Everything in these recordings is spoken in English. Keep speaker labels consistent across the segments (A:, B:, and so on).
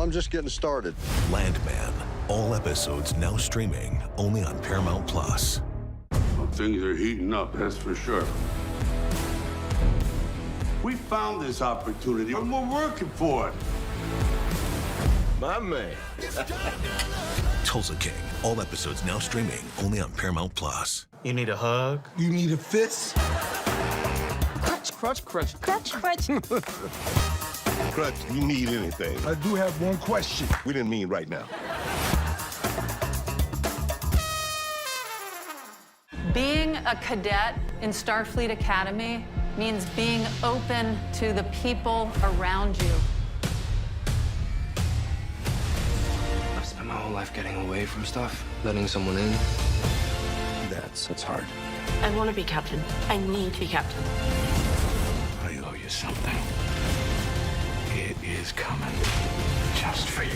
A: I'm just getting started.
B: Landman. All episodes now streaming only on Paramount Plus.
C: Well, things are heating up, that's for sure. We found this opportunity and we're working for it.
A: My man.
B: Tulsa King. All episodes now streaming only on Paramount Plus.
D: You need a hug?
C: You need a fist?
D: Crutch, crutch, crutch. Crutch, crutch.
E: Crutch, you need anything.
C: I do have one question.
E: We didn't mean right now.
F: Being a cadet in Starfleet Academy means being open to the people around you.
G: I've spent my whole life getting away from stuff, letting someone in. That's hard.
H: I want to be captain. I need to be captain.
C: I owe you something. It is coming just for you.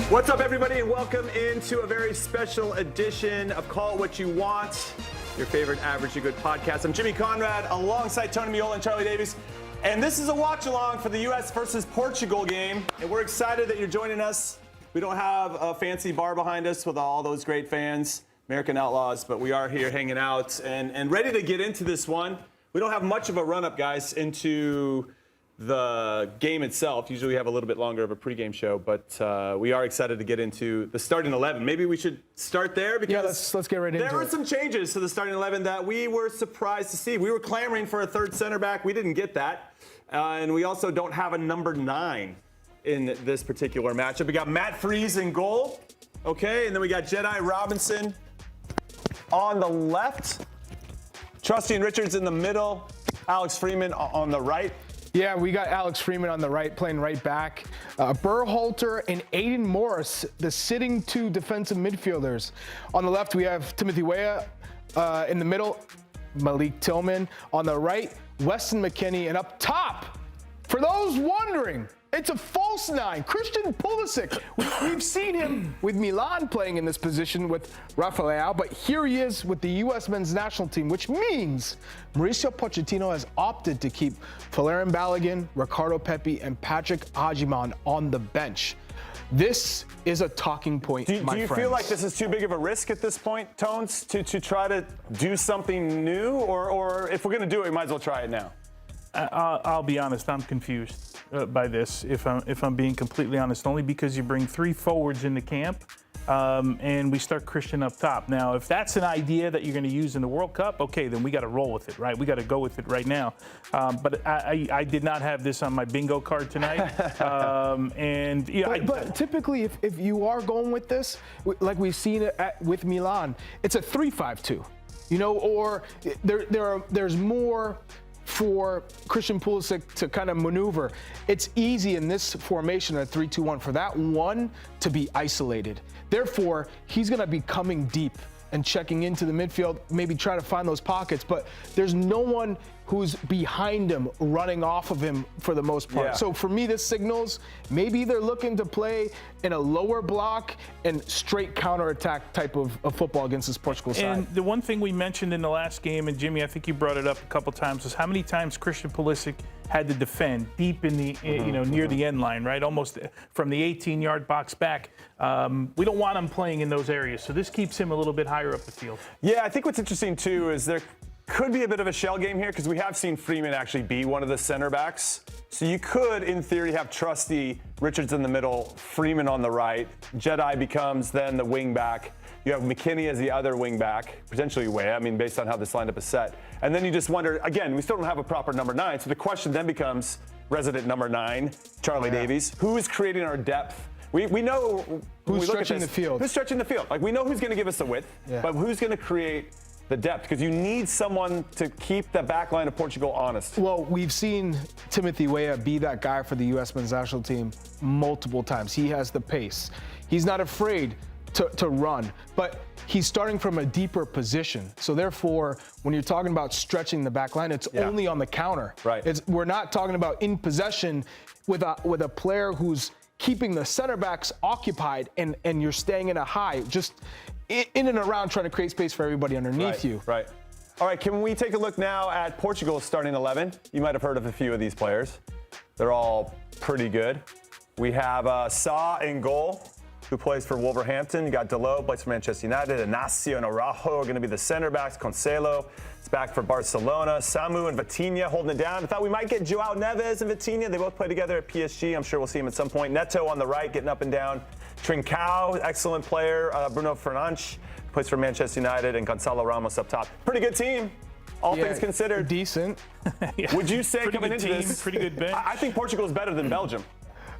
I: What's up, everybody, and welcome into a very special edition of Call It What You Want, your favorite Average to Good podcast. I'm Jimmy Conrad, alongside Tony Meola and Charlie Davies, and this is a watch-along for the U.S. versus Portugal game, and we're excited that you're joining us. We don't have a fancy bar behind us with all those great fans, American Outlaws, but we are here hanging out and ready to get into this one. We don't have much of a run-up, guys, into the game itself. Usually we have a little bit longer of a pregame show, but we are excited to get into the starting 11. Maybe we should start there because
J: let's get right into it.
I: There were some changes to the starting 11 that we were surprised to see. We were clamoring for a third center back. We didn't get that. And we also don't have a number 9 in this particular matchup. We got Matt Freese in goal. Okay, and then we got Jedi Robinson on the left. Trusty and Richards in the middle. Alex Freeman on the right.
J: Yeah, we got Alex Freeman on the right, playing right back. Berhalter and Aiden Morris, the sitting two defensive midfielders. On the left, we have Timothy Weah. In the middle, Malik Tillman. On the right, Weston McKennie. And up top, for those wondering, it's a false 9, Christian Pulisic. We've seen him with Milan playing in this position with Rafael, but here he is with the U.S. men's national team, which means Mauricio Pochettino has opted to keep Valérien Balogun, Ricardo Pepi, and Patrick Agyemang on the bench. This is a talking point, my friends. Do you
I: feel like this is too big of a risk at this point, Tones, to try to do something new? Or if we're going to do it, we might as well try it now?
K: I'll be honest, I'm confused by this, if I'm being completely honest, only because you bring 3 forwards into camp and we start Christian up top. Now, if that's an idea that you're going to use in the World Cup, okay, then we got to roll with it, right? We got to go with it right now. But I did not have this on my bingo card tonight.
J: But typically, if you are going with this, like we've seen it with Milan, it's a 3-5-2, you know, or there's more for Christian Pulisic to kind of maneuver. It's easy in this formation at 3-2-1 for that one to be isolated. Therefore, he's going to be coming deep and checking into the midfield, maybe try to find those pockets, but there's no one who's behind him running off of him for the most part. Yeah. So for me, this signals maybe they're looking to play in a lower block and straight counterattack type of football against this Portugal side.
K: And the one thing we mentioned in the last game, and Jimmy, I think you brought it up a couple times, is how many times Christian Pulisic had to defend deep in the, near the end line, right? Almost from the 18-yard box back. We don't want him playing in those areas, so this keeps him a little bit higher up the field.
I: Yeah, I think what's interesting, too, is there could be a bit of a shell game here because we have seen Freeman actually be one of the center backs. So you could, in theory, have Trusty Richards in the middle, Freeman on the right. Jedi becomes then the wing back. You have McKennie as the other wing back, potentially Weah, I mean, based on how this lineup is set. And then you just wonder, again, we still don't have a proper number 9. So the question then becomes resident number 9, Charlie Davies. Who is creating our depth? We know
J: who's stretching the field.
I: Who's stretching the field? Like, we know who's going to give us the width, but who's going to create the depth? Because you need someone to keep the back line of Portugal honest.
J: Well, we've seen Timothy Weah be that guy for the U.S. men's national team multiple times. He has the pace. He's not afraid to run, but he's starting from a deeper position. So therefore, when you're talking about stretching the back line, it's only on the counter.
I: Right.
J: We're not talking about in possession with a player who's keeping the center backs occupied and you're staying in a high, just in and around trying to create space for everybody underneath you.
I: Right. All right, can we take a look now at Portugal's starting 11? You might have heard of a few of these players. They're all pretty good. We have Sa in goal, who plays for Wolverhampton. You got Dalot, plays for Manchester United. Inacio and Araujo are going to be the center backs. Cancelo is back for Barcelona. Samu and Vitinha holding it down. I thought we might get Joao Neves and Vitinha. They both play together at PSG. I'm sure we'll see him at some point. Neto on the right, getting up and down. Trincao, excellent player. Bruno Fernandes plays for Manchester United, and Gonzalo Ramos up top. Pretty good team, all things considered.
J: Decent.
I: Would you say
K: pretty
I: coming
K: good
I: into
K: team,
I: this?
K: pretty good bench.
I: I think Portugal is better than Belgium.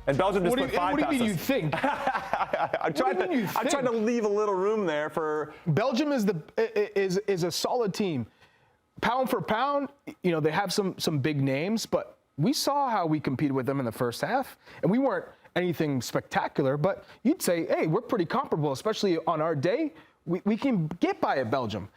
I: And Belgium just put 5
J: What do you
I: past
J: mean
I: us.
J: you think?
I: I'm trying to leave a little room there for.
J: Belgium is a solid team. Pound for pound, they have some big names, but we saw how we competed with them in the first half, and we weren't anything spectacular, but you'd say, hey, we're pretty comparable, especially on our day. We can get by at Belgium.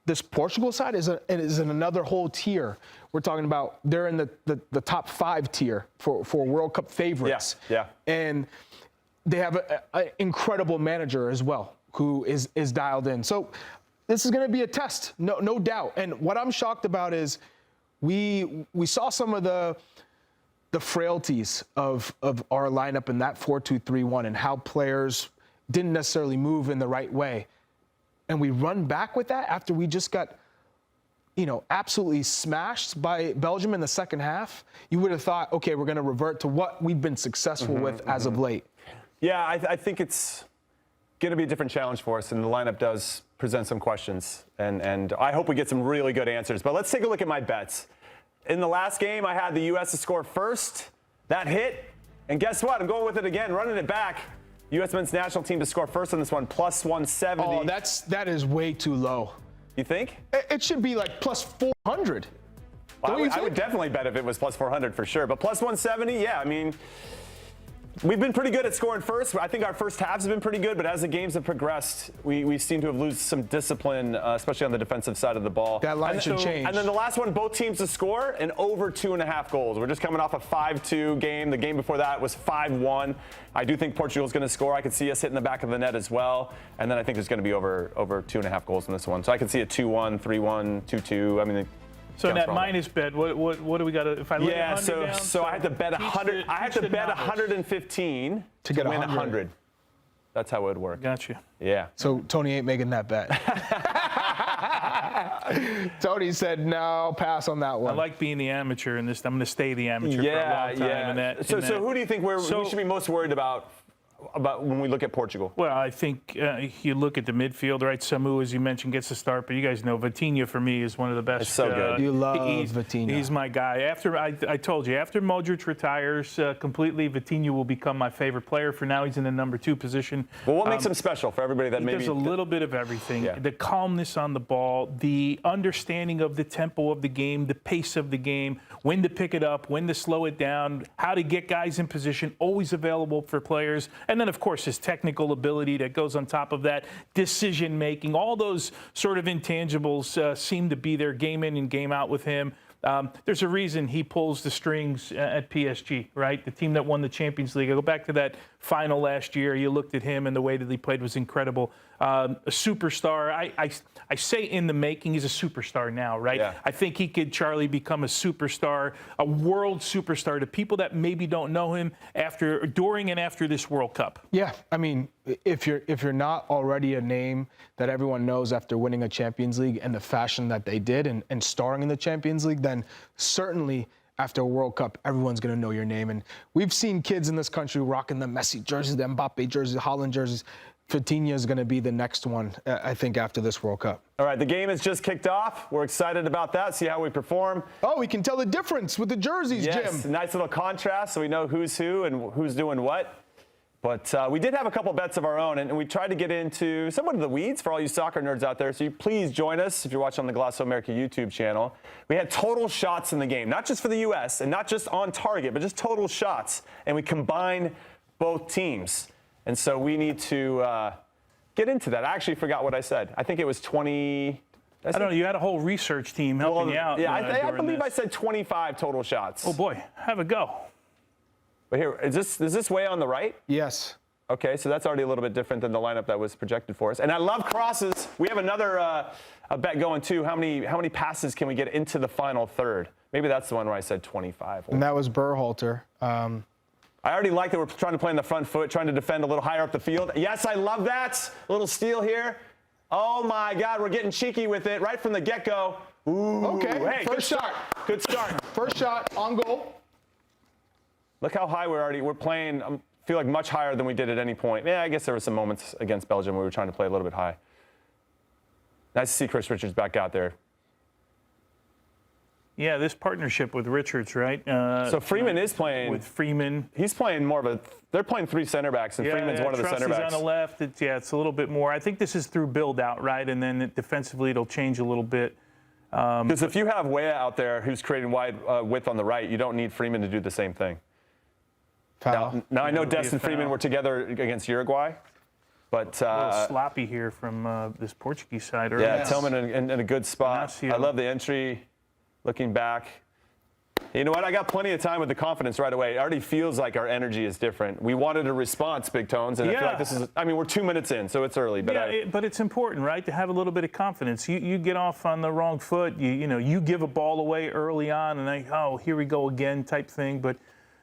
J: This Portugal side is in another whole tier. We're talking about they're in the top 5 tier for World Cup favorites.
I: Yeah.
J: And they have an incredible manager as well who is dialed in. So this is going to be a test, no doubt. And what I'm shocked about is we saw some of the frailties of our lineup in that 4-2-3-1 and how players didn't necessarily move in the right way. And we run back with that after we just got, absolutely smashed by Belgium in the second half. You would have thought, okay, we're going to revert to what we've been successful with as of late.
I: Yeah, I think it's going to be a different challenge for us, and the lineup does present some questions. And I hope we get some really good answers. But let's take a look at my bets. In the last game, I had the U.S. to score first. That hit. And guess what? I'm going with it again, running it back. U.S. men's national team to score first on this one, plus 170.
J: Oh, that is way too low.
I: You think?
J: It should be like plus 400.
I: I would definitely bet if it was plus 400 for sure. But plus 170, yeah, I mean, we've been pretty good at scoring first. I think our first halves have been pretty good, but as the games have progressed, we seem to have lost some discipline, especially on the defensive side of the ball.
J: That line should change.
I: And then the last one, both teams to score and over 2.5 goals. We're just coming off a 5-2 game. The game before that was 5-1. I do think Portugal's going to score. I could see us hitting the back of the net as well. And then I think there's going to be over 2.5 goals in this one. So I could see a 2-1, 3-1, 2-2. I mean,
K: so in that minus bet, what do we got to? If I look at 100 down,
I: so I had to bet 100. I had to bet 115 to
J: get
I: win 100. That's how it would work.
K: Gotcha.
I: Yeah.
J: So Tony ain't making that bet. Tony said no, pass on that one.
K: I like being the amateur in this. I'm going to stay the amateur for a long time.
I: Yeah. So who do you think we should be most worried about when we look at Portugal?
K: Well, I think you look at the midfield, right? Samu, as you mentioned, gets the start, but you guys know Vitinha for me is one of the best.
I: It's so good.
J: You love Vitinha.
K: He's my guy. After I told you, after Modric retires completely, Vitinha will become my favorite player. For now, he's in the number 2 position.
I: Well, what makes him special for everybody that maybe
K: does a little bit of everything?
I: Yeah.
K: The calmness on the ball, the understanding of the tempo of the game, the pace of the game, when to pick it up, when to slow it down, how to get guys in position, always available for players. And then, of course, his technical ability that goes on top of that, decision-making, all those sort of intangibles seem to be there game in and game out with him. There's a reason he pulls the strings at PSG, right? The team that won the Champions League. I go back to that final last year. You looked at him and the way that he played was incredible. A superstar. I say in the making, he's a superstar now, right?
I: Yeah.
K: I think he could, Charlie, become a superstar, a world superstar to people that maybe don't know him during and after this World Cup.
J: Yeah, I mean, if you're not already a name that everyone knows after winning a Champions League and the fashion that they did and starring in the Champions League, then certainly after a World Cup, everyone's going to know your name. And we've seen kids in this country rocking the Messi jerseys, the Mbappe jerseys, Haaland jerseys. Vitinha is going to be the next one, I think, after this World Cup.
I: All right, the game has just kicked off. We're excited about that, see how we perform.
J: Oh, we can tell the difference with the jerseys,
I: yes,
J: Jim.
I: Nice little contrast so we know who's who and who's doing what. But we did have a couple bets of our own, and we tried to get into somewhat of the weeds for all you soccer nerds out there. So please join us if you're watching on the Glosso America YouTube channel. We had total shots in the game, not just for the U.S. and not just on target, but just total shots. And we combined both teams. And so we need to get into that. I actually forgot what I said. I think it was 20.
K: I don't know. You had a whole research team helping you out.
I: Yeah, I believe
K: this.
I: I said 25 total shots.
K: Oh, boy. Have a go.
I: But here, is this way on the right?
J: Yes.
I: Okay, so that's already a little bit different than the lineup that was projected for us. And I love crosses. We have another a bet going too. How many passes can we get into the final third? Maybe that's the one where I said 25.
J: And that was Berhalter.
I: I already like that we're trying to play on the front foot, trying to defend a little higher up the field. Yes, I love that. A little steal here. Oh my God, we're getting cheeky with it right from the get-go. Ooh,
J: Okay,
I: hey,
J: first shot.
I: Good start.
J: First shot on goal.
I: Look how high we're playing. I feel like much higher than we did at any point. Yeah, I guess there were some moments against Belgium where we were trying to play a little bit high. Nice to see Chris Richards back out there.
K: Yeah, this partnership with Richards, right?
I: So Freeman is playing.
K: With Freeman.
I: He's playing more of a, they're playing three center backs, and Freeman's one of the center backs.
K: On the left. It's a little bit more. I think this is through build out, right? And then defensively it'll change a little bit.
I: Because if you have Weah out there who's creating wide width on the right, you don't need Freeman to do the same thing.
J: Foul.
I: Now I know Des and Freeman were together against Uruguay, but
K: a little sloppy here from this Portuguese side.
I: Yeah, Tillman in a good spot.
K: Ignacio.
I: I love the entry, looking back. You know what? I got plenty of time with the confidence right away. It already feels like our energy is different. We wanted a response, Big Tones, and I feel like this is. I mean, we're 2 minutes in, so it's early. But
K: but it's important, right, to have a little bit of confidence. You get off on the wrong foot. You give a ball away early on, and here we go again type thing. But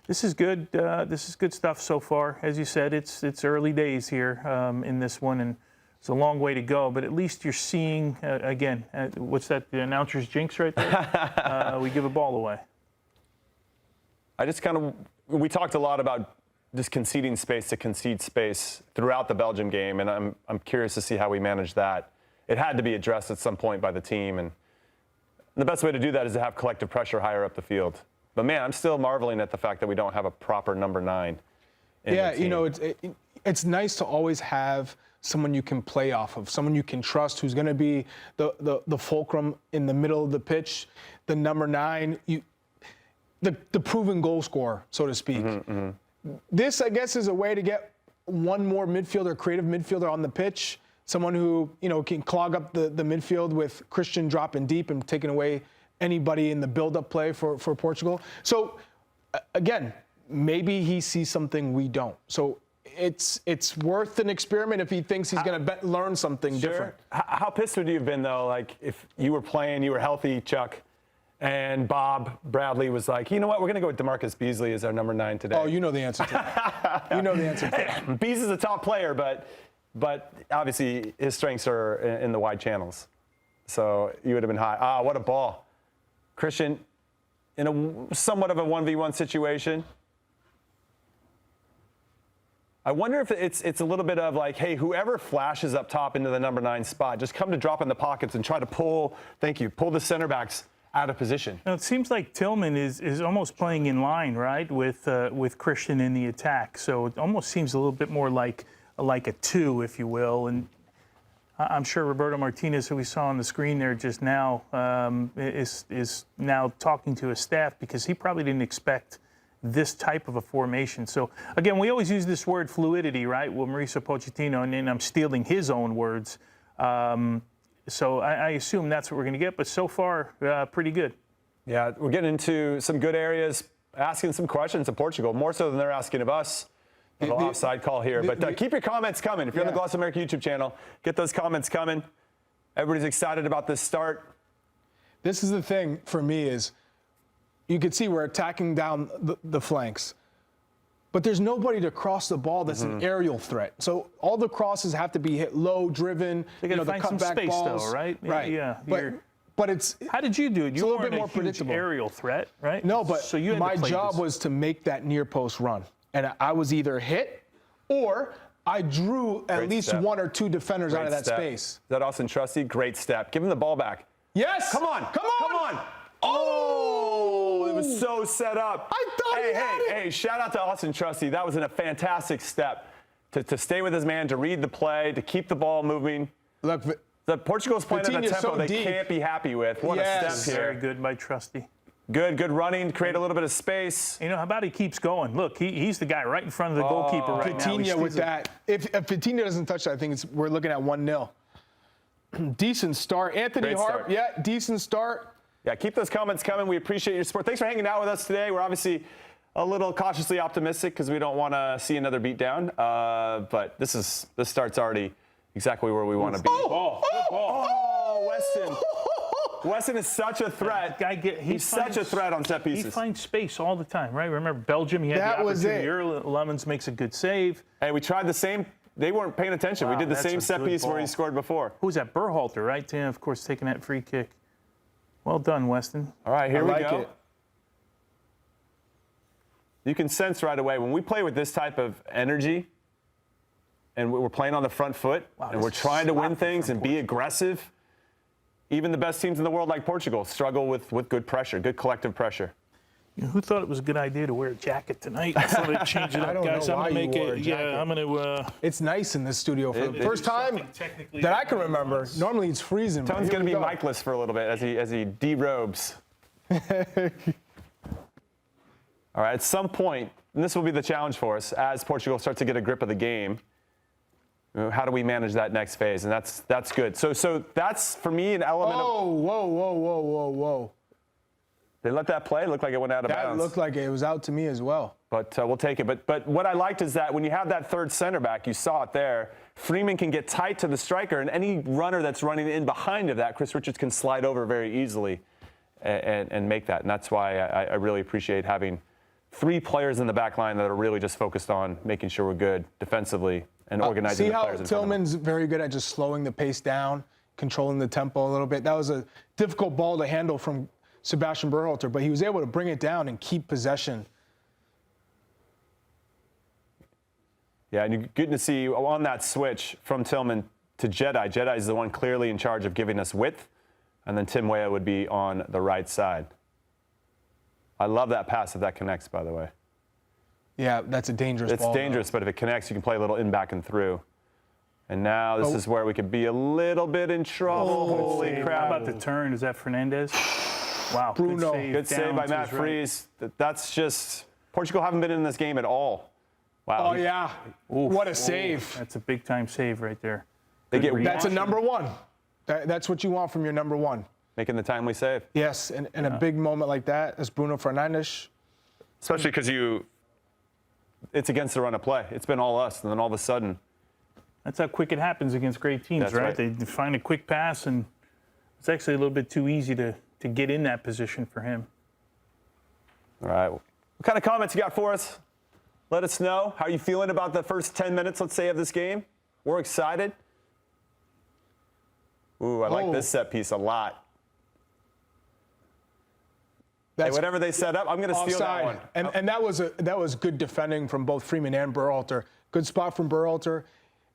K: this is good. This is good stuff so far. As you said, it's early days here in this one, and it's a long way to go. But at least you're seeing again. What's that? The announcer's jinx right there. We give a ball away.
I: I just we talked a lot about just conceding space to concede space throughout the Belgium game, and I'm curious to see how we manage that. It had to be addressed at some point by the team, and the best way to do that is to have collective pressure higher up the field. But man, I'm still marveling at the fact that we don't have a proper number 9.
J: Yeah, it's nice to always have someone you can play off of, someone you can trust, who's going to be the fulcrum in the middle of the pitch, the number 9. The proven goal scorer, so to speak. This, I guess, is a way to get one more midfielder, creative midfielder on the pitch, someone who can clog up the midfield with Christian dropping deep and taking away anybody in the build-up play for Portugal. So, again, maybe he sees something we don't. So it's worth an experiment if he thinks he's going to learn something different.
I: How pissed would you have been, though, like if you were playing, you were healthy, Chuck, and Bob Bradley was like, you know what, we're going to go with DeMarcus Beasley as our number 9 today.
J: Oh, you know the answer to that. You know the answer to that.
I: Beasley's a top player, but obviously his strengths are in the wide channels. So you would have been high. What a ball. Christian, in a somewhat of a 1v1 situation. I wonder if it's a little bit of like, hey, whoever flashes up top into the number 9 spot, just come to drop in the pockets and try to pull the center backs out of position.
K: Now, it seems like Tillman is almost playing in line, right, with Christian in the attack. So it almost seems a little bit more like a 2, if you will. And I'm sure Roberto Martinez, who we saw on the screen there just now, is now talking to his staff because he probably didn't expect this type of a formation. So, again, we always use this word fluidity, right, with Mauricio Pochettino, and then I'm stealing his own words. So I assume that's what we're going to get, but so far, pretty good.
I: Yeah, we're getting into some good areas, asking some questions of Portugal, more so than they're asking of us. A little offside call here, but keep your comments coming. If you're on the Gloss America YouTube channel, get those comments coming. Everybody's excited about this start.
J: This is the thing for me is you can see we're attacking down the flanks. But there's nobody to cross the ball that's an aerial threat. So all the crosses have to be hit low, driven.
K: They got to find some space, balls. Though, right?
J: Right.
K: Yeah.
J: But it's
K: how did you do it?
J: It's
K: you
J: a little
K: weren't
J: bit more
K: a huge
J: predictable.
K: Aerial threat, right?
J: No, but
K: so you had
J: my
K: to play
J: job
K: this.
J: was to make that near post run, and I was either hit or I drew at least 1 or 2 defenders out of that space.
I: Is that Austin Trusty? Great step. Give him the ball back.
J: Yes.
I: Come on. Oh, it was so set up.
J: I thought he had it.
I: Hey, shout out to Austin Trusty. That was a fantastic step. to stay with his man, to read the play, to keep the ball moving.
J: Look,
I: Portugal's playing at a tempo
J: so
I: they
J: deep.
I: can't be happy with. What a step here.
K: Very good by Trusty.
I: Good running, create a little bit of space.
K: You know, how about he keeps going? Look, he's the guy right in front of the goalkeeper right now.
J: Coutinho with that. If Coutinho doesn't touch that, I think we're looking at 1-0. Decent start. Anthony
I: Great
J: Hart,
I: start.
J: yeah, decent start.
I: Yeah, keep those comments coming. We appreciate your support. Thanks for hanging out with us today. We're obviously a little cautiously optimistic because we don't want to see another beatdown. But this start's already exactly where we want to be. Oh, Weston. Weston is such a threat. He's such a threat on set pieces.
K: He finds space all the time, right? Remember Belgium? He had the opportunity early. Lemons makes a good save.
I: Hey, we tried the same. They weren't paying attention.
K: Wow,
I: we did the same set piece
K: ball.
I: where he scored before.
K: Who was that? Berhalter, right? And of course, taking that free kick. Well done, Weston.
I: All right, here we
J: like
I: go.
J: it.
I: You can sense right away when we play with this type of energy and we're playing on the front foot and we're trying to win things and be aggressive. Even the best teams in the world, like Portugal, struggle with good pressure, good collective pressure.
K: You know, who thought it was a good idea to wear a jacket tonight? I thought I'd change it up,
J: I don't
K: guys.
J: know
K: I'm
J: why
K: gonna
J: you
K: make
J: wore a
K: it.
J: jacket.
K: Yeah, I'm gonna.
J: It's nice in this studio for the first time that I can remember. Normally it's freezing.
I: Tone's going to be micless for a little bit as he derobes. All right, at some point, and this will be the challenge for us, as Portugal starts to get a grip of the game, how do we manage that next phase? And that's good. So that's, for me, an element of...
J: Whoa.
I: They let that play look like it went out of bounds.
J: That looked like it was out to me as well.
I: But we'll take it. But what I liked is that when you have that third center back, you saw it there, Freeman can get tight to the striker, and any runner that's running in behind of that, Chris Richards can slide over very easily and make that. And that's why I really appreciate having 3 players in the back line that are really just focused on making sure we're good defensively and organizing the players in front of them.
J: See how Tillman's very good at just slowing the pace down, controlling the tempo a little bit. That was a difficult ball to handle from Sebastian Berhalter, but he was able to bring it down and keep possession.
I: Yeah, and you're good to see on that switch from Tillman to Jedi. Jedi is the one clearly in charge of giving us width, and then Tim Weah would be on the right side. I love that pass if that connects, by the way.
J: Yeah, that's a dangerous ball.
I: It's dangerous, but if it connects, you can play a little in, back, and through. And now this is where we could be a little bit in trouble. Holy crap.
K: How about the turn? Is that Fernandez? Wow.
J: Bruno.
I: Good save by Matt Freese. That's just, Portugal haven't been in this game at all. Wow.
J: Oh, yeah. What a save.
K: That's a big-time save right there.
J: That's a number one. That's what you want from your number one.
I: Making the timely save.
J: Yes, and a big moment like that as Bruno Fernandes.
I: Especially because it's against the run of play. It's been all us, and then all of a sudden.
K: That's how quick it happens against great teams,
I: That's
K: right?
I: right.
K: They find a quick pass, and it's actually a little bit too easy to get in that position for him.
I: All right. What kind of comments you got for us? Let us know. How are you feeling about the first 10 minutes, let's say, of this game? We're excited. Ooh, I like this set piece a lot. Hey, whatever they set up, I'm going to steal that one.
J: And that was good defending from both Freeman and Berhalter. Good spot from Berhalter,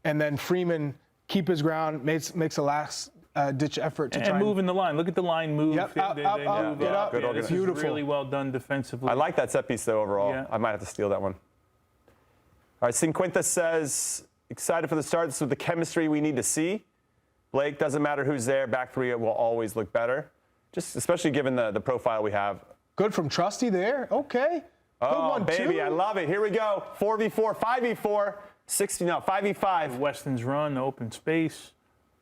J: and then Freeman keep his ground, makes a last ditch effort to try
K: and moving the line. Look at the line move.
J: Yep,
K: They
J: up,
K: move
J: get
K: up.
J: up.
I: Good
K: This is
J: Beautiful.
K: really well done defensively.
I: I like that set piece, though, overall.
K: Yeah.
I: I might have to steal that one. All right, Cinquenta says, excited for the start. This is the chemistry we need to see. Blake, doesn't matter who's there. Back three, it will always look better. Just especially given the profile we have.
J: Good from Trusty there. Okay. Good one,
I: baby,
J: too.
I: I love it. Here we go. 4v4, 5v4, 5v5.
K: Weston's run, open space.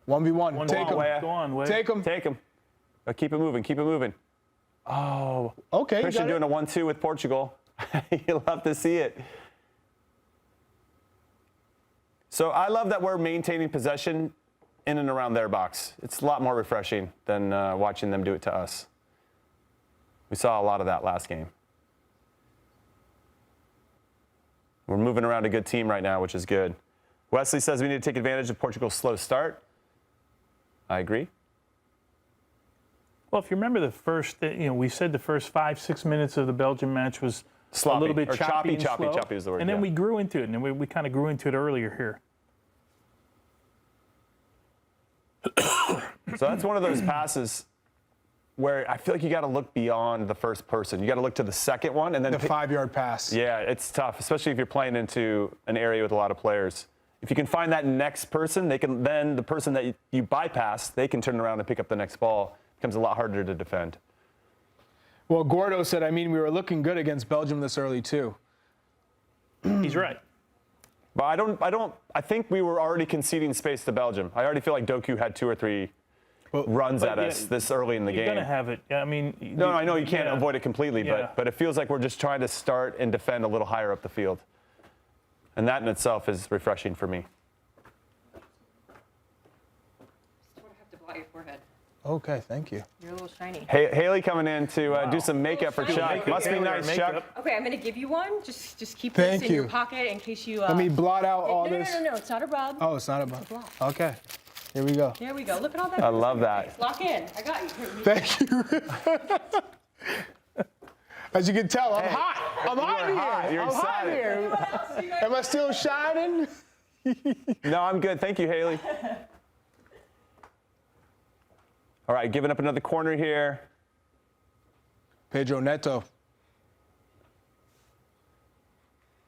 J: 1v1. Take him.
I: Weah.
K: Go on, Weah.
J: Take him.
I: Take him. Keep it moving. Keep it moving. Oh.
J: Okay.
I: Christian doing a 1-2 with Portugal. You'll love to see it. So I love that we're maintaining possession in and around their box. It's a lot more refreshing than watching them do it to us. We saw a lot of that last game. We're moving around a good team right now, which is good. Wesley says we need to take advantage of Portugal's slow start. I agree.
K: Well, if you remember the first, we said the first 5-6 minutes of the Belgium match was
I: Sloppy,
K: a little bit
I: or
K: choppy and
I: choppy
K: slow.
I: is the word.
K: And then
I: yeah.
K: we grew into it, and we kind of grew into it earlier here.
I: So that's one of those passes where I feel like you got to look beyond the first person. You got to look to the second one and then
J: The 5-yard pass.
I: Yeah, it's tough, especially if you're playing into an area with a lot of players. If you can find that next person, then the person that you bypass, they can turn around and pick up the next ball. It becomes a lot harder to defend.
J: Well, Gordo said, I mean, we were looking good against Belgium this early too.
K: He's right.
I: But I think we were already conceding space to Belgium. I already feel like Doku had 2 or 3 runs at us this early in the game.
K: You're going to have it. I mean,
I: no, I know you can't avoid it completely, but it feels like we're just trying to start and defend a little higher up the field. And that in itself is refreshing for me.
D: Sort of have to blot your forehead.
J: Okay, thank you.
D: You're a little shiny.
I: Hey, Haley coming in to do some makeup for Chuck. Must be nice, Chuck.
D: Okay, I'm gonna give you one. Just keep
J: Thank
D: this in
J: you.
D: your pocket in case you.
J: Let me blot out all this.
D: No, it's not a rub.
J: Oh, it's not a
D: blot.
J: Okay, here we go.
D: There we go. Look at all that.
I: I love that.
D: Lock in. I got you.
J: Thank you. As you can tell, I'm hot. I'm hot in here.
I: You're
J: I'm hot in here. Am I still shining?
I: No, I'm good. Thank you, Haley. All right, giving up another corner here.
J: Pedro Neto.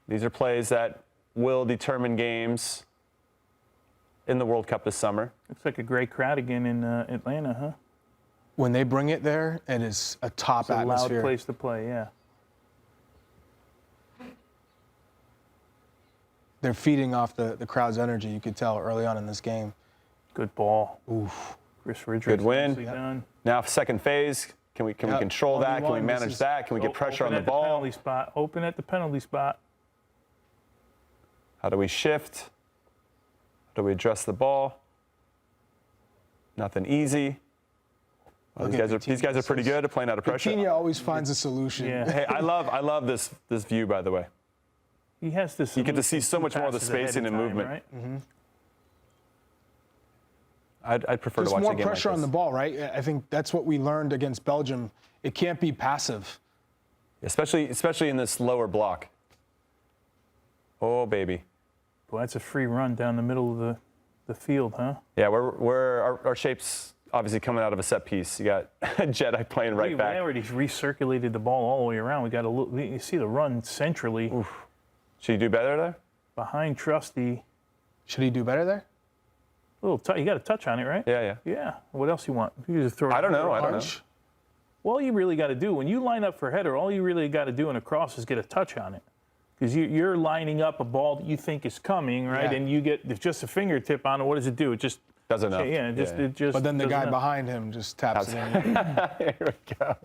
I: These are plays that will determine games in the World Cup this summer.
K: Looks like a great crowd again in Atlanta, huh?
J: When they bring it there, it is a top
K: It's a
J: atmosphere.
K: loud place to play, yeah.
J: They're feeding off the crowd's energy, you could tell early on in this game.
K: Good ball.
J: Oof.
K: Chris Richards.
I: Good win.
K: Done.
I: Now, second phase. Can we control that? Can we
J: 1v1,
I: manage that? Can we get pressure on the ball?
K: Penalty spot. Open at the penalty spot.
I: How do we shift? How do we address the ball? Nothing easy. Well, these guys are pretty good at playing out of pressure.
J: Coutinho always finds a solution.
K: Yeah.
I: Hey, I love this view, by the way.
K: He has this.
I: You get to see so much more of the spacing and movement.
K: Right?
J: Mm-hmm.
I: I'd prefer
J: Just
I: to watch
J: more
I: a game
J: pressure
I: like
J: on
I: this.
J: the ball, right? I think that's what we learned against Belgium. It can't be passive.
I: Especially in this lower block. Oh, baby.
K: Well, that's a free run down the middle of the field, huh?
I: Yeah, our shape's obviously coming out of a set piece. You got Jedi playing right back.
K: We already recirculated the ball all the way around. We got a little. You see the run centrally.
I: Oof. Should you do better there?
K: Behind Trusty.
J: Should he do better there?
K: A little. You got a touch on it, right?
I: Yeah.
K: Yeah. What else you want? You just throw.
I: I don't know.
K: All you really got to do when you line up for header, all you really got to do in a cross is get a touch on it, because you're lining up a ball that you think is coming, right?
J: Yeah.
K: And you get just a fingertip on it. What does it do? It just
I: does enough.
K: Yeah. It just.
J: But then the
K: does
J: guy
K: enough.
J: behind him just taps it in.
I: Here we go.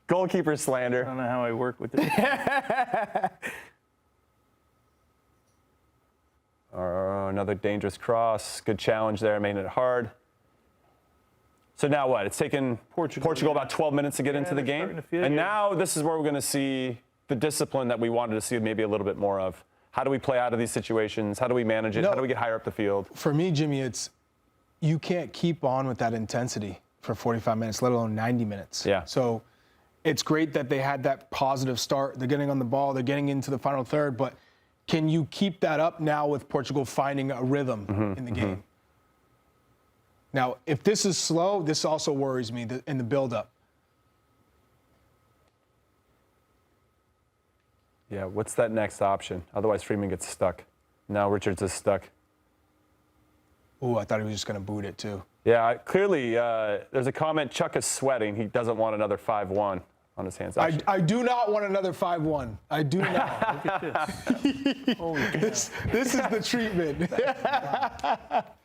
I: Goalkeeper slander.
K: I don't know how I work with this.
I: Another dangerous cross. Good challenge there, making it hard. So now what? It's taken Portugal about 12 minutes to get into the game. And now this is where we're going to see the discipline that we wanted to see maybe a little bit more of. How do we play out of these situations? How do we manage it? How do we get higher up the field?
J: For me, Jimmy, it's you can't keep on with that intensity for 45 minutes, let alone 90 minutes.
I: Yeah.
J: So it's great that they had that positive start. They're getting on the ball. They're getting into the final third. But can you keep that up now with Portugal finding a rhythm in the game? Now, if this is slow, this also worries me in the build-up.
I: Yeah, what's that next option? Otherwise, Freeman gets stuck. Now Richards is stuck.
J: Ooh, I thought he was just going to boot it, too.
I: Yeah, clearly, there's a comment, Chuck is sweating. He doesn't want another 5-1 on his hands.
J: I do not want another 5-1. I do not.
K: Look at this. Holy cow.
J: This is the treatment.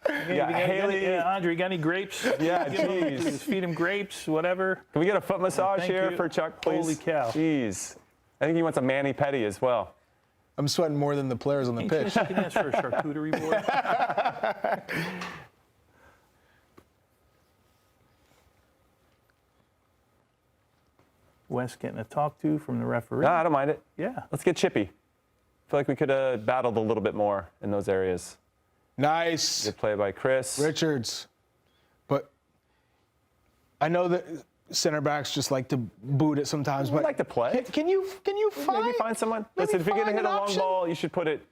I: Haley.
K: Andre, you got any grapes?
I: Yeah,
K: Just
I: jeez.
K: feed him grapes, whatever.
I: Can we get a foot massage
K: Thank
I: here
K: you.
I: for Chuck, please?
K: Holy cow.
I: Jeez. I think he wants a mani-pedi as well.
J: I'm sweating more than the players on the pitch.
K: Can you ask for a charcuterie board? Wes getting a talk to from the referee.
I: No, I don't mind it.
K: Yeah.
I: Let's get chippy. I feel like we could have battled a little bit more in those areas.
J: Nice.
I: Good play by Chris.
J: Richards. But I know that center backs just like to boot it sometimes.
I: We
J: but
I: like to play.
J: Can you find?
I: Maybe find someone.
J: maybe
I: Listen, if you're going to
J: find
I: hit a
J: an
I: long
J: option?
I: ball, you should put it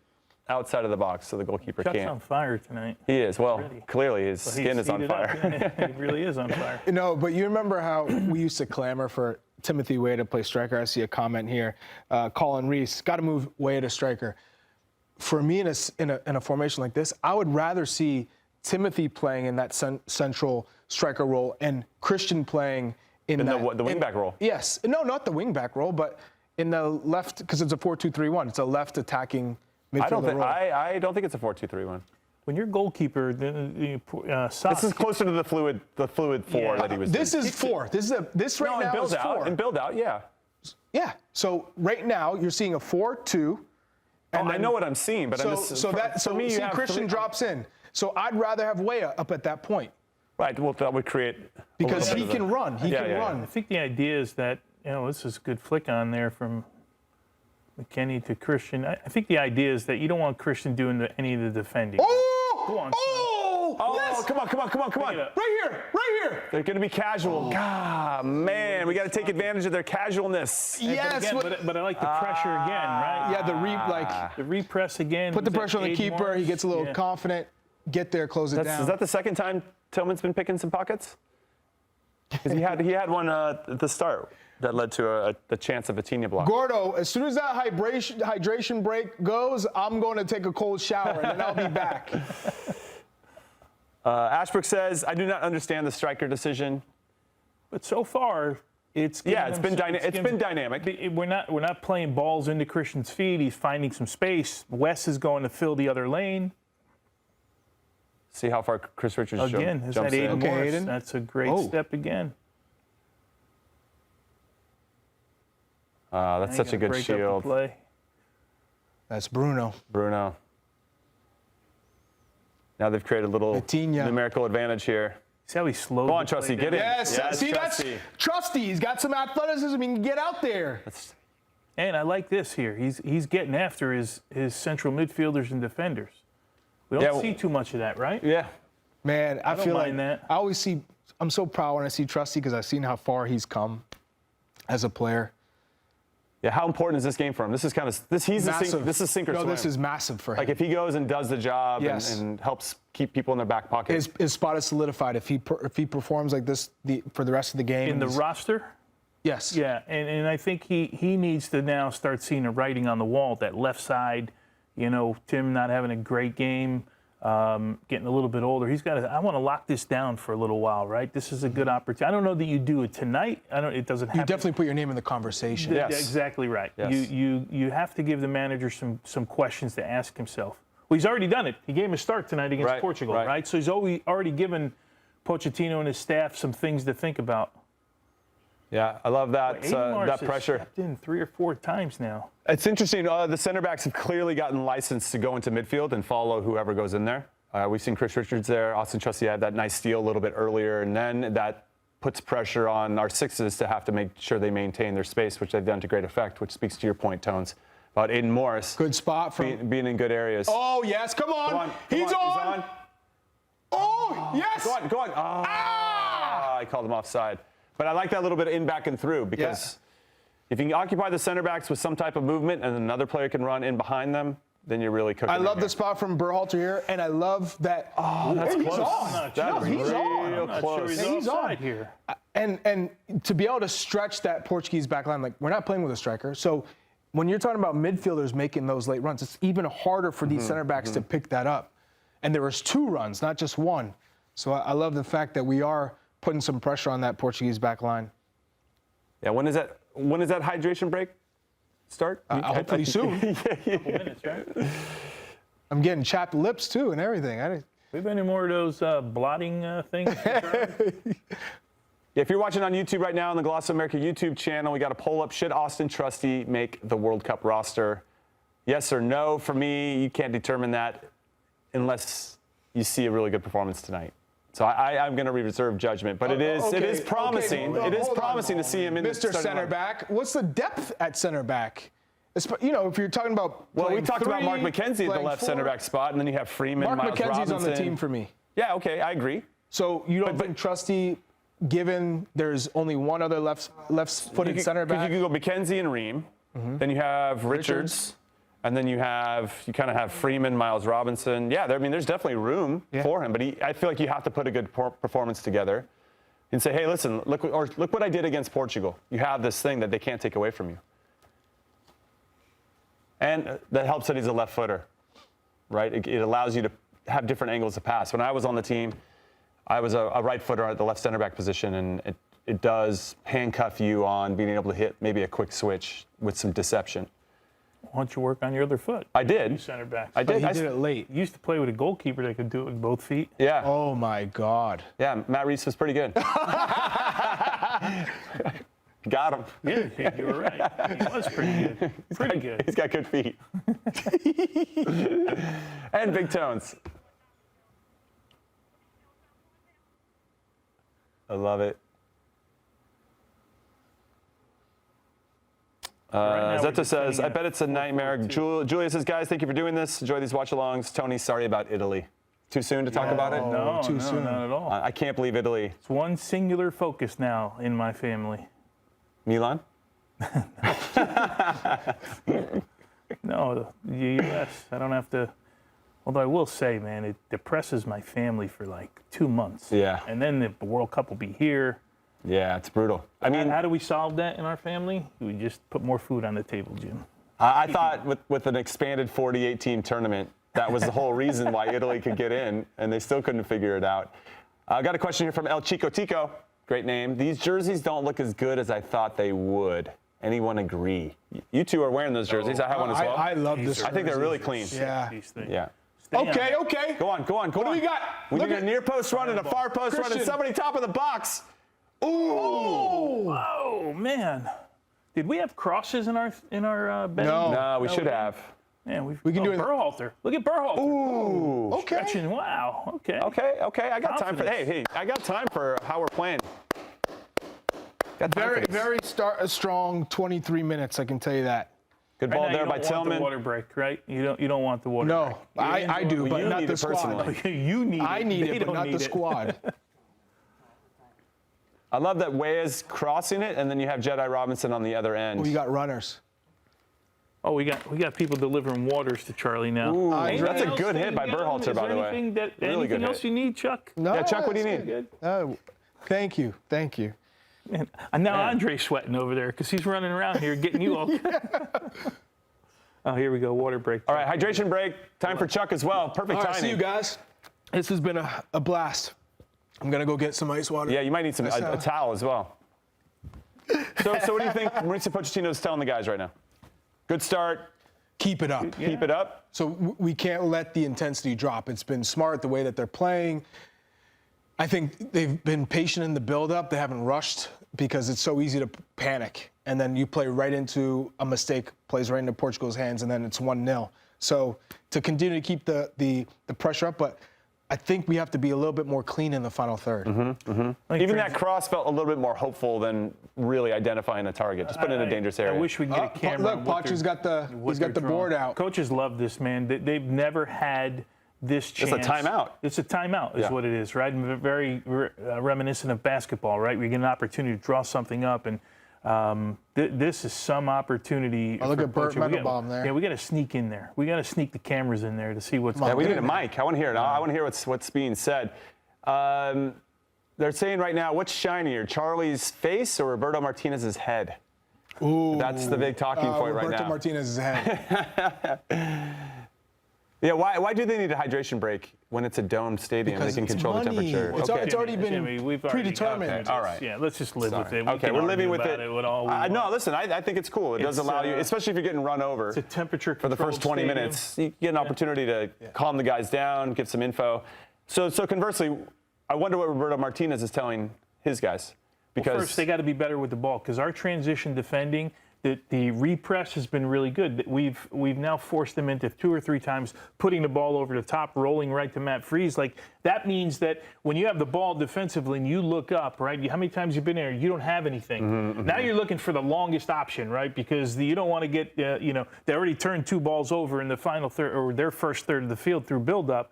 I: outside of the box, so the goalkeeper
K: Chuck's
I: can't.
K: on fire tonight.
I: He is. Well,
K: Already.
I: clearly his
K: Well,
I: skin
K: he's
I: is on
K: heated up.
I: fire.
K: He really is on fire.
J: No, but you remember how we used to clamor for Timothy Weah to play striker? I see a comment here. Colin Reese, got to move Weah to striker. For me, in a formation like this, I would rather see Timothy playing in that central striker role and Christian playing in
I: the wingback role.
J: Yes. No, not the wingback role, but in the left, because it's a 4-2-3-1. It's a left attacking midfielder role.
I: I don't think it's a 4-2-3-1.
K: When you're goalkeeper,
I: This is closer to the fluid 4 that he was.
J: This is 4. This right now is 4.
I: And build out, yeah.
J: Yeah. So right now you're seeing a 4-2.
I: I know what I'm seeing, but
J: for me, Christian drops in. So I'd rather have Weah up at that point.
I: Right. Well, that would create
J: because he can run. He can run.
K: I think the idea is that this is a good flick on there from McKennie to Christian. I think the idea is that you don't want Christian doing any of the defending.
J: Oh!
K: Go on.
J: Yes.
I: Come on.
J: Right here.
I: They're going to be casual. God, man, we got to take advantage of their casualness.
J: Yes.
K: But I like the pressure again, right?
J: Yeah,
K: the repress again.
J: Put the pressure on the keeper.
K: Morris.
J: He gets a little confident. Get there, close it down.
I: Is that the second time Tillman's been picking some pockets? Because he had one at the start that led to the chance of a Vitinha block.
J: Gordo, as soon as that hydration break goes, I'm going to take a cold shower, and then I'll be back.
I: Ashbrook says, I do not understand the striker decision.
K: But so far, it's been
I: dynamic.
K: We're not playing balls into Christian's feet. He's finding some space. Wes is going to fill the other lane.
I: See how far Chris Richards
K: again,
I: jumps
K: that Aiden
I: in.
K: Morris.
J: Aiden.
K: That's a great step again.
I: That's such a good shield.
K: Play.
J: That's Bruno.
I: Now they've created a little
J: Vitinha.
I: numerical advantage here.
K: See how he slowed.
I: Go on, Trusty, get in.
J: Yes, see,
I: Trusty.
J: that's Trusty. He's got some athleticism. He can get out there.
K: And I like this here. He's getting after his central midfielders and defenders. We don't see too much of that, right?
I: Yeah.
J: Man, I feel like
K: that.
J: I always see. I'm so proud when I see Trusty because I've seen how far he's come as a player.
I: Yeah, how important is this game for him? This is kind of this is sink or swim.
J: No, this is massive for him.
I: Like if he goes and does the job
J: Yes.
I: and helps keep people in their back pocket.
J: His spot is solidified if he performs like this for the rest of the game.
K: In the roster?
J: Yes.
K: Yeah, and I think he needs to now start seeing the writing on the wall. That left side, Tim not having a great game, getting a little bit older. He's got to. I want to lock this down for a little while, right? This is a good opportunity. I don't know that you do it tonight. It doesn't happen.
J: You definitely put your name in the conversation.
I: Yes.
K: Exactly right.
I: Yes.
K: You have to give the manager some questions to ask himself. Well, he's already done it. He gave him a start tonight against Portugal, right? So he's already given Pochettino and his staff some things to think about.
I: Yeah, I love that that pressure.
K: Stepped in 3 or 4 times now.
I: It's interesting. The center backs have clearly gotten licensed to go into midfield and follow whoever goes in there. We've seen Chris Richards there. Austin Trusty had that nice steal a little bit earlier, and then that puts pressure on our sixes to have to make sure they maintain their space, which they've done to great effect, which speaks to your point, Tones, about Aiden Morris.
J: Good spot for
I: being in good areas.
J: Oh, yes. Come on. He's on. Oh, yes.
I: Go on. Oh, I called him offside. But I like that little bit of in, back, and through because if you can occupy the center backs with some type of movement and another player can run in behind them, then you're really cooking.
J: I love the spot from Berhalter here, and I love that.
I: Oh, that's
J: he's
I: close.
J: on.
K: He's
J: on.
K: I'm not sure he's on here.
J: And to be able to stretch that Portuguese back line, like we're not playing with a striker. So when you're talking about midfielders making those late runs, it's even harder for these center backs to pick that up. And there was 2 runs, not just 1. So I love the fact that we are putting some pressure on that Portuguese back line.
I: Yeah, when is that hydration break start?
J: Hopefully soon.
K: Couple minutes, right?
J: I'm getting chapped lips too and everything.
K: We've been in more of those blotting things.
I: If you're watching on YouTube right now on the Gloss of America YouTube channel, we got a poll up. Should Austin Trusty make the World Cup roster? Yes or no? For me, you can't determine that unless you see a really good performance tonight. So I'm going to reserve judgment, but it is promising. It is promising to see him in
J: Mr. Center back. What's the depth at center back? If you're talking about
I: we talked about Mark McKenzie at the left center back spot, and then you have Freeman,
J: Mark
I: Miles
J: McKenzie's
I: Robinson.
J: on the team for me.
I: Yeah, okay, I agree.
J: So you don't think Trusty, given there's only one other left-footed center back?
I: You could go McKenzie and Ream. Then you have Richards. And then you kind of have Freeman, Miles Robinson. Yeah, there's definitely room for him, but I feel like you have to put a good performance together and say, hey, listen, look what I did against Portugal. You have this thing that they can't take away from you. And that helps that he's a left footer, right? It allows you to have different angles to pass. When I was on the team, I was a right footer at the left center back position, and it does handcuff you on being able to hit maybe a quick switch with some deception.
K: Why don't you work on your other foot?
I: I did.
K: You center back.
I: I did.
J: He did it late.
K: You used to play with a goalkeeper that could do it with both feet.
I: Yeah.
J: Oh my God.
I: Yeah, Matt Reese was pretty good. Got him.
K: Yeah, you were right. He was pretty good. Pretty good.
I: He's got good feet. And big tones. I love it. Zeta says, I bet it's a nightmare. Julia says, guys, thank you for doing this. Enjoy these watch-alongs. Tony, sorry about Italy. Too soon to talk about it?
K: No, too soon. Not at all.
I: I can't believe Italy.
K: It's one singular focus now in my family.
I: Milan?
K: No, the U.S. I don't have to. Although I will say, man, it depresses my family for like 2 months.
I: Yeah.
K: And then the World Cup will be here.
I: Yeah, it's brutal. I mean,
K: how do we solve that in our family? We just put more food on the table, Jim.
I: I thought with an expanded 48-team tournament, that was the whole reason why Italy could get in, and they still couldn't figure it out. I got a question here from El Chico Tico. Great name. These jerseys don't look as good as I thought they would. Anyone agree? You two are wearing those jerseys. I have one as well.
J: I love this.
I: I think they're really clean.
J: Yeah.
I: Yeah.
J: Okay.
I: Go on.
J: What do we got?
I: We need a near post run and a far post run and somebody top of the box. Ooh.
K: Oh, man. Did we have crosses in our bed?
I: No, we should have.
K: Yeah,
J: we can do it.
K: Berhalter. Look at Berhalter.
I: Ooh.
J: Okay.
K: Stretching. Wow. Okay.
I: Okay. I got time for I got time for how we're playing.
J: Very strong 23 minutes, I can tell you that.
I: Good ball there by
K: You don't want
I: Tillman.
K: the water break, right? You don't want the water break.
J: No, I do, but not the squad.
K: You need it.
J: I need
K: They
J: it, but
K: don't
J: not
K: need
J: the squad.
I: I love that Weah's crossing it, and then you have Jedi Robinson on the other end.
J: We got runners.
K: Oh, we got people delivering waters to Charlie now.
I: Ooh, that's a good hit by Berhalter, by the way.
K: Anything else you need, Chuck?
J: No,
I: yeah, Chuck, what do you need?
K: Good.
J: Thank you.
K: Man, and now Andre's sweating over there because he's running around here getting you all. Oh, here we go. Water break.
I: All right, hydration break. Time for Chuck as well. Perfect timing.
J: See you guys. This has been a blast. I'm going to go get some ice water.
I: Yeah, you might need a towel as well. So what do you think Mauricio Pochettino is telling the guys right now? Good start.
J: Keep it up.
I: Yeah. Keep it up.
J: So we can't let the intensity drop. It's been smart the way that they're playing. I think they've been patient in the build-up. They haven't rushed because it's so easy to panic. And then you play right into a mistake, plays right into Portugal's hands, and then it's 1-0. So to continue to keep the pressure up, but I think we have to be a little bit more clean in the final third.
I: Even that cross felt a little bit more hopeful than really identifying a target. Just put it in a dangerous area.
K: I wish we could get a camera.
J: Look, Poch's got the board out.
K: Coaches love this, man. They've never had this chance.
I: It's a timeout.
K: It's a timeout is what it is, right? And very reminiscent of basketball, right? We get an opportunity to draw something up, and this is some opportunity.
J: Look at Bert Mendelbaum there.
K: Yeah, we got to sneak in there. We got to sneak the cameras in there to see what's going on.
I: Yeah, we need a mic. I want to hear it. I want to hear what's being said. They're saying right now, what's shinier, Charlie's face or Roberto Martinez's head?
J: Ooh,
I: that's the big talking point right now.
J: Roberto Martinez's head.
I: Yeah, why do they need a hydration break when it's a domed stadium?
J: Because
I: they can control the temperature.
J: It's already been predetermined.
I: Okay, all right.
K: Yeah, let's just live with it.
I: We're living with it.
K: No,
I: listen, I think it's cool. It does allow you, especially if you're getting run over.
K: It's a temperature
I: for the first 20 minutes. You get an opportunity to calm the guys down, get some info. So conversely, I wonder what Roberto Martinez is telling his guys. Because
K: first, they got to be better with the ball because our transition defending, the repress has been really good. We've now forced them into 2 or 3 times putting the ball over the top, rolling right to Matt Freese. Like that means that when you have the ball defensively and you look up, right? How many times you've been there? You don't have anything. Now you're looking for the longest option, right? Because you don't want to get, they already turned 2 balls over in the final third or their first third of the field through build-up.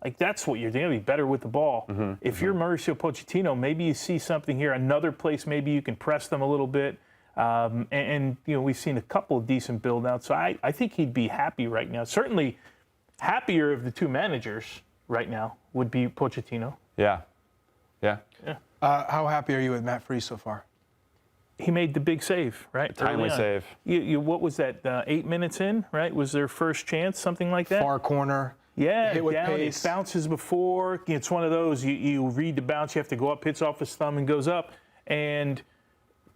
K: Like that's what you're doing. Be better with the ball. If you're Mauricio Pochettino, maybe you see something here, another place. Maybe you can press them a little bit. And we've seen a couple of decent build-outs. So I think he'd be happy right now. Certainly happier of the two managers right now would be Pochettino.
A: Yeah.
J: How happy are you with Matt Freese so far?
K: He made the big save, right?
A: Timely save.
K: What was that, 8 minutes in, right? Was their first chance, something like that?
J: Far corner.
K: Yeah,
J: hit with
K: down,
J: pace.
K: it bounces before. It's one of those, you read the bounce, you have to go up, hits off his thumb and goes up. And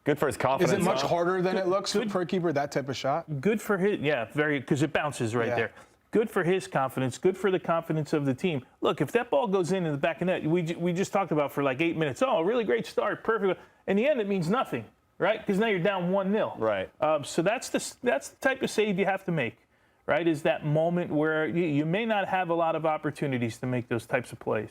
A: good for his confidence.
J: Is it much harder than it looks for a keeper, that type of shot?
K: Good for his, because it bounces right there. Good for his confidence, good for the confidence of the team. Look, if that ball goes in the back of net, we just talked about for like 8 minutes, a really great start, perfect. In the end, it means nothing, right? Because now you're down 1-0.
A: Right.
K: So that's the type of save you have to make, right? Is that moment where you may not have a lot of opportunities to make those types of plays.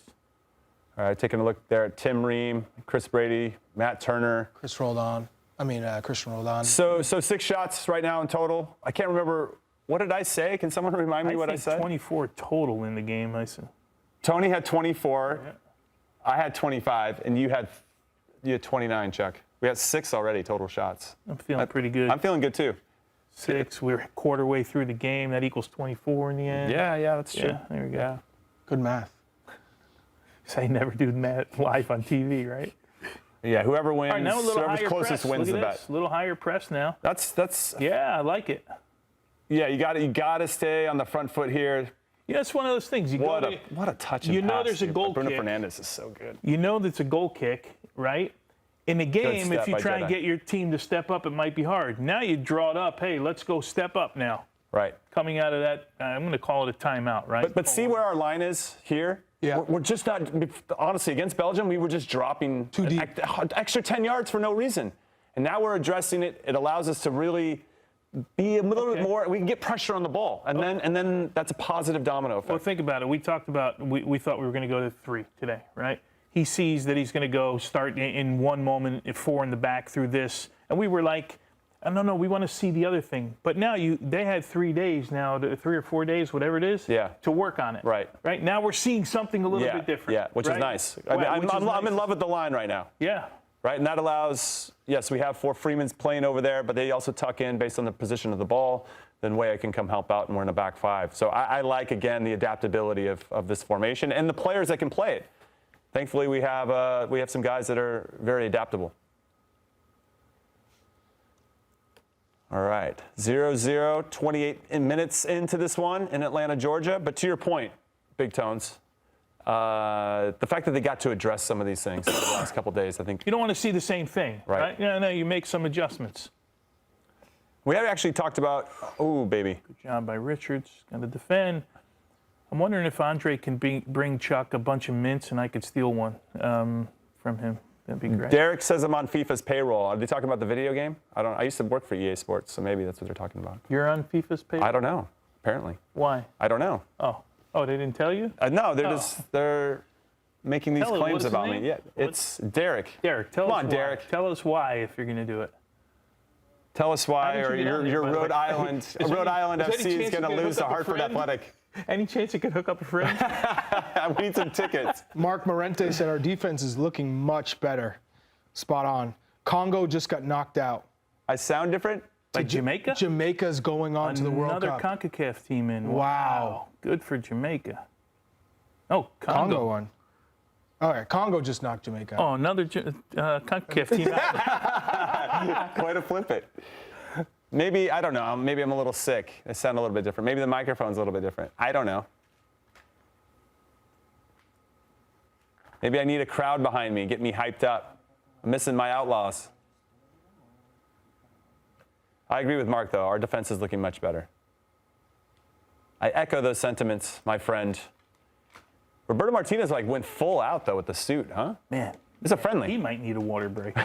A: All right, taking a look there at Tim Ream, Chris Brady, Matt Turner.
J: Christian Roldan.
A: So 6 shots right now in total. I can't remember. What did I say? Can someone remind me what I said?
K: 24 total in the game, I said.
A: Tony had 24. Yeah. I had 25, and you had 29, Chuck. We had 6 already total shots.
K: I'm feeling pretty good.
A: I'm feeling good too.
K: 6. We're a quarter way through the game. That equals 24 in the end.
A: Yeah, that's true.
K: Yeah, there we go. Yeah.
J: Good math.
K: Say never do math live on TV, right?
A: Yeah, whoever wins,
K: all right, now a little
A: whoever's
K: higher
A: closest
K: press.
A: wins
K: Look
A: the
K: at
A: bet.
K: A little higher press now.
A: That's.
K: Yeah, I like it.
A: Yeah, you got to stay on the front foot here.
K: Yeah, it's one of those things.
A: What a touch and
K: you know
A: pass,
K: there's a goal
A: Bruno
K: kick.
A: Fernandes is so good.
K: You know that's a goal kick, right? In the game, if you try and get your team to step up, it might be hard. Now you draw it up. Hey, let's go step up now.
A: Right.
K: Coming out of that, I'm going to call it a timeout, right?
A: But see where our line is here?
J: Yeah.
A: We're just not, honestly, against Belgium, we were just dropping
J: too deep.
A: Extra 10 yards for no reason. And now we're addressing it. It allows us to really be a little bit more, we can get pressure on the ball. And then that's a positive domino effect.
K: Well, think about it. We talked about, we thought we were going to go to 3 today, right? He sees that he's going to go start in one moment at 4 in the back through this. And we were like, no, we want to see the other thing. But now they had 3 days now, 3 or 4 days, whatever it is, to work on it.
A: Right.
K: Right? Now we're seeing something a little bit different.
A: Yeah, which is nice. I'm in love with the line right now.
K: Yeah.
A: Right, and that allows, yes, we have 4 Freemans playing over there, but they also tuck in based on the position of the ball. Then Weah can come help out, and we're in a back 5. So I like, again, the adaptability of this formation and the players that can play it. Thankfully, we have some guys that are very adaptable. All right, 0-0, 28 minutes into this one in Atlanta, Georgia. But to your point, Big Tones, the fact that they got to address some of these things over the last couple of days, I think.
K: You don't want to see the same thing, right? Yeah, no, you make some adjustments.
A: We have actually talked about, oh, baby.
K: Good job by Richards, going to defend. I'm wondering if Andre can bring Chuck a bunch of mints and I could steal one from him. That'd be great.
A: Derek says I'm on FIFA's payroll. Are they talking about the video game? I used to work for EA Sports, so maybe that's what they're talking about.
K: You're on FIFA's payroll?
A: I don't know, apparently.
K: Why?
A: I don't know.
K: Oh, they didn't tell you?
A: No, they're making these claims about me. Yeah, it's Derek.
K: Derek, tell us why.
A: Come on, Derek.
K: Tell us why if you're going to do it.
A: Tell us why, or your Rhode Island FC is going to lose to Hartford Athletic.
K: Any chance you could hook up a friend?
A: We need some tickets.
J: Mark Morente said our defense is looking much better. Spot on. Congo just got knocked out.
A: I sound different?
K: Like Jamaica?
J: Jamaica's going on to the World Cup.
K: Another CONCACAF team in.
J: Wow.
K: Good for Jamaica. Oh,
J: Congo won. All right, Congo just knocked Jamaica out.
K: Oh, another CONCACAF team out.
A: Way to flip it. Maybe, I don't know, maybe I'm a little sick. I sound a little bit different. Maybe the microphone's a little bit different. I don't know. Maybe I need a crowd behind me, get me hyped up. I'm missing my Outlaws. I agree with Mark, though. Our defense is looking much better. I echo those sentiments, my friend. Roberto Martinez went full out, though, with the suit, huh?
K: Man.
A: It's a friendly.
K: He might need a water break.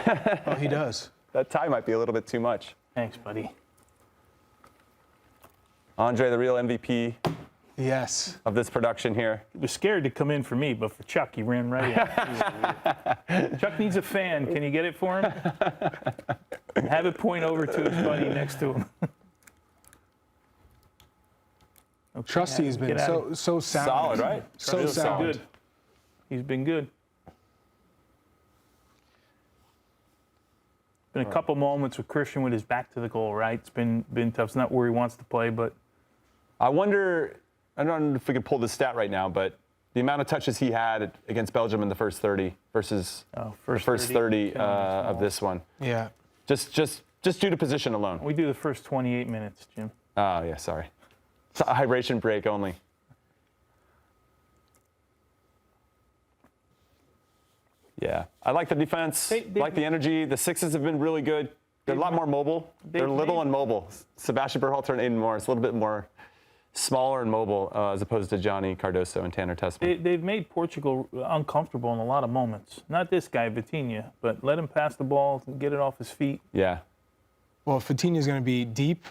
J: Oh, he does.
A: That tie might be a little bit too much.
K: Thanks, buddy.
A: Andre, the real MVP.
J: Yes.
A: Of this production here.
K: He was scared to come in for me, but for Chuck, he ran right in. Chuck needs a fan. Can you get it for him? Have it point over to his buddy next to him.
J: Okay, Trusty's been so sound.
A: Solid, right?
J: So sound.
K: Good. He's been good. Been a couple moments with Christian with his back to the goal, right? It's been tough. It's not where he wants to play, but
A: I wonder, I don't know if we could pull the stat right now, but the amount of touches he had against Belgium in the first 30 versus the first 30 of this one.
J: Yeah.
A: Just due to position alone.
K: we do the first 28 minutes, Jim.
A: Oh, yeah, sorry. It's a hydration break only. Yeah, I like the defense,
K: They
A: like the energy. The sixes have been really good. They're a lot more mobile. They're little and mobile. Sebastian Berhalter and Aiden Morris, a little bit more smaller and mobile as opposed to Johnny Cardoso and Tanner Tessman.
K: They've made Portugal uncomfortable in a lot of moments. Not this guy, Vitinha, but let him pass the ball, get it off his feet.
A: Yeah.
J: Well, if Vitinha's going to be deep,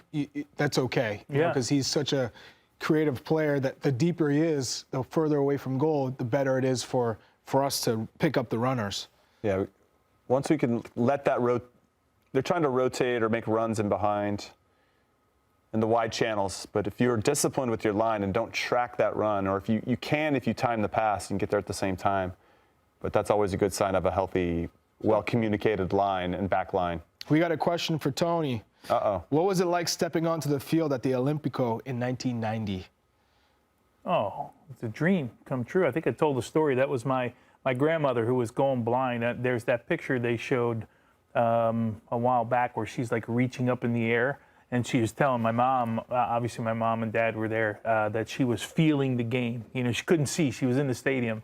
J: that's okay.
K: Yeah.
J: Because he's such a creative player that the deeper he is, the further away from goal, the better it is for us to pick up the runners.
A: Yeah. Once we can let that they're trying to rotate or make runs in behind in the wide channels. But if you're disciplined with your line and don't track that run, or if you time the pass, you can get there at the same time. But that's always a good sign of a healthy, well-communicated line and back line.
J: We got a question for Tony.
A: Uh-oh.
J: What was it like stepping onto the field at the Olympico in 1990?
K: Oh, it's a dream come true. I think I told the story. That was my grandmother who was going blind. There's that picture they showed a while back where she's like reaching up in the air, and she was telling my mom, obviously my mom and dad were there, that she was feeling the game. You know, she couldn't see. She was in the stadium.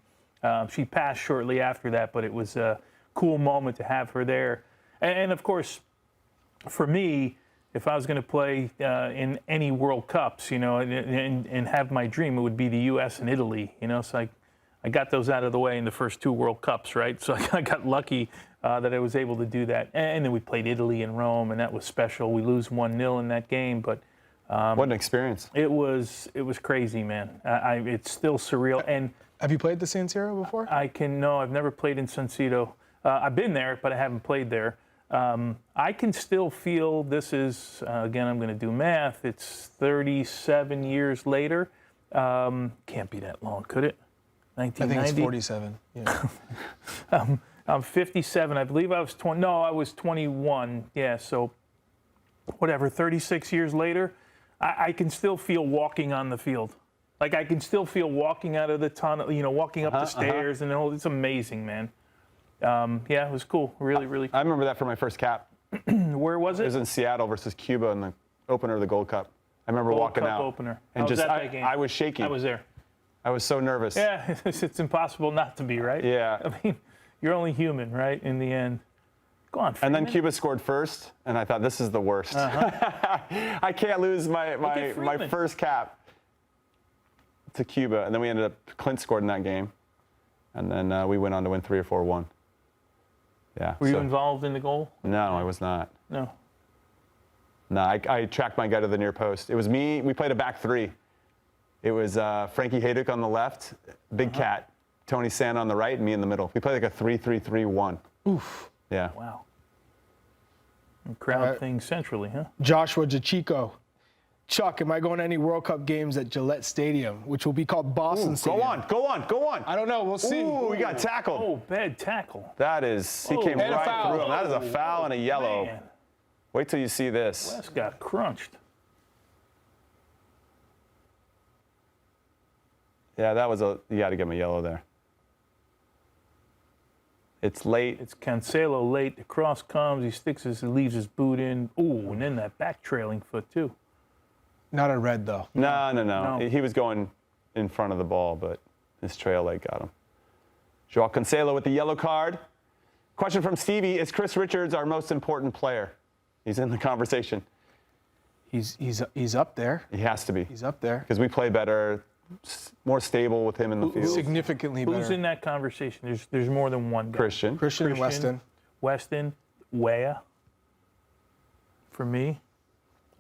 K: She passed shortly after that, but it was a cool moment to have her there. And of course, for me, if I was going to play in any World Cups, you know, and have my dream, it would be the U.S. and Italy, you know. So I got those out of the way in the first 2 World Cups, right? So I got lucky that I was able to do that. And then we played Italy and Rome, and that was special. We lose 1-0 in that game, but
A: what an experience!
K: It was crazy, man. It's still surreal. And
J: have you played the San Siro before?
K: No, I've never played in San Siro. I've been there, but I haven't played there. I can still feel this is, again, I'm going to do math. It's 37 years later. Can't be that long, could it? 1990?
J: I think it's 47. Yeah.
K: I'm 57. I believe I was 20. No, I was 21. Yeah, so whatever, 36 years later, I can still feel walking on the field. Like I can still feel walking out of the tunnel, you know, walking up the stairs. And it's amazing, man. Yeah, it was cool. Really, really cool.
A: I remember that for my first cap.
K: Where was it?
A: It was in Seattle versus Cuba in the opener of the Gold Cup. I remember
K: Gold
A: walking
K: Cup
A: out.
K: Opener.
A: And
K: was that game?
A: I was shaking.
K: I was there.
A: I was so nervous.
K: Yeah, it's impossible not to be, right?
A: Yeah.
K: I mean, you're only human, right, in the end. Go on, Freeman.
A: And then Cuba scored first, and I thought, this is the worst. I can't lose my first cap to Cuba. And then we ended up, Clint scored in that game. And then we went on to win 3 or 4-1. Yeah.
K: Were you involved in the goal?
A: No, I was not.
K: No.
A: No, I tracked my guy to the near post. It was me. We played a back 3. It was Frankie Hayduk on the left, Big Cat, Tony Santa on the right, and me in the middle. We played like a 3-3-3-1.
J: Oof.
A: Yeah.
K: Wow. And crowd thing centrally, huh?
J: Joshua Jachico. Chuck, am I going to any World Cup games at Gillette Stadium, which will be called Boston Stadium?
A: Go on.
J: I don't know. We'll see.
A: Ooh, we got tackled.
K: Oh, bad tackle.
A: That is, he came
J: and a
A: right
J: foul.
A: through him. That is a foul and a yellow.
K: Man.
A: Wait till you see this.
K: Wes got crunched.
A: Yeah, that was you got to give him a yellow there. It's late.
K: It's Cancelo late. The cross comes. He leaves his boot in. Ooh, and then that back trailing foot, too.
J: Not a red, though.
A: No. He was going in front of the ball, but his trail leg got him. Joao Cancelo with the yellow card. Question from Stevie, is Chris Richards our most important player? He's in the conversation.
J: He's up there.
A: He has to be.
J: He's up there.
A: Because we play better, more stable with him in the field.
J: Significantly better.
K: Who's in that conversation? There's more than one guy.
A: Christian
J: and Weston.
K: Weah. For me.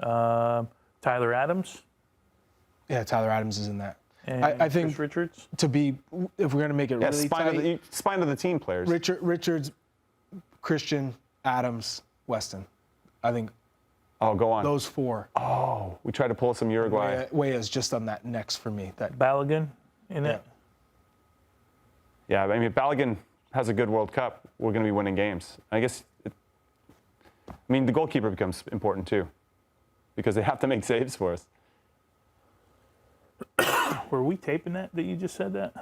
K: Tyler Adams.
J: Yeah, Tyler Adams is in that.
K: And
J: I think
K: Chris Richards.
J: to be, if we're going to make it really tight,
A: spine of the team players.
J: Richards, Christian, Adams, Weston. I think.
A: Oh, go on.
J: Those 4.
A: Oh, we tried to pull some Uruguay.
J: Weah is just on that next for me. That
K: Balogun in it.
A: Yeah, I mean, if Balogun has a good World Cup, we're going to be winning games. I guess I mean, the goalkeeper becomes important too, because they have to make saves for us.
K: Were we taping that you just said that?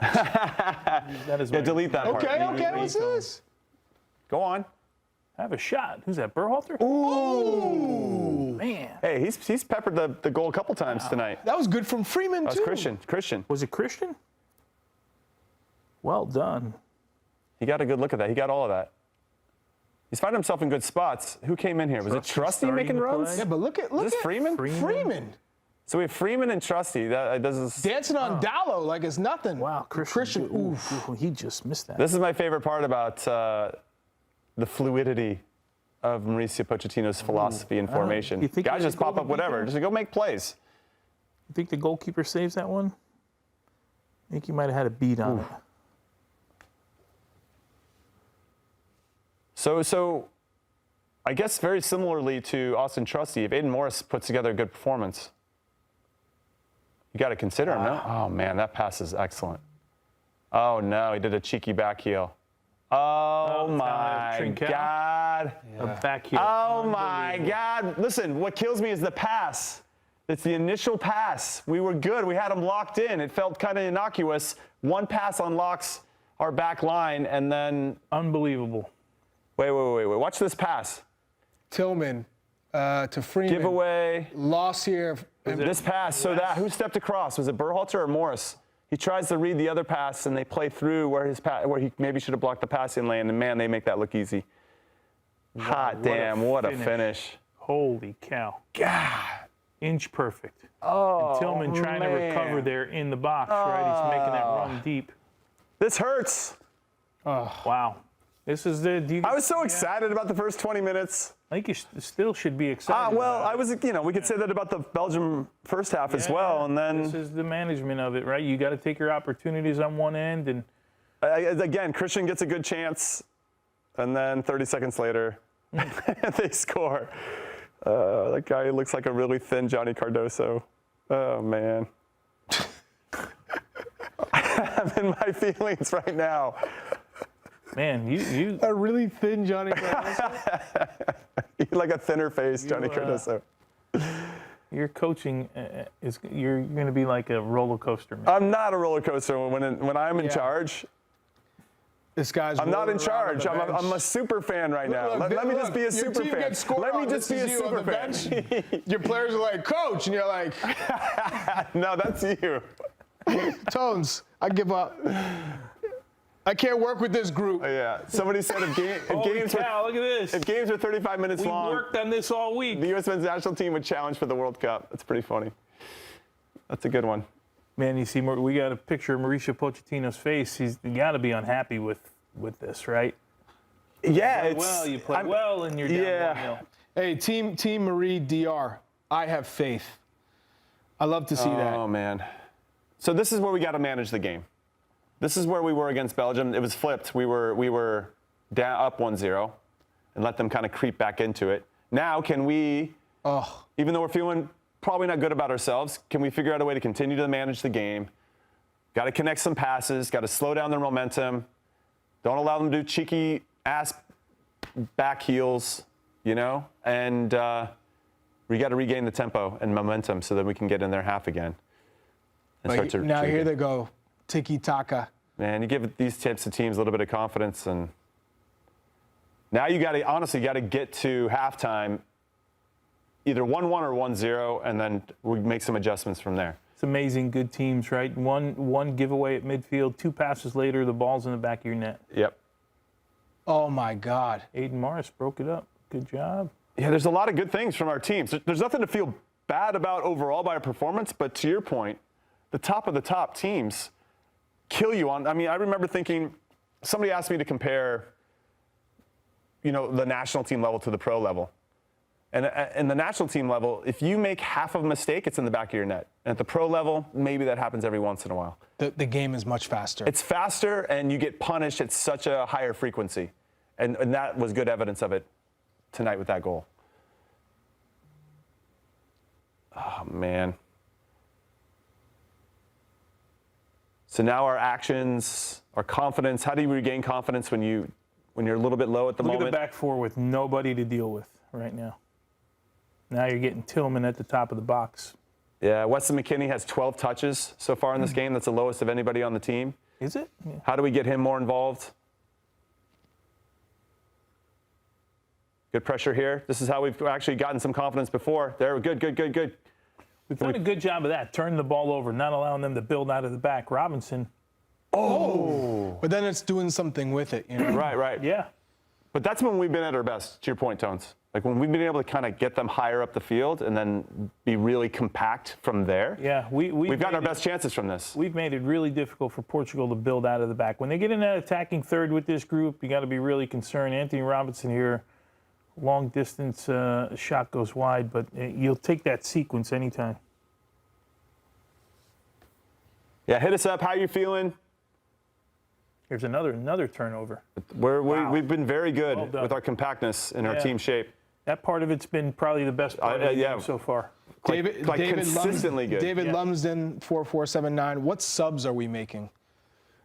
K: That is
A: Delete that part.
J: Okay, what's this?
A: Go on.
K: I have a shot. Who's that, Berhalter?
J: Ooh.
K: Man.
A: Hey, he's peppered the goal a couple times tonight.
J: That was good from Freeman,
A: That
J: too.
A: was Christian.
K: Was it Christian? Well done.
A: He got a good look at that. He got all of that. He's finding himself in good spots. Who came in here? Was it Trusty
K: starting
A: making
K: to
A: runs?
K: play?
J: Yeah, but look
A: Is
J: at
A: this Freeman?
J: Freeman.
A: So we have Freeman and Trusty. This is
J: Dallo like it's nothing.
K: Wow, Christian.
J: Oof.
K: He just missed that.
A: this is my favorite part about the fluidity of Mauricio Pochettino's philosophy and formation.
K: You think
A: Guys
K: he
A: just
K: should
A: pop
K: go
A: up whatever. Just go make plays.
K: You think the goalkeeper saves that one? I think he might have had a beat on it.
A: So I guess very similarly to Austin Trusty, if Aiden Morris puts together a good performance, you got to consider him, no? Oh, man, that pass is excellent. Oh, no, he did a cheeky back heel. Oh, my
K: Trincao.
A: God.
K: A back heel.
A: Oh, my God. Listen, what kills me is the pass. It's the initial pass. We were good. We had him locked in. It felt kind of innocuous. One pass unlocks our back line, and then...
K: Unbelievable.
A: Wait. Watch this pass.
J: Tillman to Freeman.
A: Giveaway.
J: Loss here.
A: This pass, so that, who stepped across? Was it Berhalter or Morris? He tries to read the other pass, and they play through where he maybe should have blocked the passing lane, and man, they make that look easy. Hot damn, what a finish.
K: Holy cow.
A: God.
K: Inch perfect.
A: Oh,
K: and Tillman trying to recover there in the box, right? He's making that run deep.
A: This hurts.
K: Wow. This is
A: I was so excited about the first 20 minutes.
K: I think you still should be excited.
A: Well,
K: about
A: I was, we could say that about the Belgium first half as well, and then...
K: This is the management of it, right? You got to take your opportunities on one end, and...
A: Again, Christian gets a good chance, and then 30 seconds later, they score. That guy looks like a really thin Johnny Cardoso. Oh, man. I'm in my feelings right now.
K: Man, you
J: a really thin Johnny Cardoso.
A: Like a thinner face, Johnny Cardoso.
K: Your coaching you're going to be like a roller coaster, man.
A: I'm not a roller coaster when I'm in charge.
J: This guy's.
A: I'm not in charge. I'm a super fan right now. Let me just be a super fan. Let me just be a super fan.
J: Your players are like, Coach, and you're like,
A: no, that's you.
J: Tones, I give up. I can't work with this group.
A: Yeah. Somebody said if games
K: look at this.
A: If games were 35 minutes long,
K: we worked on this all week.
A: The U.S. men's national team would challenge for the World Cup. That's pretty funny. That's a good one.
K: Man, you see, we got a picture of Mauricio Pochettino's face. He's got to be unhappy with this, right?
A: Yeah,
K: you play well, and you're down 1-0.
J: Hey, Team Marie DR, I have faith. I love to see that.
A: Oh man. So this is where we got to manage the game. This is where we were against Belgium. It was flipped. We were down up 1-0 and let them kind of creep back into it. Now, can we, even though we're feeling probably not good about ourselves, can we figure out a way to continue to manage the game? Got to connect some passes, got to slow down their momentum. Don't allow them to do cheeky ass back heels, and we got to regain the tempo and momentum so that we can get in their half again. And start to
J: now here they go. Tiki-taka.
A: Man, you give these types of teams a little bit of confidence, and now you got to get to halftime either 1-1 or 1-0, and then we make some adjustments from there.
K: It's amazing, good teams, right? One giveaway at midfield, 2 passes later, the ball's in the back of your net.
A: Yep.
J: Oh my God.
K: Aiden Morris broke it up. Good job.
A: Yeah, there's a lot of good things from our teams. There's nothing to feel bad about overall by our performance, but to your point, the top of the top teams kill you on. I mean, I remember thinking, somebody asked me to compare, the national team level to the pro level. And in the national team level, if you make half of a mistake, it's in the back of your net. And at the pro level, maybe that happens every once in a while.
J: The game is much faster.
A: It's faster, and you get punished at such a higher frequency. And that was good evidence of it tonight with that goal. Oh, man. So now our actions, our confidence, how do you regain confidence when you're a little bit low at the moment?
K: Look at the back four with nobody to deal with. right now. Now you're getting Tillman at the top of the box.
A: Yeah, Weston McKennie has 12 touches so far in this game. That's the lowest of anybody on the team.
K: Is it? Yeah.
A: How do we get him more involved? Good pressure here. This is how we've actually gotten some confidence before. There, good.
K: We've done a good job of that, turning the ball over, not allowing them to build out of the back. Robinson.
J: Oh! But then it's doing something with it, you know?
A: Right.
K: Yeah.
A: But that's when we've been at our best, to your point, Tones. Like when we've been able to kind of get them higher up the field and then be really compact from there.
K: Yeah,
A: we've gotten our best chances from this.
K: We've made it really difficult for Portugal to build out of the back. When they get in that attacking third with this group, you got to be really concerned. Anthony Robinson here, long distance shot goes wide, but you'll take that sequence anytime.
A: Yeah, hit us up. How you feeling?
K: Here's another turnover.
A: We've been very good
K: Well
A: with our compactness and our team shape.
K: That part of it's been probably the best part of the game so far.
J: David
A: consistently good.
J: David Lumsden, 4479. What subs are we making?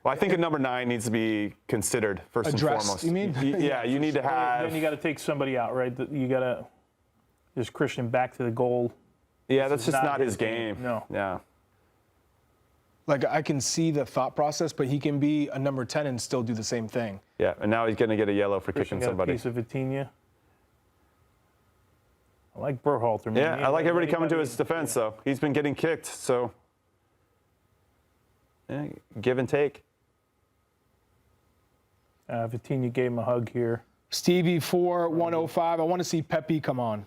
A: Well, I think a number 9 needs to be considered first and foremost.
J: You mean?
A: Yeah, you need to have.
K: Then you got to take somebody out, right? You got to. There's Christian back to the goal.
A: Yeah, that's just not his game.
K: No.
A: Yeah.
J: Like, I can see the thought process, but he can be a number 10 and still do the same thing.
A: Yeah, and now he's going to get a yellow for
K: Christian
A: kicking somebody.
K: Got a piece of Vitinha. I like Berhalter. Man.
A: Yeah, I like everybody coming to his defense, though. He's been getting kicked, so yeah, give and take.
K: Vitinha gave him a hug here.
J: Stevie 4105. I want to see Pepe come on.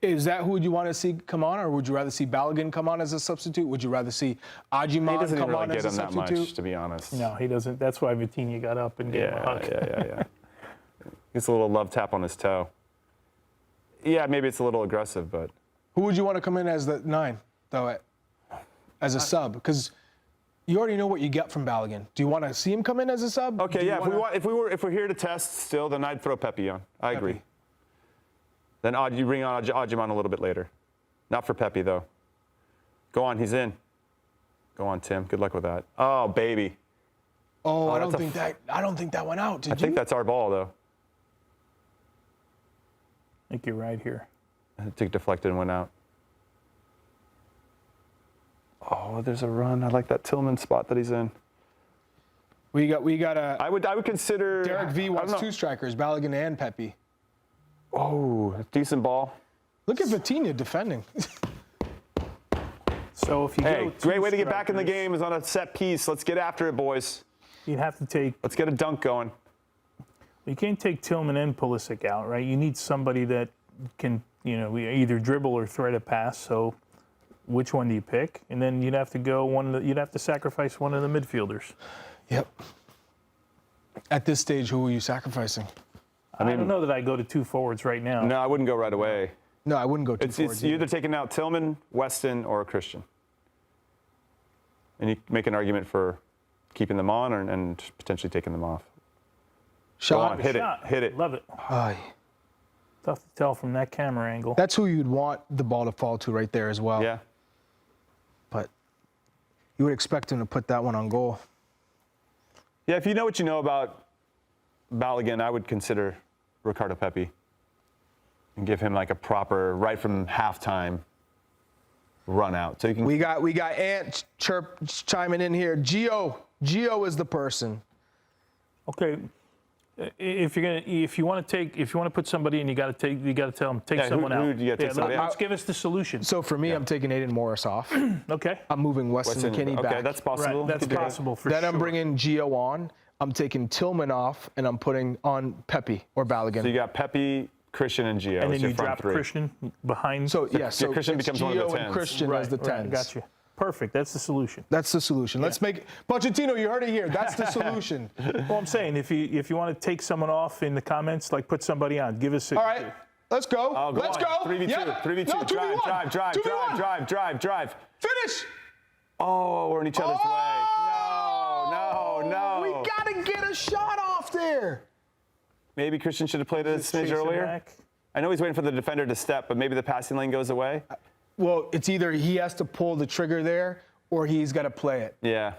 J: Is that who you want to see come on, or would you rather see Balogun come on as a substitute? Would you rather see Ajiman come on as a substitute? He doesn't
A: get him that much, to be honest.
K: No, he doesn't. That's why Vitinha got up and gave him a hug.
A: Yeah. Gets a little love tap on his toe. Yeah, maybe it's a little aggressive, but.
J: Who would you want to come in as the 9, though, as a sub? Because you already know what you get from Balogun. Do you want to see him come in as a sub?
A: Okay, yeah. If we're here to test still, then I'd throw Pepe on. I agree. Then you bring on Ajiman a little bit later. Not for Pepe, though. Go on, he's in. Go on, Tim. Good luck with that. Oh, baby.
J: I don't think that went out, did you?
A: I think that's our ball, though.
K: I think you're right here.
A: I think deflected and went out. Oh, there's a run. I like that Tillman spot that he's in.
J: We got a.
A: I would consider.
J: Derek V wants 2 strikers, Balogun and Pepe.
A: Oh, decent ball.
J: Look at Vitinha defending.
K: So if you go
A: great way to get back in the game is on a set piece. Let's get after it, boys.
K: You'd have to take.
A: Let's get a dunk going.
K: You can't take Tillman and Pulisic out, right? You need somebody that can, either dribble or thread a pass. So, which one do you pick? And then you'd have to you'd have to sacrifice one of the midfielders.
J: Yep. At this stage, who are you sacrificing?
K: I don't know that I go to 2 forwards right now.
A: No, I wouldn't go right away.
J: No, I wouldn't go 2 forwards.
A: It's either taking out Tillman, Weston, or Christian. And you make an argument for keeping them on and potentially taking them off.
J: Shot.
A: Go on, hit it.
K: Love it. Tough to tell from that camera angle.
J: That's who you'd want the ball to fall to right there as well.
A: Yeah.
J: But you would expect him to put that one on goal.
A: Yeah, if you know what you know about Balogun, I would consider Ricardo Pepi and give him like a proper right from halftime run out. So you can.
J: We got Ant chiming in here. Gio is the person.
K: Okay. If you want to put somebody in, you got to tell them take someone out.
A: Who do you take somebody out?
K: Let's give us the solution.
J: So for me, I'm taking Aiden Morris off.
K: Okay.
J: I'm moving Weston McKennie back.
A: Okay, that's possible.
K: Right, that's possible for sure.
J: Then I'm bringing Gio on. I'm taking Tillman off, and I'm putting on Pepe or Balogun.
A: So you got Pepe, Christian, and Gio.
K: And then you drop
A: 3.
K: Christian behind.
J: So
A: Christian becomes one of the 10s.
J: Gio and Christian as the 10s.
K: Right, got you. Perfect. That's the solution.
J: That's the solution. Let's make Pochettino. You heard it here. That's the solution.
K: Well, I'm saying if you want to take someone off in the comments, like put somebody on. Give us.
J: All right. Let's go. Let's go.
A: 3v2.
J: Yep.
A: 3v2.
J: No, 2v1.
A: Drive.
J: Finish.
A: Oh, we're in each other's way. No.
J: We gotta get a shot off there.
A: Maybe Christian should have played a smidge earlier.
K: Back.
A: I know he's waiting for the defender to step, but maybe the passing lane goes away.
J: Well, it's either he has to pull the trigger there or he's got to play it.
A: Yeah.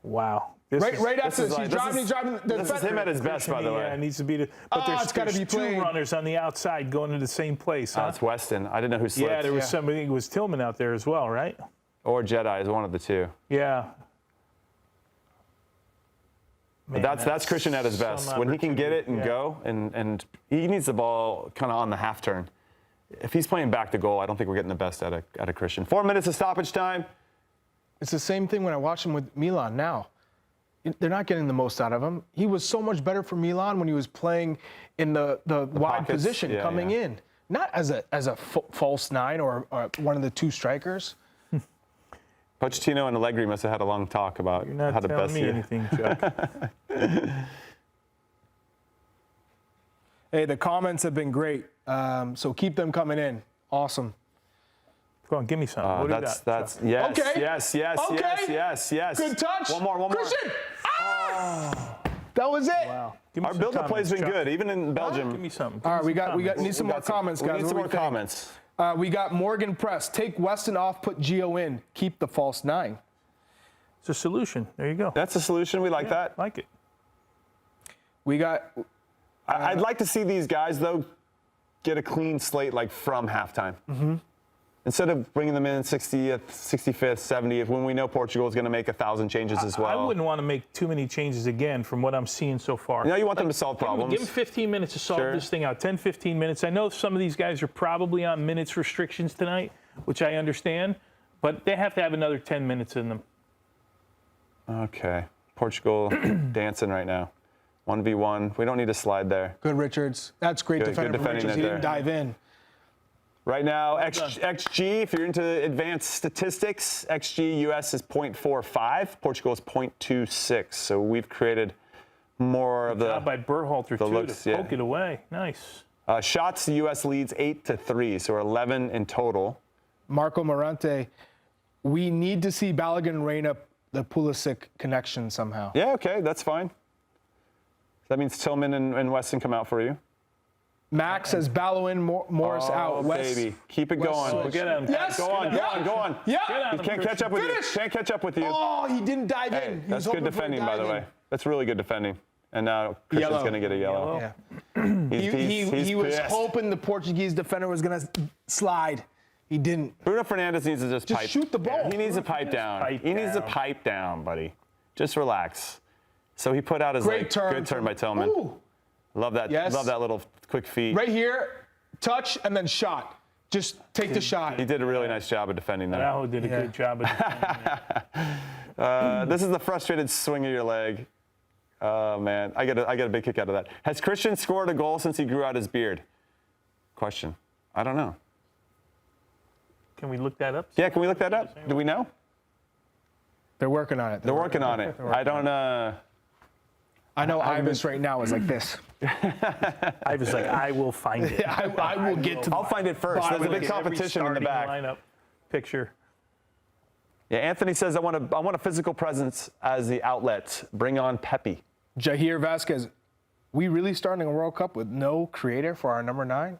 K: Wow.
J: Right after this, he's driving.
A: This is him at his best, by the way.
K: Yeah, it needs to be. But
J: it's gotta be
K: two
J: playing.
K: runners on the outside going to the same place. Huh?
A: It's Weston. I didn't know who slipped.
K: Yeah, there was somebody. It was Tillman out there as well, right?
A: Or Jedi is one of the two.
K: Yeah.
A: But that's Christian at his best. When he can get it and go, and he needs the ball kind of on the half turn. If he's playing back to goal, I don't think we're getting the best out of Christian. 4 minutes of stoppage time.
J: It's the same thing when I watch him with Milan now. They're not getting the most out of him. He was so much better for Milan when he was playing in the wide
A: pockets,
J: position coming in, not as a false nine or one of the two strikers.
A: Pochettino and Allegri must have had a long talk about how to best
K: me anything, Chuck.
J: Hey, the comments have been great, so keep them coming in. Awesome.
K: Go on, give me some. What do you got?
A: That's yes,
J: Okay.
A: yes.
J: Good touch.
A: One more.
J: Christian! That was it.
K: Wow. Give me
A: Our
K: some
A: build-up
K: comments,
A: play's been
K: Chuck.
A: good, even in Belgium.
K: Give me some.
J: All right, we need some more comments, guys.
A: We need
J: What
A: some
J: do
A: more
J: we think?
A: comments.
J: We got Morgan Press. Take Weston off, put Gio in. Keep the false nine.
K: It's a solution. There you go.
A: That's a solution. We like that.
K: Like it.
J: We got.
A: I'd like to see these guys though get a clean slate like from halftime.
J: Mm-hmm.
A: Instead of bringing them in 60th, 65th, 70th, when we know Portugal is going to make 1,000 changes as well.
K: I wouldn't want to make too many changes again from what I'm seeing so far.
A: You want them to solve problems.
K: Give them 15 minutes to solve this thing out. 10, 15 minutes. I know some of these guys are probably on minutes restrictions tonight, which I understand, but they have to have another 10 minutes in them.
A: Okay. Portugal dancing right now. 1v1. We don't need a slide there.
J: Good, Richards. That's great defending from Richards. He didn't dive in.
A: Right now, XG, if you're into advanced statistics, XG US is 0.45, Portugal is 0.26. So we've created more of the
K: job by Berhalter too
A: looks,
K: to poke it away. Nice.
A: Shots, the US leads 8-3, so we're 11 in total.
J: Marco Morante, we need to see Balogun and Reina, the Pulisic connection somehow.
A: Yeah, okay, that's fine. That means Tillman and Weston come out for you.
J: Max says Balogun, Morris out.
A: West, baby. Keep it going.
K: We'll get him.
J: Yes.
A: Go on.
J: Yeah.
A: He can't catch up with you. Can't catch up with you.
J: Oh, he didn't dive in.
A: That's good defending, by the way. That's really good defending. And now Christian's going to get a yellow.
J: Yeah. He was hoping the Portuguese defender was going to slide. He didn't.
A: Bruno Fernandes needs to just pipe.
J: shoot the ball.
A: He needs to pipe down. He needs to pipe down, buddy. Just relax. So he put out his good turn by Tillman.
J: Ooh.
A: Love that.
J: Yes.
A: Love that little quick feed.
J: Right here, touch and then shot. Just take the shot.
A: He did a really nice job of defending that.
K: Araujo did a good job of defending.
A: This is the frustrated swing of your leg. Oh man, I get a big kick out of that. Has Christian scored a goal since he grew out his beard? Question. I don't know.
K: Can we look that up?
A: Yeah, can we look that up? Do we know?
J: They're working on it.
A: They're working on it. I don't.
J: I know Ivis right now is like this.
K: I was like, I will find it.
J: I will get to.
A: I'll find it first. There's a big competition in the back.
K: Lineup picture.
A: Yeah, Anthony says I want a physical presence as the outlet. Bring on Pepe.
J: Jair Vasquez, we really starting a World Cup with no creator for our number 9?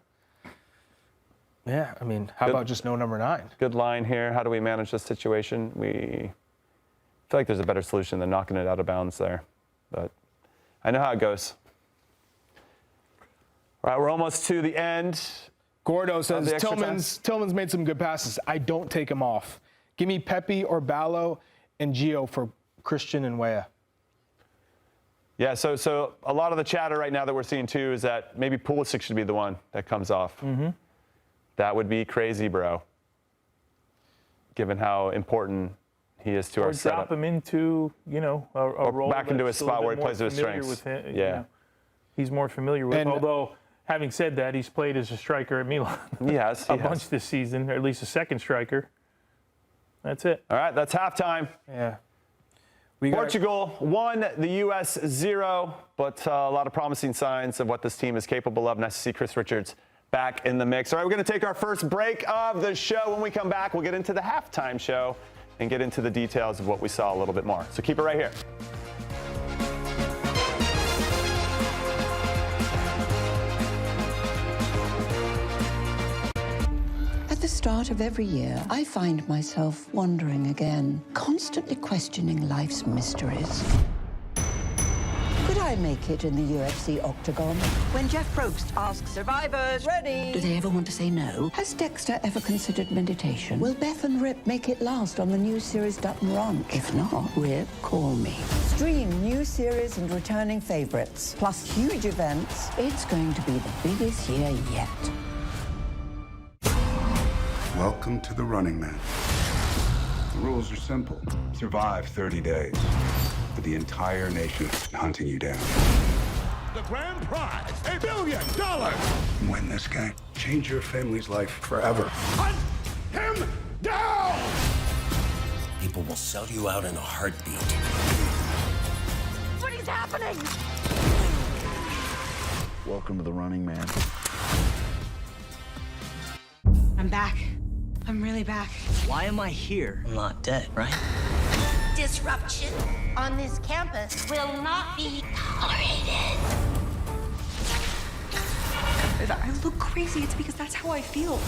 J: Yeah, I mean, how about just no number 9?
A: Good line here. How do we manage this situation? We feel like there's a better solution than knocking it out of bounds there, but I know how it goes. All right, we're almost to the end.
J: Gordo says Tillman's made some good passes. I don't take him off. Give me Pepe or Ballo and Gio for Christian and Weah.
A: Yeah, so a lot of the chatter right now that we're seeing too is that maybe Pulisic should be the one that comes off. Mm-hmm. That would be crazy, bro. Given how important he is to our setup.
K: Or drop him into, a role
A: back into his spot where he plays to his strengths.
K: With him,
A: yeah.
K: He's more familiar with. Although, having said that, he's played as a striker at Milan.
A: Yes,
K: a bunch this season, or at least a second striker. That's it.
A: All right, that's halftime.
J: Yeah.
A: Portugal 1, the U.S. 0, but a lot of promising signs of what this team is capable of. Nice to see Chris Richards back in the mix. All right, we're going to take our first break of the show. When we come back, we'll get into the halftime show and get into the details of what we saw a little bit more. So keep it right here.
D: At the
L: start of every year, I find myself wondering again, constantly questioning life's mysteries. Could I make it in the UFC octagon?
D: When Jeff Probst asks survivors, ready?
L: Do they ever want to say no? Has Dexter ever considered meditation? Will Beth and Rip make it last on the new series Dutton Ranch? If not, Rip, call me.
D: Stream new series and returning favorites, plus huge events.
L: It's going to be the biggest year yet.
C: Welcome to the Running Man. The rules are simple. Survive 30 days. But the entire nation is hunting you down.
E: The grand prize, $1 billion.
C: Win this game. Change your family's life forever.
E: Hunt him down!
B: People will sell you out in a heartbeat.
H: What is happening?
C: Welcome to the Running Man.
H: I'm back. I'm really back.
M: Why am I here? I'm not dead, right?
H: Disruption on this campus will not be tolerated.
D: If I look crazy, it's because that's how I feel.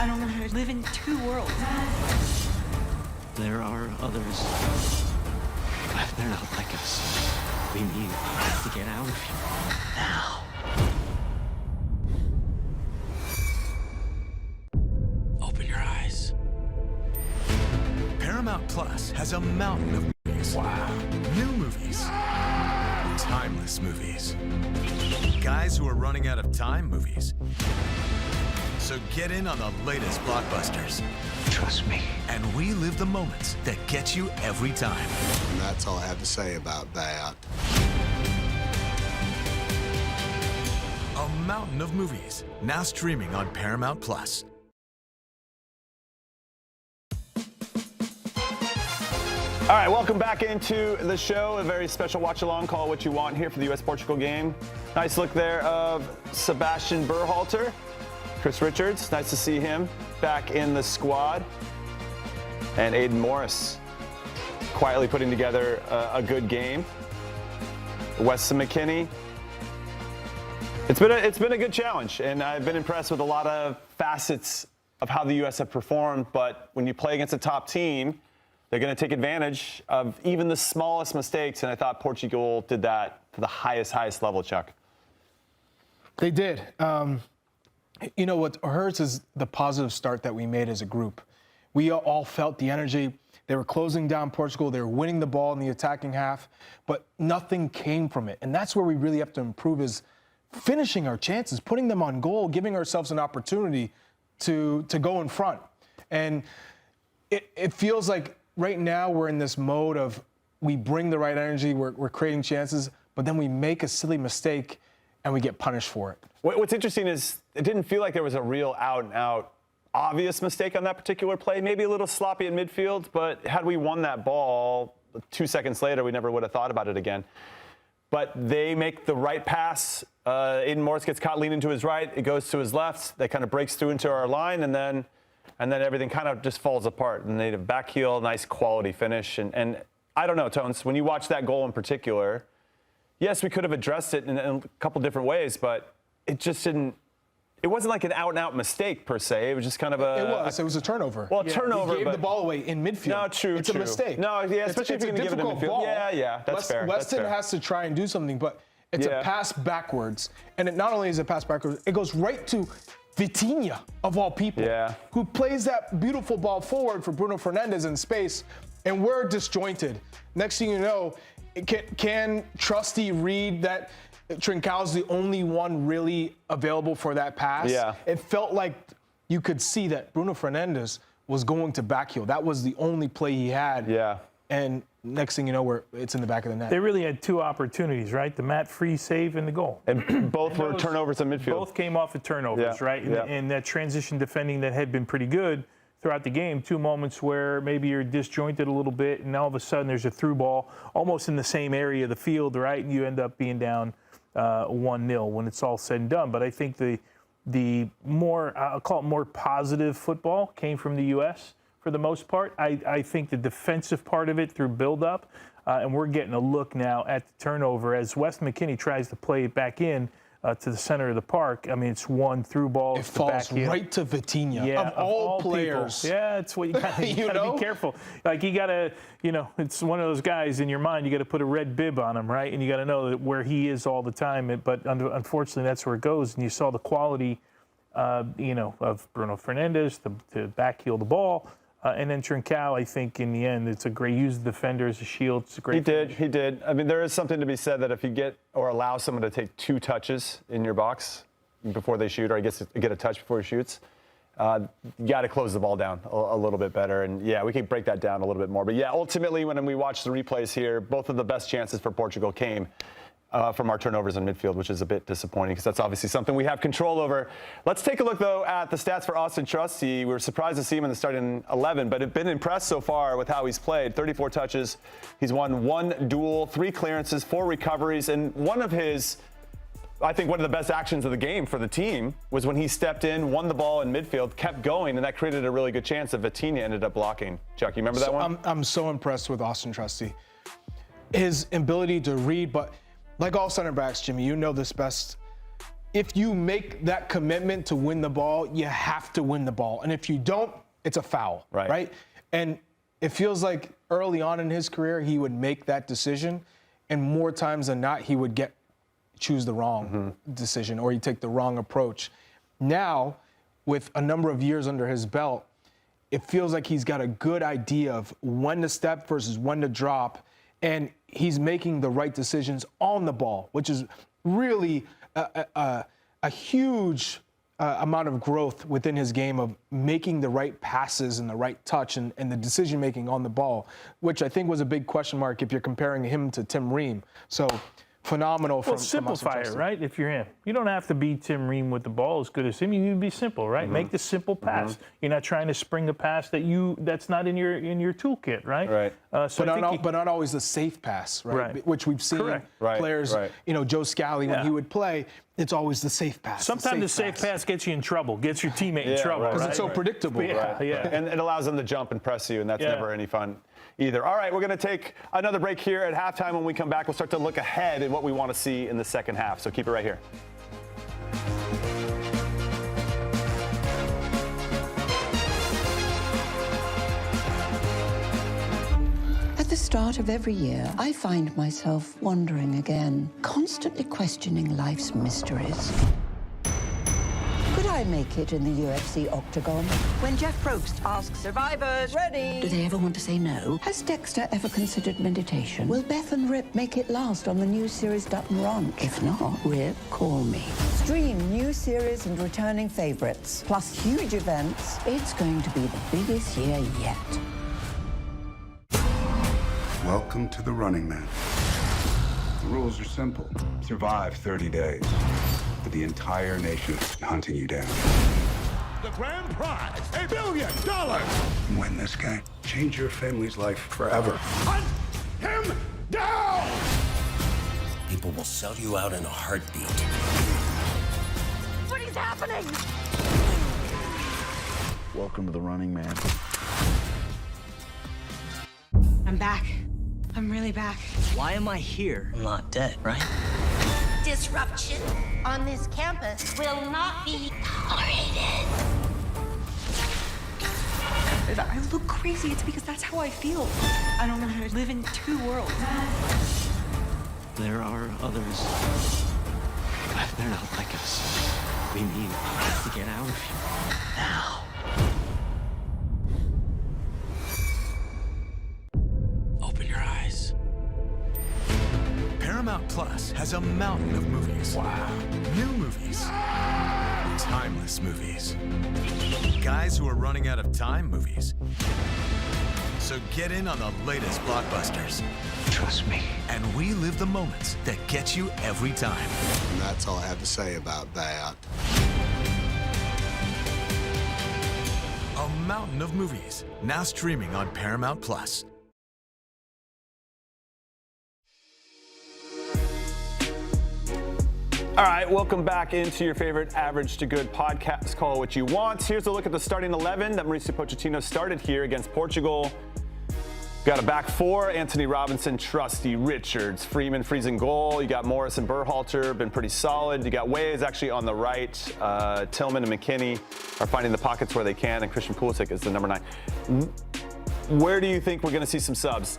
D: I don't know how to live in two worlds.
M: There are others, but they're not like us. We need to get out of here now.
B: Open your eyes. Paramount Plus has a mountain of movies. Wow. New movies. Timeless movies. Guys who are running out of time movies. So get in on the latest blockbusters.
C: Trust me.
B: And relive the moments that get you every time.
E: And that's all I have to say about that.
B: A mountain of movies. Now streaming on Paramount Plus.
A: All right, welcome back into the show. A very special watch-along, call it what you want, here for the U.S.-Portugal game. Nice look there of Sebastian Berhalter. Chris Richards, nice to see him back in the squad. And Aiden Morris quietly putting together a good game. Weston McKennie. It's been a good challenge, and I've been impressed with a lot of facets of how the U.S. have performed. But when you play against a top team, they're going to take advantage of even the smallest mistakes, and I thought Portugal did that to the highest level, Chuck.
J: They did. You know, what hurts is the positive start that we made as a group. We all felt the energy. They were closing down Portugal. They were winning the ball in the attacking half, but nothing came from it. And that's where we really have to improve, is finishing our chances, putting them on goal, giving ourselves an opportunity to go in front. And it feels like right now we're in this mode of we bring the right energy, we're creating chances, but then we make a silly mistake and we get punished for it.
A: What's interesting is it didn't feel like there was a real out-and-out obvious mistake on that particular play. Maybe a little sloppy at midfield, but had we won that ball 2 seconds later, we never would have thought about it again. But they make the right pass. Aiden Morris gets caught leaning to his right. It goes to his left. That kind of breaks through into our line, and then everything kind of just falls apart. And they had a back heel, nice quality finish. And I don't know, Tones, when you watch that goal in particular, yes, we could have addressed it in a couple different ways, but it just didn't. It wasn't like an out-and-out mistake per se. It was just kind of a.
J: It was a turnover.
A: Well, turnover.
J: He gave the ball away in midfield.
A: No, true.
J: It's a mistake.
A: No, yeah, especially if you're going to give it in midfield.
J: Ball.
A: Yeah, that's fair.
J: Weston has to try and do something, but it's a pass backwards, and it not only is a pass backwards, it goes right to Vitinha, of all people, who plays that beautiful ball forward for Bruno Fernandes in space, and we're disjointed. Next thing you know, can Trusty read that Trincão's the only one really available for that pass?
A: Yeah.
J: It felt like you could see that Bruno Fernandes was going to backheel. That was the only play he had.
A: Yeah.
J: And next thing you know, it's in the back of the net.
K: They really had two opportunities, right? The Matt Free save and the goal.
A: And both were turnovers in midfield.
K: Both came off of turnovers, right? And that transition defending that had been pretty good throughout the game. Two moments where maybe you're disjointed a little bit, and all of a sudden there's a through ball almost in the same area of the field, right? And you end up being down 1-0 when it's all said and done. But I think the more, I'll call it more positive football came from the U.S. for the most part. I think the defensive part of it through build-up, and we're getting a look now at the turnover as Weston McKennie tries to play it back in. to the center of the park. I mean, it's one through ball.
J: It falls right to Vitinha, of all players.
K: People. Yeah, it's what you got to be careful. Like, you got to, it's one of those guys in your mind, you got to put a red bib on him, right? And you got to know that where he is all the time. But unfortunately, that's where it goes. And you saw the quality, of Bruno Fernandes to backheel the ball. And then Trincao, I think, in the end, it's a great use the defender as a shield. It's a great
A: He did. I mean, there is something to be said that if you get or allow someone to take 2 touches in your box before they shoot, or I guess get a touch before he shoots, you got to close the ball down a little bit better. And, yeah, we can break that down a little bit more. But, yeah, ultimately, when we watch the replays here, both of the best chances for Portugal came from our turnovers in midfield, which is a bit disappointing because that's obviously something we have control over. Let's take a look, though, at the stats for Austin Trusty. We were surprised to see him in the starting 11, but have been impressed so far with how he's played. 34 touches. He's won 1 duel, 3 clearances, 4 recoveries, and one of the best actions of the game for the team was when he stepped in, won the ball in midfield, kept going, and that created a really good chance that Vitinha ended up blocking. Chuck, you remember that one?
J: I'm so impressed with Austin Trusty. His ability to read, but like all center backs, Jimmy, you know this best. If you make that commitment to win the ball, you have to win the ball. And if you don't, it's a foul, right? And it feels like early on in his career, he would make that decision. And more times than not, he would choose the wrong decision, or he'd take the wrong approach. Now, with a number of years under his belt, it feels like he's got a good idea of when to step versus when to drop. And he's making the right decisions on the ball, which is really a huge amount of growth within his game of making the right passes and the right touch and the decision-making on the ball, which I think was a big question mark if you're comparing him to Tim Ream. So phenomenal.
K: Well, simplify it, right? If you're him, you don't have to be Tim Ream with the ball as good as him. You need to be simple, right? Make the simple pass. You're not trying to spring a pass that's not in your toolkit, right?
J: Right. But not always the safe pass, right? Which we've seen players, Joe Scally when he would play. It's always the safe pass.
K: Sometimes the safe pass gets you in trouble, gets your teammate in trouble.
J: Because it's so predictable.
A: And it allows them to jump and press you, and that's never any fun either. All right, we're going to take another break here at halftime. When we come back, we'll start to look ahead at what we want to see in the second half. So keep it right here.
L: At the start of every year, I find myself wondering again, constantly questioning life's mysteries. Could I make it in the UFC octagon?
N: When Jeff Probst asks survivors, ready?
L: Do they ever want to say no? Has Dexter ever considered meditation? Will Beth and Rip make it last on the new series Dutton Ranch? If not, Rip, call me. Stream new series and returning favorites, plus huge events. It's going to be the biggest year yet.
C: Welcome to the Running Man. The rules are simple. Survive 30 days. But the entire nation is hunting you down.
E: The grand prize, $1 billion!
C: Win this game. Change your family's life forever.
E: Hunt him down!
M: People will sell you out in a heartbeat.
N: What is happening?
M: Welcome to the Running Man.
D: I'm back. I'm really back.
M: Why am I here? I'm not dead, right?
H: Disruption on this campus will not be tolerated.
D: If I look crazy, it's because that's how I feel. I don't know how to live in 2 worlds.
M: There are others. But they're not like us. We need to get out of here now. Open your eyes.
B: Paramount Plus has a mountain of movies. Wow. New movies. Timeless movies. Guys who are running out of time movies. So get in on the latest blockbusters.
M: Trust me.
B: And we live the moments that get you every time.
E: And that's all I have to say about that.
B: A mountain of movies, now streaming on Paramount Plus.
A: All right, welcome back into your favorite Average to Good podcast. Call it what you want. Here's a look at the starting 11 that Mauricio Pochettino started here against Portugal. Got a back four, Anthony Robinson, Trusty, Richards, Freeman, Freezing goal. You got Morris and Berhalter, been pretty solid. You got Ways actually on the right. Tillman and McKinney are finding the pockets where they can, and Christian Pulisic is the number 9. Where do you think we're going to see some subs?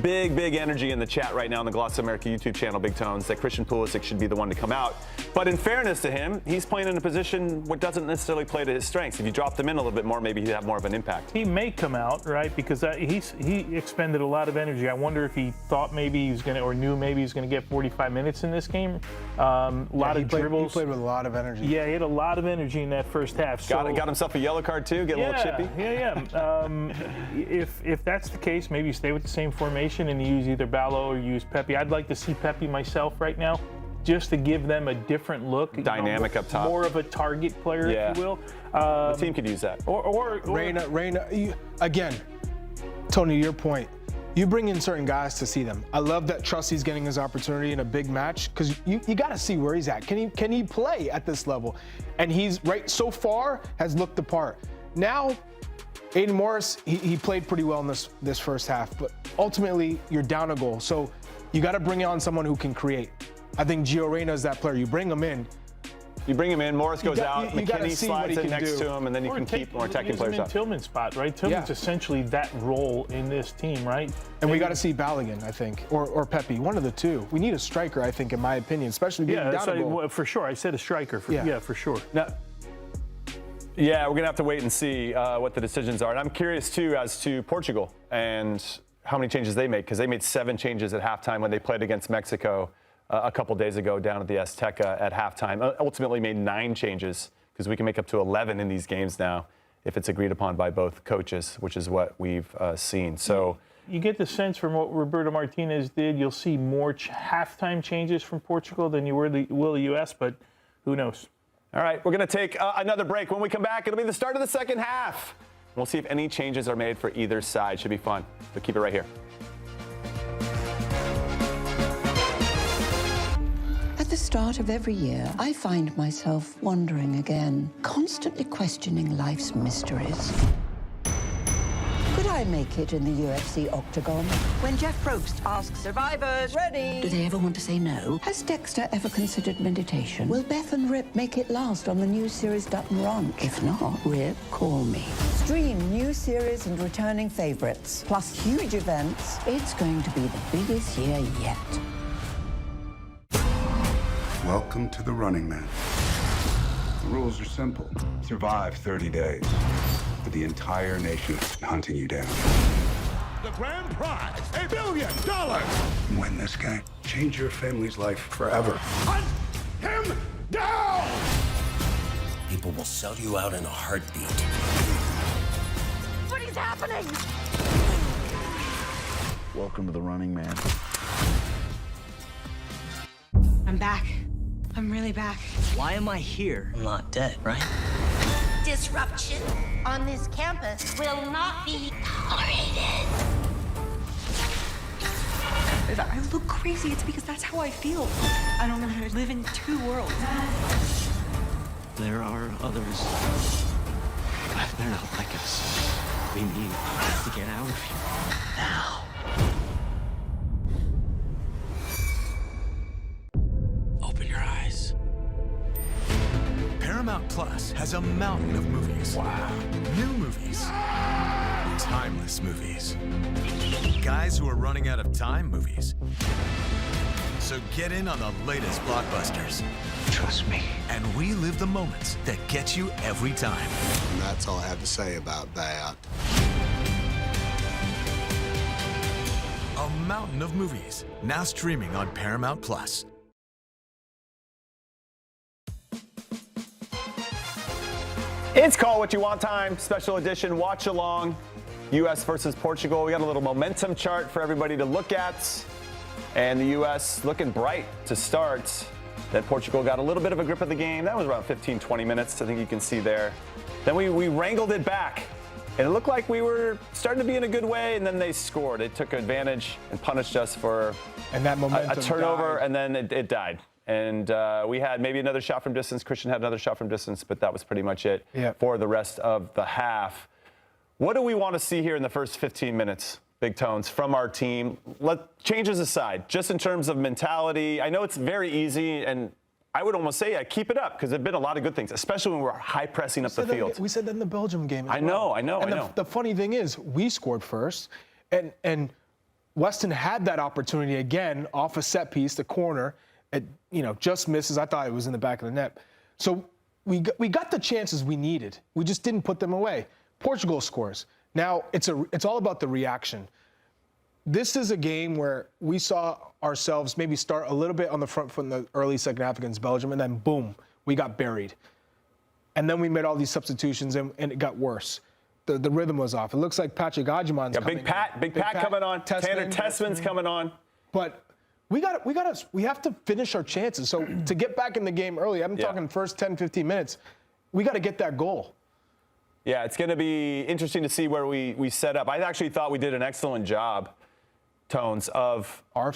A: Big energy in the chat right now on the Gloss America YouTube channel, Big Tones, that Christian Pulisic should be the one to come out. But in fairness to him, he's playing in a position what doesn't necessarily play to his strengths. If you dropped him in a little bit more, maybe he'd have more of an impact.
K: He may come out, right, because he expended a lot of energy. I wonder if he thought maybe he was going to, or knew maybe he was going to get 45 minutes in this game. A lot of dribbles.
J: He played with a lot of energy.
K: Yeah, he had a lot of energy in that first half.
A: Got himself a yellow card too, get a little chippy.
K: If that's the case, maybe you stay with the same formation and you use either Ballo or use Pepe. I'd like to see Pepe myself right now, just to give them a different look.
A: Dynamic up top.
K: More of a target player, if you will.
A: The team could use that.
K: Or
J: Reyna, again, Tony, your point. You bring in certain guys to see them. I love that Trusty's getting his opportunity in a big match, because you got to see where he's at. Can he play at this level? And he's so far has looked the part. Now, Aiden Morris, he played pretty well in this first half, but ultimately you're down a goal. So you got to bring on someone who can create. I think Gio Reyna is that player. You bring him in.
A: Morris goes out, McKinney slides in next to him, and then you can keep more attacking players out.
K: Tillman's spot, right? Tillman's essentially that role in this team, right?
J: And we got to see Balogun, I think, or Pepe, one of the two. We need a striker, I think, in my opinion, especially being down a goal.
K: For sure. I said a striker. For sure.
A: Now, yeah, we're going to have to wait and see what the decisions are. And I'm curious, too, as to Portugal and how many changes they make, because they made 7 changes at halftime when they played against Mexico a couple days ago down at the Azteca at halftime. Ultimately made 9 changes, because we can make up to 11 in these games now if it's agreed upon by both coaches, which is what we've seen. So
K: you get the sense from what Roberto Martinez did, you'll see more halftime changes from Portugal than you will the U.S., but who knows?
A: All right, we're going to take another break. When we come back, it'll be the start of the second half. We'll see if any changes are made for either side. Should be fun. So keep it right here.
L: At the start of every year, I find myself wondering again, constantly questioning life's mysteries. Could I make it in the UFC octagon?
N: When Jeff Probst asks survivors, ready?
L: Do they ever want to say no? Has Dexter ever considered meditation? Will Beth and Rip make it last on the new series Dutton Ranch? If not, Rip, call me. Stream new series and returning favorites, plus huge events. It's going to be the biggest year yet.
C: Welcome to the Running Man. The rules are simple. Survive 30 days. But the entire nation is hunting you down.
E: The grand prize, $1 billion!
C: Win this game. Change your family's life forever.
E: Hunt him down!
M: People will sell you out in a heartbeat.
N: What is happening?
M: Welcome to the Running Man.
D: I'm back. I'm really back.
M: Why am I here? I'm not dead, right?
H: Disruption on this campus will not be tolerated.
D: If I look crazy, it's because that's how I feel. I don't know how to live in 2 worlds.
M: There are others. But they're not like us. We need to get out of here now. Open your eyes.
B: Paramount Plus has a mountain of movies. Wow. New movies. Timeless movies. Guys who are running out of time movies. So get in on the latest blockbusters.
M: Trust me.
B: And relive the moments that get you every time.
E: And that's all I have to say about that.
B: A mountain of movies, now streaming on Paramount Plus.
A: It's Call What You Want time, special edition watch along, U.S. versus Portugal. We got a little momentum chart for everybody to look at, and the U.S. looking bright to start. Then Portugal got a little bit of a grip of the game. That was around 15, 20 minutes, I think you can see there. Then we wrangled it back, and it looked like we were starting to be in a good way, and then they scored. They took advantage and punished us for a turnover, and then it died. And we had maybe another shot from distance. Christian had another shot from distance, but that was pretty much it for the rest of the half. What do we want to see here in the first 15 minutes, Big Tones, from our team. Changes aside, just in terms of mentality, I know it's very easy, and I would almost say, keep it up, because there have been a lot of good things, especially when we're high pressing up the field.
J: We said that in the Belgium game.
A: I know.
J: The funny thing is, we scored first, and Weston had that opportunity again off a set piece, the corner, just misses. I thought it was in the back of the net. So we got the chances we needed. We just didn't put them away. Portugal scores. Now it's all about the reaction. This is a game where we saw ourselves maybe start a little bit on the front foot in the early second half against Belgium, and then boom, we got buried. And then we made all these substitutions, and it got worse. The rhythm was off. It looks like Patrick Ajiman's coming
A: Big Pat coming on. Tanner Tessman's coming on.
J: But we have to finish our chances. So to get back in the game early, I'm talking first 10, 15 minutes, we got to get that goal.
A: Yeah, it's going to be interesting to see where we set up. I actually thought we did an excellent job, Tones, of our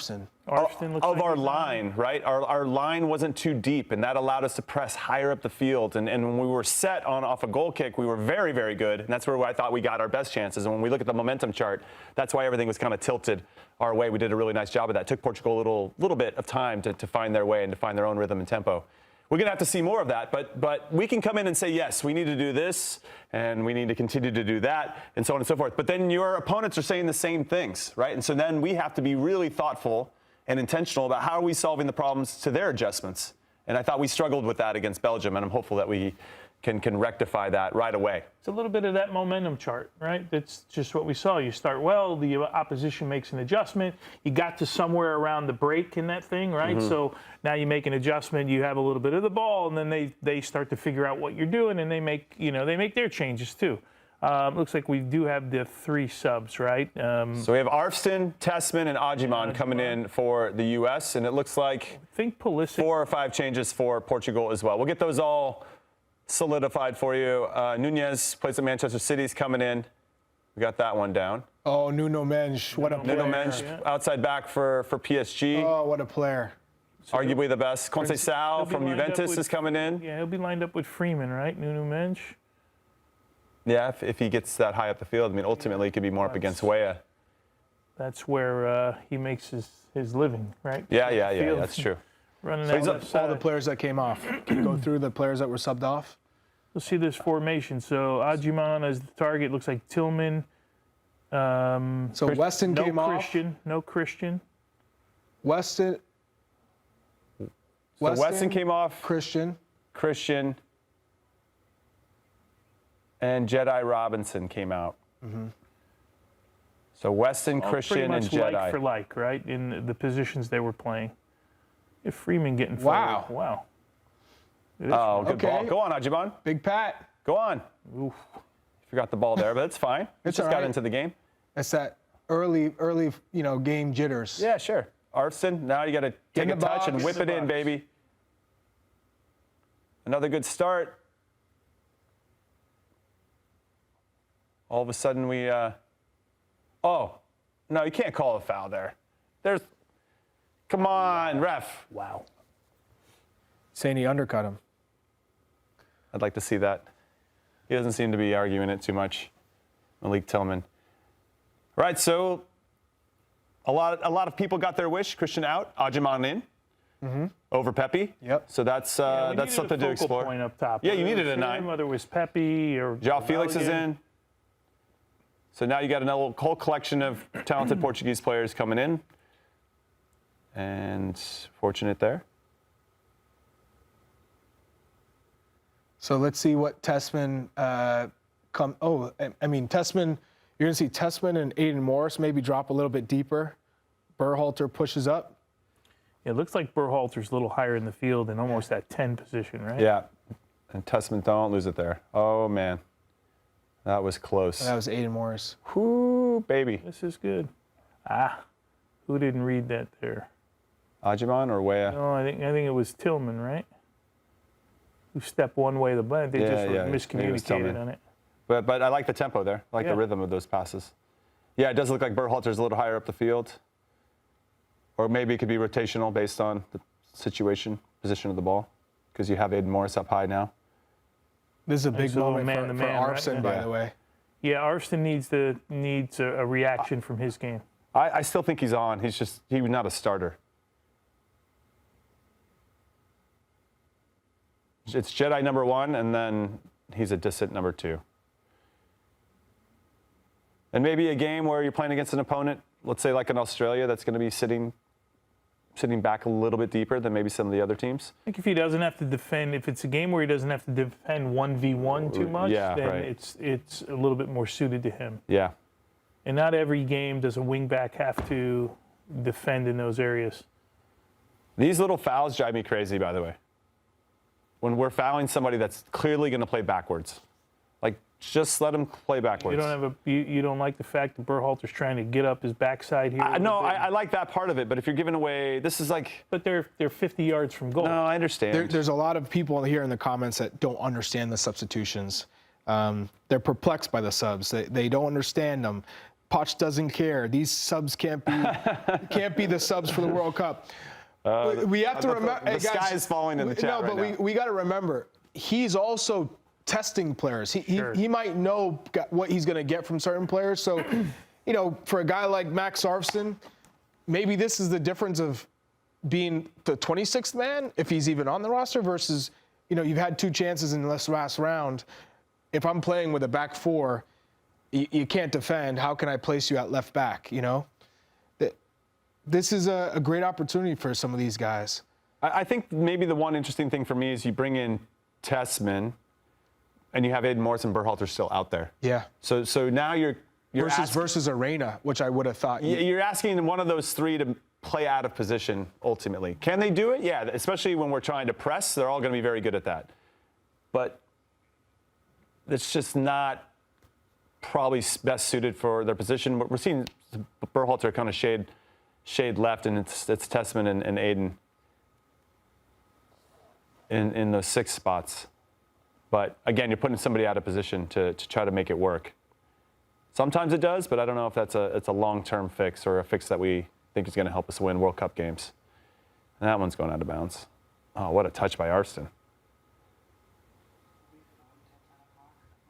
A: line, right? Our line wasn't too deep, and that allowed us to press higher up the field. And when we were set off a goal kick, we were very, very good. And that's where I thought we got our best chances. And when we look at the momentum chart, that's why everything was kind of tilted our way. We did a really nice job of that. It took Portugal a little bit of time to find their way and to find their own rhythm and tempo. We're going to have to see more of that, but we can come in and say, yes, we need to do this, and we need to continue to do that, and so on and so forth. But then your opponents are saying the same things, right? And so then we have to be really thoughtful and intentional about how are we solving the problems to their adjustments. And I thought we struggled with that against Belgium, and I'm hopeful that we can rectify that right away.
K: It's a little bit of that momentum chart, right? That's just what we saw. You start well, the opposition makes an adjustment. You got to somewhere around the break in that thing, right? Mm-hmm. So now you make an adjustment, you have a little bit of the ball, and then they start to figure out what you're doing, and they make their changes too. Looks like we do have the 3 subs, right?
A: So we have Arfston, Tessman, and Ajiman coming in for the U.S., and it looks like
K: I think Pulisic,
A: 4 or 5 changes for Portugal as well. We'll get those all solidified for you. Nunez plays at Manchester City's coming in. We got that one down.
J: Oh, Nuno Mendes, what a player.
A: Nuno Mendes, outside back for PSG.
J: Oh, what a player.
A: So arguably the best. Conceição from Juventus is coming in.
K: Yeah, he'll be lined up with Freeman, right? Nuno Mendes.
A: Yeah, if he gets that high up the field. I mean, ultimately, he could be more up against Weah.
K: That's where he makes his living, right?
A: Yeah, that's true.
K: Running
J: so all the players that came off. Can you go through the players that were subbed off?
K: We'll see this formation. So Ajiman as the target. Looks like Tillman.
J: So Weston came off.
K: No Christian.
J: Weston
A: came off.
J: Christian.
A: And Jedi Robinson came out.
J: Mm-hmm.
A: So Weston, Christian, and Jedi.
K: Like for like, right? In the positions they were playing. If Freeman getting forward. Wow.
A: Oh, good ball. Go on, Ajiman.
J: Big Pat.
A: Go on.
K: Oof.
A: Forgot the ball there, but it's fine.
J: It's
A: just got into the game.
J: It's that early, game jitters.
A: Yeah, sure. Arfston, now you got to take a touch and whip it in, baby. Another good start. All of a sudden we, oh, no, you can't call a foul there. Come on, ref.
K: Wow.
J: Saying he undercut him.
A: I'd like to see that. He doesn't seem to be arguing it too much, Malik Tillman. All right, so a lot of people got their wish. Christian out, Ajiman in, over Pepe.
J: Yep.
A: So that's something to explore.
K: Point up top.
A: Yeah, you needed a 9.
K: Whether it was Pepe or
A: João Felix is in. So now you got another whole collection of talented Portuguese players coming in. And fortunate there.
J: So let's see what Tessman Tessman, you're going to see Tessman and Aiden Morris maybe drop a little bit deeper. Berhalter pushes up.
K: It looks like Berhalter's a little higher in the field and almost that 10 position, right?
A: Yeah. And Tessman, don't lose it there. Oh, man. That was close.
J: That was Aiden Morris.
A: Whoo, baby.
K: This is good. Who didn't read that there?
A: Ajiman or Weah?
K: No, I think it was Tillman, right? Who stepped one way, they just miscommunicated on it.
A: But I like the tempo there. I like the rhythm of those passes. Yeah, it does look like Berhalter's a little higher up the field. Or maybe it could be rotational based on the position of the ball, because you have Aiden Morris up high now.
J: This is a big moment for Arfston,
K: right?
J: by the way.
K: Yeah, Arston needs a reaction from his game.
A: I still think he's on. He's not a starter. It's Jedi number 1, and then he's a distant number 2. And maybe a game where you're playing against an opponent, let's say like in Australia, that's going to be sitting back a little bit deeper than maybe some of the other teams.
K: I think if he doesn't have to defend, if it's a game where he doesn't have to defend 1v1 too much, then it's a little bit more suited to him.
A: Yeah.
K: And not every game does a wingback have to defend in those areas.
A: These little fouls drive me crazy, by the way. When we're fouling somebody that's clearly going to play backwards. Like, just let him play backwards.
K: You don't like the fact that Berhalter's trying to get up his backside here?
A: No, I like that part of it, but if you're giving away, this is like...
K: But they're 50 yards from goal.
A: No, I understand.
J: There's a lot of people here in the comments that don't understand the substitutions. They're perplexed by the subs. They don't understand them. Poch doesn't care. These subs can't be the subs for the World Cup. We have to remember.
A: The sky is falling in the chat right now.
J: We got to remember, he's also testing players. He might know what he's going to get from certain players. So, for a guy like Max Arfson, maybe this is the difference of being the 26th man, if he's even on the roster, versus, you've had 2 chances in this last round. If I'm playing with a back 4, you can't defend. How can I place you at left back, This is a great opportunity for some of these guys.
A: I think maybe the one interesting thing for me is you bring in Tessman, and you have Aiden Morris and Berhalter still out there.
J: Yeah.
A: So now you're
J: versus Arena, which I would have thought.
A: You're asking one of those 3 to play out of position ultimately. Can they do it? Yeah, especially when we're trying to press. They're all going to be very good at that. But it's just not probably best suited for their position. But we're seeing Berhalter kind of shade left, and it's Tessman and Aiden in those 6 spots. But again, you're putting somebody out of position to try to make it work. Sometimes it does, but I don't know if it's a long-term fix or a fix that we think is going to help us win World Cup games. And that one's going out of bounds. Oh, what a touch by Arston.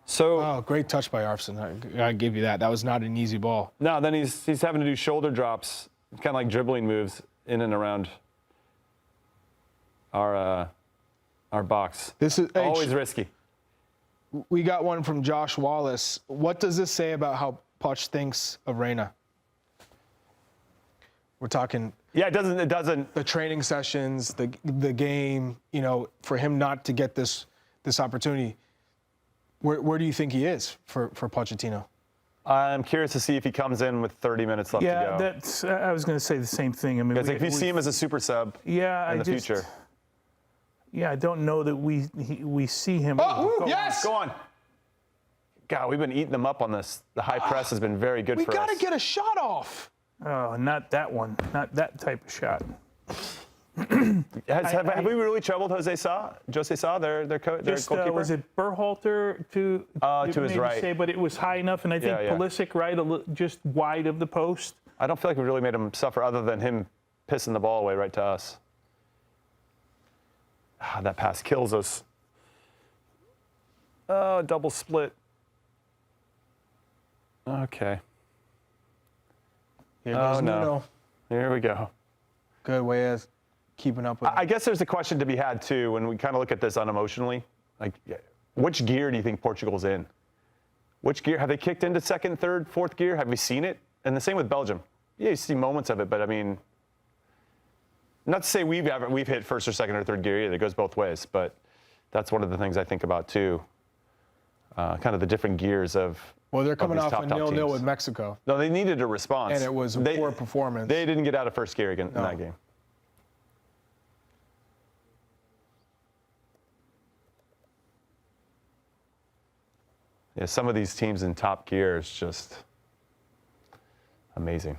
A: So,
J: great touch by Arfson. I give you that. That was not an easy ball.
A: No, then he's having to do shoulder drops, kind of like dribbling moves in and around our box.
J: This is
A: always risky.
J: We got one from Josh Wallace. What does this say about how Poch thinks of Reyna? We're talking.
A: Yeah, it doesn't.
J: The training sessions, the game. For him not to get this opportunity. Where do you think he is for Pochettino?
A: I'm curious to see if he comes in with 30 minutes left to go.
K: I was going to say the same thing. I mean,
A: because if you see him as a super sub in the future.
K: Yeah, I don't know that we see him.
J: Yes!
A: Go on. God, we've been eating them up on this. The high press has been very good for us.
J: We got to get a shot off.
K: Oh, not that one. Not that type of shot.
A: Have we really troubled Jose Sa, their goalkeeper?
K: Was it Berhalter to
A: his right?
K: Say, but it was high enough, and I think Pulisic just wide of the post.
A: I don't feel like we really made him suffer, other than him pissing the ball away right to us. That pass kills us. Oh, double split. Okay.
J: Here goes Nuno.
A: Here we go.
J: Good way of keeping up with
A: I guess there's a question to be had, too, when we kind of look at this unemotionally. Like, which gear do you think Portugal's in? Which gear? Have they kicked into 2nd, 3rd, 4th gear? Have we seen it? And the same with Belgium. Yeah, you see moments of it, but I mean, not to say we've hit 1st or 2nd or 3rd gear either. It goes both ways, but that's one of the things I think about, too. Kind of the different gears of.
J: Well, they're coming off a 0-0 with Mexico.
A: No, they needed a response.
J: And it was a poor performance.
A: They didn't get out of 1st gear again in that game. Yeah, some of these teams in top gear is just amazing.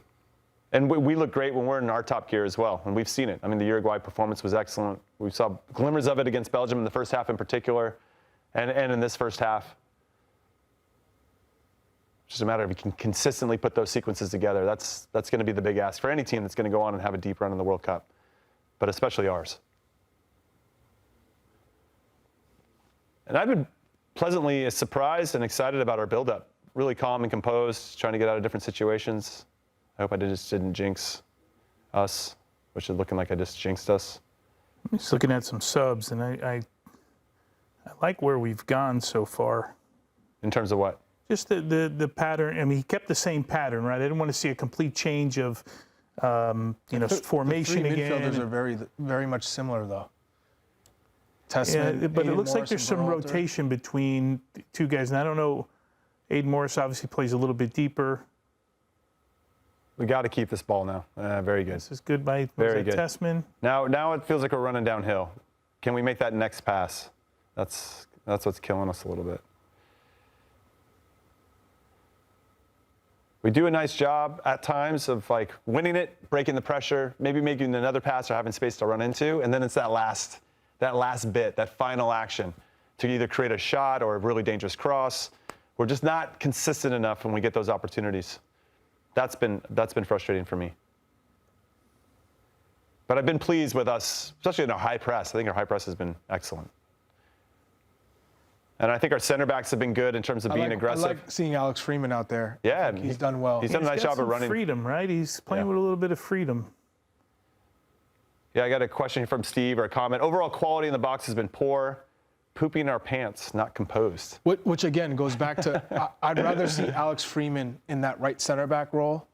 A: And we look great when we're in our top gear as well, and we've seen it. I mean, the Uruguay performance was excellent. We saw glimmers of it against Belgium in the first half in particular, and in this first half. It's just a matter of if you can consistently put those sequences together. That's going to be the big ask for any team that's going to go on and have a deep run in the World Cup, but especially ours. And I've been pleasantly surprised and excited about our build-up really calm and composed, trying to get out of different situations. I hope I just didn't jinx us, which is looking like I just jinxed us.
K: I'm just looking at some subs, and I like where we've gone so far.
A: In terms of what?
K: Just the pattern. I mean, he kept the same pattern, right? I didn't want to see a complete change of, formation
J: the three
K: again.
J: midfielders are very much similar, though. Testament,
K: Yeah, but
J: Aiden
K: it looks like
J: Morris
K: there's
J: and
K: some
J: Berhalter.
K: rotation between the two guys. And I don't know, Aiden Morris obviously plays a little bit deeper.
A: We got to keep this ball now. Very good.
K: This is good by
A: Very good.
K: Tessman.
A: Now it feels like we're running downhill. Can we make that next pass? That's what's killing us a little bit. We do a nice job at times of like winning it, breaking the pressure, maybe making another pass or having space to run into, and then it's that last bit, that final action to either create a shot or a really dangerous cross. We're just not consistent enough when we get those opportunities. That's been frustrating for me. But I've been pleased with us, especially in our high press. I think our high press has been excellent. And I think our center backs have been good in terms of being aggressive.
J: I like seeing Alex Freeman out there.
A: Yeah,
J: He's done well.
A: He's done a nice job of running.
K: Freedom, right? He's playing with a little bit of freedom.
A: Yeah, I got a question from Steve or a comment. Overall quality in the box has been poor. Pooping our pants, not composed.
J: Which again goes back to I'd rather see Alex Freeman in that right center back role.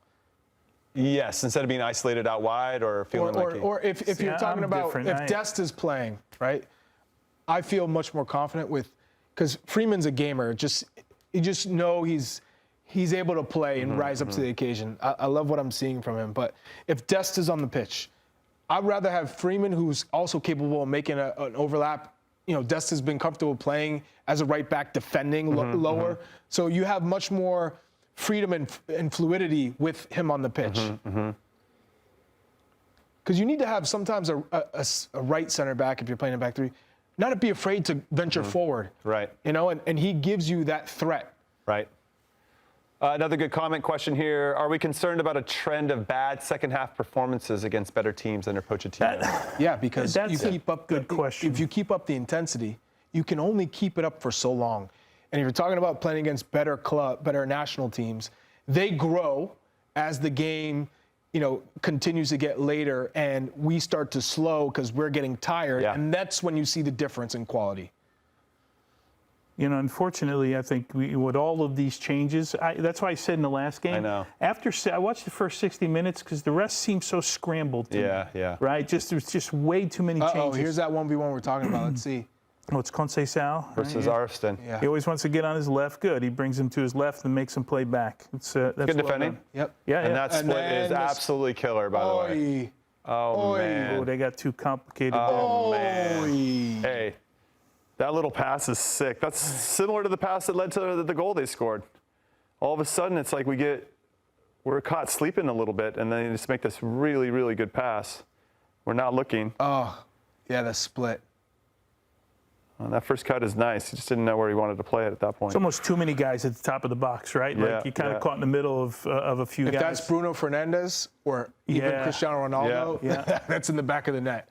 A: Yes, instead of being isolated out wide or feeling
J: or if you're talking about if Dest is playing, right? I feel much more confident with because Freeman's a gamer. You just know he's able to play and rise up to the occasion. I love what I'm seeing from him. But if Dest is on the pitch, I'd rather have Freeman, who's also capable of making an overlap. You know, Dest has been comfortable playing as a right back, defending lower. So you have much more freedom and fluidity with him on the pitch. Because you need to have sometimes a right center back if you're playing a back three, not to be afraid to venture forward.
A: Right.
J: You know, and he gives you that threat.
A: Right. Another good comment question here. Are we concerned about a trend of bad second half performances against better teams under Pochettino?
J: Yeah, because
K: That's
J: you keep up
K: good question.
J: If you keep up the intensity, you can only keep it up for so long. And if you're talking about playing against better national teams, they grow as the game, continues to get later and we start to slow because we're getting tired. Yeah. And that's when you see the difference in quality.
K: Unfortunately, I think with all of these changes, that's why I said in the last game.
A: I know.
K: I watched the first 60 minutes because the rest seemed so scrambled. To me,
A: yeah.
K: Right? There's just way too many changes.
J: Oh, here's that 1v1 we're talking about. Let's see.
K: Oh, it's Conceição
A: versus Arston.
J: Yeah.
K: He always wants to get on his left. Good. He brings him to his left and makes him play back. That's
A: good defending.
J: Yep.
K: Yeah.
A: And that split is absolutely killer, by the way. Oh, man.
K: Oh, they got too complicated.
A: Oh, man. Hey. That little pass is sick. That's similar to the pass that led to the goal they scored. All of a sudden, it's like we're caught sleeping a little bit, and then they just make this really, really good pass. We're not looking.
J: Oh, yeah, the split.
A: Well, that first cut is nice. He just didn't know where he wanted to play it at that point.
K: It's almost too many guys at the top of the box, right?
A: Yeah,
K: like you kind of caught in the middle of a few guys.
J: If that's Bruno Fernandes or even Cristiano Ronaldo, that's in the back of the net.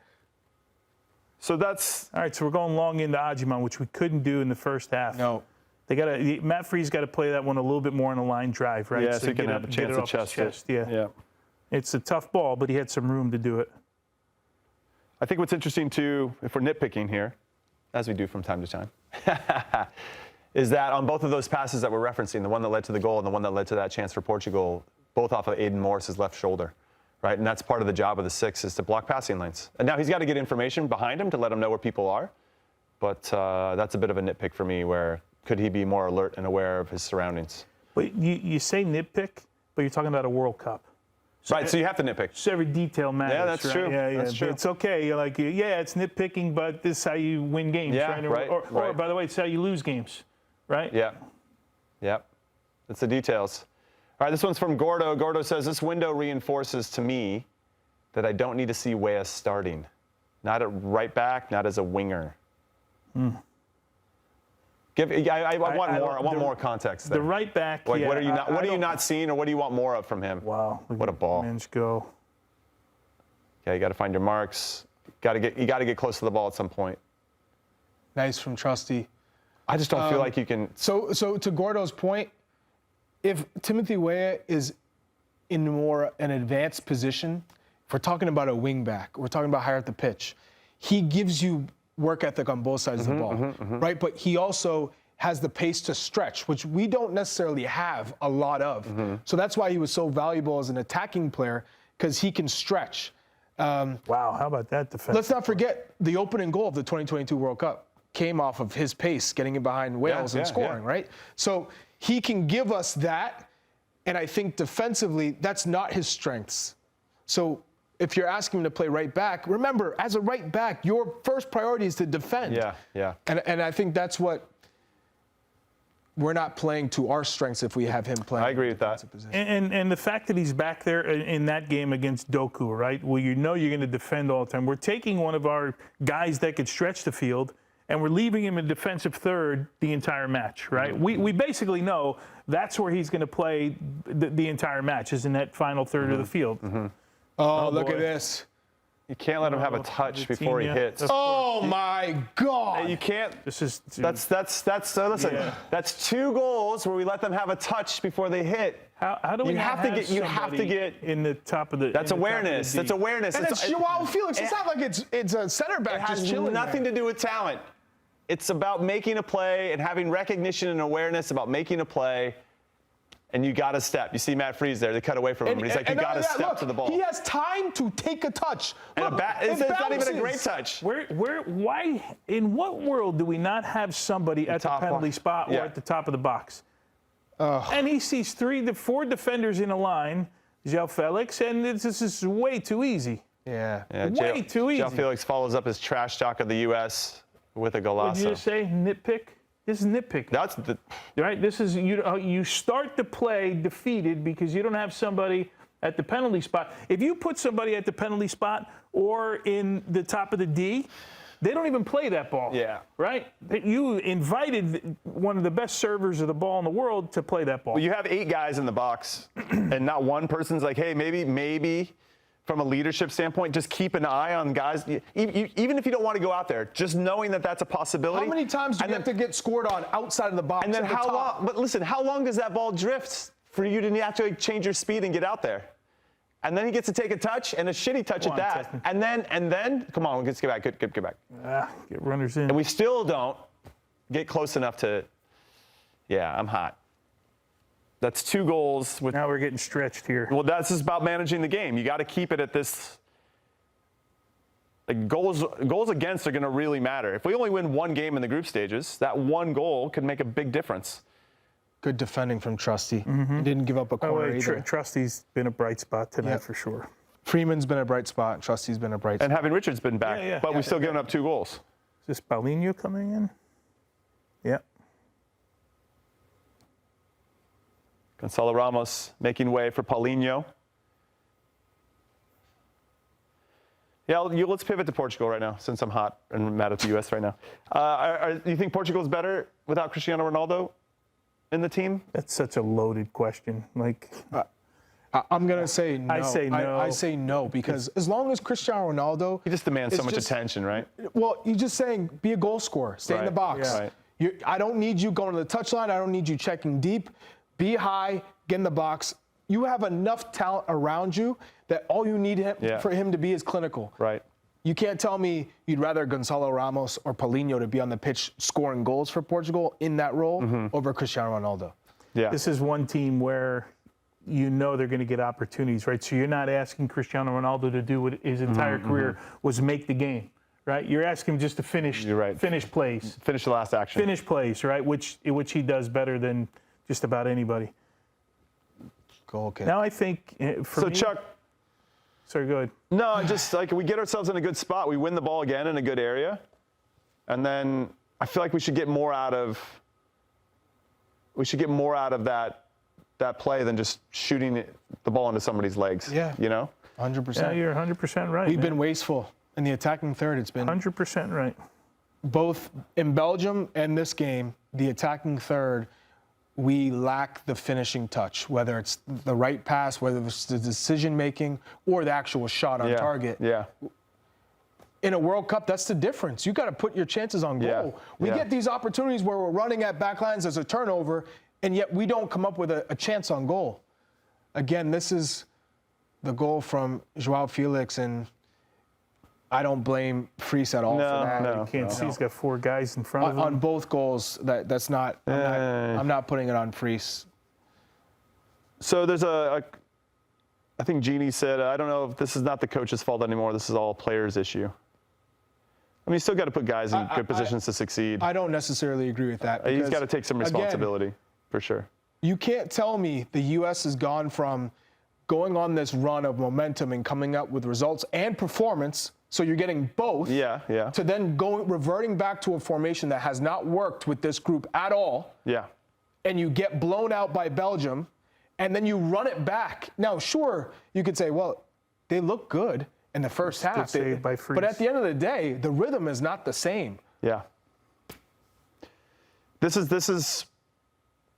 A: So that's
K: all right. So we're going long into Ajiman, which we couldn't do in the first half.
J: No,
K: Matt Free's got to play that one a little bit more on a line drive, right?
A: Yeah, so he can have a chance to chest it.
K: Yeah, it's a tough ball, but he had some room to do it.
A: I think what's interesting too, if we're nitpicking here, as we do from time to time, is that on both of those passes that we're referencing, the one that led to the goal and the one that led to that chance for Portugal, both off of Aiden Morris's left shoulder. Right, and that's part of the job of the 6 is to block passing lanes. And now he's got to get information behind him to let him know where people are. But that's a bit of a nitpick for me where could he be more alert and aware of his surroundings?
K: But you say nitpick, but you're talking about a World Cup.
A: So right, so you have to nitpick.
K: So every detail matters.
A: Yeah, that's true.
K: Yeah,
A: that's true.
K: It's okay. You're like, it's nitpicking, but this is how you win games.
A: Yeah,
K: right? Or by the way, it's how you lose games, right?
A: Yeah. It's the details. All right, this one's from Gordo. Gordo says, this window reinforces to me that I don't need to see Weah starting. Not at right back, not as a winger. I want more context there.
K: The right back,
A: what are you not seeing, or what do you want more of from him?
K: Wow.
A: What a ball.
K: Men's go.
A: Yeah, you got to find your marks. You got to get close to the ball at some point.
J: Nice from Trusty.
A: I just don't feel like you can.
J: So to Gordo's point, if Timothy Weah is in more an advanced position, if we're talking about a wing back, we're talking about higher at the pitch, he gives you work ethic on both sides of the ball, right? But he also has the pace to stretch, which we don't necessarily have a lot of. So that's why he was so valuable as an attacking player, because he can stretch.
K: Wow, how about that defense?
J: Let's not forget the opening goal of the 2022 World Cup came off of his pace, getting in behind Wales and scoring, right? So he can give us that, and I think defensively, that's not his strengths. So if you're asking him to play right back, remember, as a right back, your first priority is to defend. And I think that's what we're not playing to our strengths if we have him playing.
A: I agree with that.
K: And the fact that he's back there in that game against Doku, right? Well, you know you're going to defend all the time. We're taking one of our guys that could stretch the field, and we're leaving him in defensive third the entire match, right? We basically know that's where he's going to play the entire match, is in that final third of the field.
J: Oh, look at this.
A: You can't let him have a touch before he hits.
J: Oh my God!
A: You can't.
K: This is
A: that's listen. That's 2 goals where we let them have a touch before they hit.
K: How do we
A: you have to get
K: in the top of the?
A: That's awareness. That's awareness.
J: And it's Joao Felix. It's not like it's a center back.
A: It has
J: just chilling
A: nothing
J: there.
A: to do with talent. It's about making a play and having recognition and awareness about making a play. And you got to step. You see Matt Freese there. They cut away from him. He's like, you got to step to the ball.
J: He has time to take a touch.
A: And it's not even a great touch.
K: Why? In what world do we not have somebody at the penalty spot or at the top of the box? And he sees 4 defenders in a line, João Felix, and this is way too easy. Way too easy.
A: João Felix follows up his trash talk of the U.S. with a golazo.
K: What did you just say? Nitpick? This is nitpicking.
A: That's the
K: right. This is you start the play defeated because you don't have somebody at the penalty spot. If you put somebody at the penalty spot or in the top of the D, they don't even play that ball. Right. You invited one of the best servers of the ball in the world to play that ball.
A: Well, you have 8 guys in the box, and not one person's like, hey, maybe. From a leadership standpoint, just keep an eye on guys. Even if you don't want to go out there, just knowing that that's a possibility.
J: How many times do you have to get scored on outside of the box?
A: And then how long? But listen, how long does that ball drift for you to actually change your speed and get out there? And then he gets to take a touch, and a shitty touch at that. And then, come on, let's get back. Get back.
K: Get runners in.
A: And we still don't get close enough to. Yeah, I'm hot. That's 2 goals.
K: Now we're getting stretched here.
A: Well, this is about managing the game. You got to keep it at this. Like goals against are going to really matter. If we only win 1 game in the group stages, that 1 goal could make a big difference.
J: Good defending from Trusty. He didn't give up a corner either.
K: Trusty's been a bright spot tonight for sure.
J: Freeman's been a bright spot. Trusty's been a bright spot.
A: And having Richard's been back, but we've still given up 2 goals.
K: Is this Paulinho coming in? Yeah.
A: Gonzalo Ramos making way for Paulinho. Yeah, let's pivot to Portugal right now, since I'm hot and mad at the U.S. right now. Do you think Portugal's better without Cristiano Ronaldo in the team?
K: That's such a loaded question. Like,
J: I'm going to say no.
K: I say no.
J: I say no, because as long as Cristiano Ronaldo...
A: He just demands so much attention, right?
J: Well, you're just saying, be a goal scorer. Stay in the box.
A: Yeah.
J: I don't need you going to the touchline. I don't need you checking deep. Be high, get in the box. You have enough talent around you that all you need for him to be is clinical.
A: Right.
J: You can't tell me you'd rather Gonzalo Ramos or Paulinho to be on the pitch scoring goals for Portugal in that role over Cristiano Ronaldo.
A: Yeah.
K: This is one team where you know they're going to get opportunities, right? So you're not asking Cristiano Ronaldo to do what his entire career was make the game, right? You're asking him just to finish plays.
A: Finish the last action.
K: Finish plays, right? Which he does better than just about anybody.
J: Goal kick.
K: Now I think for me,
A: Chuck.
K: Sorry, go ahead.
A: No, just like we get ourselves in a good spot. We win the ball again in a good area. And then I feel like we should get more out of that play than just shooting the ball into somebody's legs.
J: Yeah.
A: You know?
J: 100%.
K: Yeah, you're 100% right.
J: We've been wasteful. In the attacking third, it's been
K: 100% right.
J: Both in Belgium and this game, the attacking third, we lack the finishing touch, whether it's the right pass, whether it's the decision-making, or the actual shot on target.
A: Yeah.
J: In a World Cup, that's the difference. You got to put your chances on goal. We get these opportunities where we're running at backlines as a turnover, and yet we don't come up with a chance on goal. Again, this is the goal from Joao Felix, and I don't blame Fries at all for that.
K: You can't see he's got 4 guys in front of him.
J: On both goals, that's not. I'm not putting it on Fries.
A: So there's I think Jeannie said, I don't know if this is not the coach's fault anymore. This is all a player's issue. I mean, you still got to put guys in good positions to succeed.
J: I don't necessarily agree with that.
A: He's got to take some responsibility, again, for sure.
J: You can't tell me the U.S. has gone from going on this run of momentum and coming up with results and performance, so you're getting both, to then reverting back to a formation that has not worked with this group at all, and you get blown out by Belgium, and then you run it back. Now, sure, you could say, well, they look good in the first half. But at the end of the day, the rhythm is not the same.
A: Yeah. This is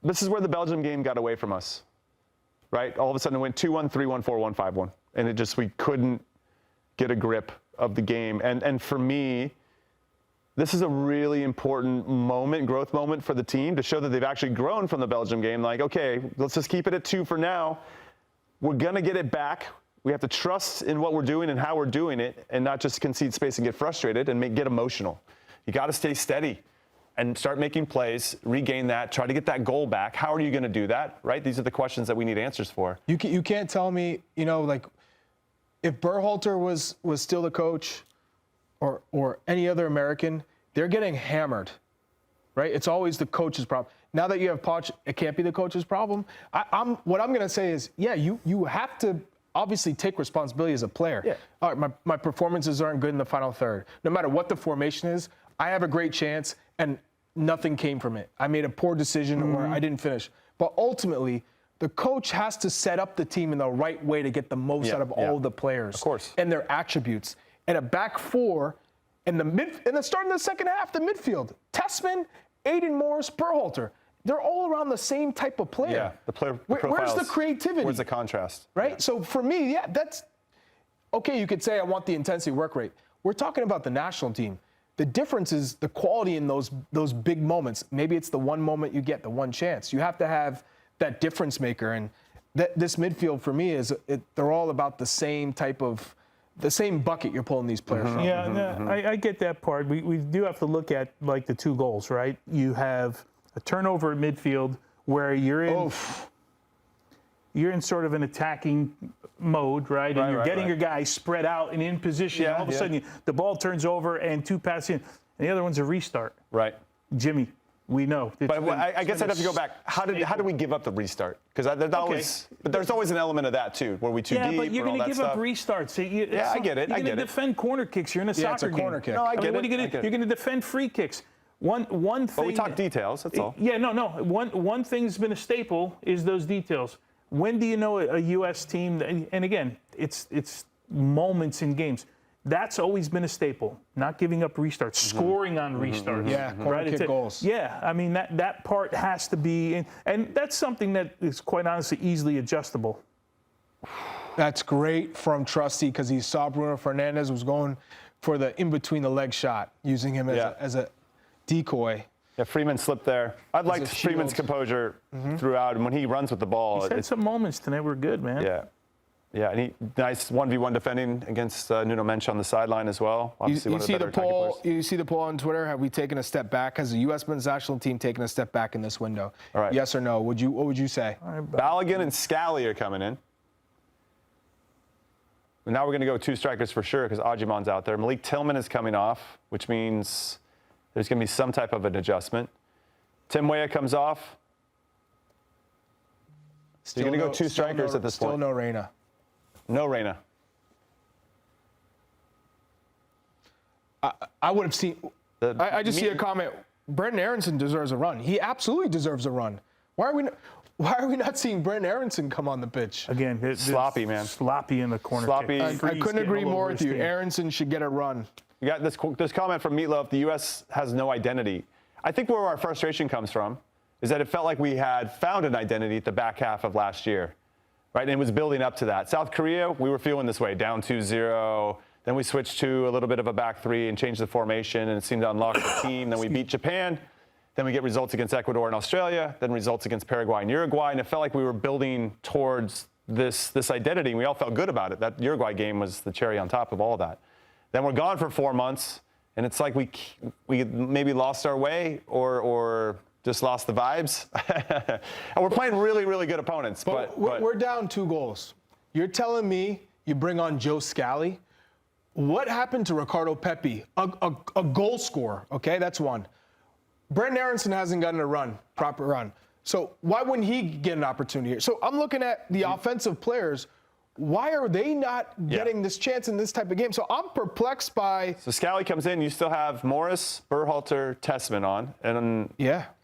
A: where the Belgium game got away from us, right? All of a sudden it went 2-1, 3-1, 4-1, 5-1. And we couldn't get a grip of the game. And for me, this is a really important growth moment for the team to show that they've actually grown from the Belgium game. Like, okay, let's just keep it at 2 for now. We're going to get it back. We have to trust in what we're doing and how we're doing it, and not just concede space and get frustrated and get emotional. You got to stay steady and start making plays, regain that, try to get that goal back. How are you going to do that, right? These are the questions that we need answers for.
J: You can't tell me, like, if Berhalter was still the coach or any other American, they're getting hammered, right? It's always the coach's problem. Now that you have Poch, it can't be the coach's problem. What I'm going to say is, you have to obviously take responsibility as a player. Yeah. All right, my performances aren't good in the final third. No matter what the formation is, I have a great chance, and nothing came from it. I made a poor decision or I didn't finish. But ultimately, the coach has to set up the team in the right way to get the most out of all the players.
A: Of course.
J: And their attributes. And a back 4 and then starting the second half, the midfield. Tessman, Aiden Morris, Berhalter. They're all around the same type of player.
A: Yeah, the player
J: Where's the creativity?
A: Where's the contrast?
J: Right?
A: Yeah.
J: So for me, that's okay. You could say I want the intensity work rate. We're talking about the national team. The difference is the quality in those big moments. Maybe it's the one moment you get, the one chance. You have to have that difference maker. And this midfield for me they're all about the same bucket you're pulling these players from.
K: Yeah, I get that part. We do have to look at like the 2 goals, right? You have a turnover at midfield where you're in sort of an attacking mode, right? And you're getting your guys spread out and in position.
A: Yeah,
K: all of a sudden, the ball turns over and 2 passes in. And the other one's a restart.
A: Right.
K: Jimmy, we know.
A: But I guess I'd have to go back. How did we give up the restart? Because there's always an element of that too. Were we too deep?
K: Yeah, but you're going to give up restarts.
A: I get it.
K: You're going to defend corner kicks. You're in a soccer game.
J: Corner kick.
A: No, I get it.
K: You're going to defend free kicks. One thing.
A: But we talk details. That's all.
K: Yeah, no. One thing's been a staple is those details. When do you know a U.S. team? And again, it's moments in games. That's always been a staple. Not giving up restarts, scoring on restarts.
J: Yeah, corner kick goals.
K: Yeah, I mean that part has to be, and that's something that is quite honestly easily adjustable.
J: That's great from Trusty because he saw Bruno Fernandes was going for the in between the leg shot, using him as a decoy.
A: Yeah, Freeman slipped there. I'd liked Freeman's composure throughout, and when he runs with the ball.
K: He's had some moments tonight were good, man.
A: Yeah, and nice 1v1 defending against Nuno Mensch on the sideline as well. Obviously,
J: you see the poll. You see the poll on Twitter. Have we taken a step back? Has the U.S. men's national team taken a step back in this window?
A: All right.
J: Yes or no? What would you say?
A: Balogun and Scally are coming in. And now we're going to go 2 strikers for sure because Ajiman's out there. Malik Tillman is coming off, which means there's going to be some type of an adjustment. Tim Weah comes off. So you're going to go 2 strikers at this point.
J: Still no Reyna.
A: No Reyna.
J: I would have seen. I just see a comment. Brendan Aronson deserves a run. He absolutely deserves a run. Why are we not seeing Brendan Aronson come on the pitch?
K: Again,
A: sloppy, man.
K: Sloppy in the corner.
A: Sloppy.
K: Kick.
J: I couldn't agree more with you. Aronson should get a run.
A: You got this comment from Meatloaf. The U.S. has no identity. I think where our frustration comes from is that it felt like we had found an identity at the back half of last year. Right, and it was building up to that. South Korea, we were feeling this way, down 2-0. Then we switched to a little bit of a back 3 and changed the formation, and it seemed to unlock the team. Then we beat Japan, Then we get results against Ecuador and Australia, then results against Paraguay and Uruguay, and it felt like we were building towards this identity, and we all felt good about it. That Uruguay game was the cherry on top of all of that. Then we're gone for 4 months, and it's like we maybe lost our way or just lost the vibes. And we're playing really, really good opponents. But
J: we're down 2 goals. You're telling me you bring on Joe Scally? What happened to Ricardo Pepi? A goal scorer, okay? That's one. Brandon Aronson hasn't gotten a proper run. So why wouldn't he get an opportunity here? So I'm looking at the offensive players. Why are they not getting this chance in this type of game? So I'm perplexed by.
A: So Scally comes in. You still have Morris, Berhalter, Tessman on, and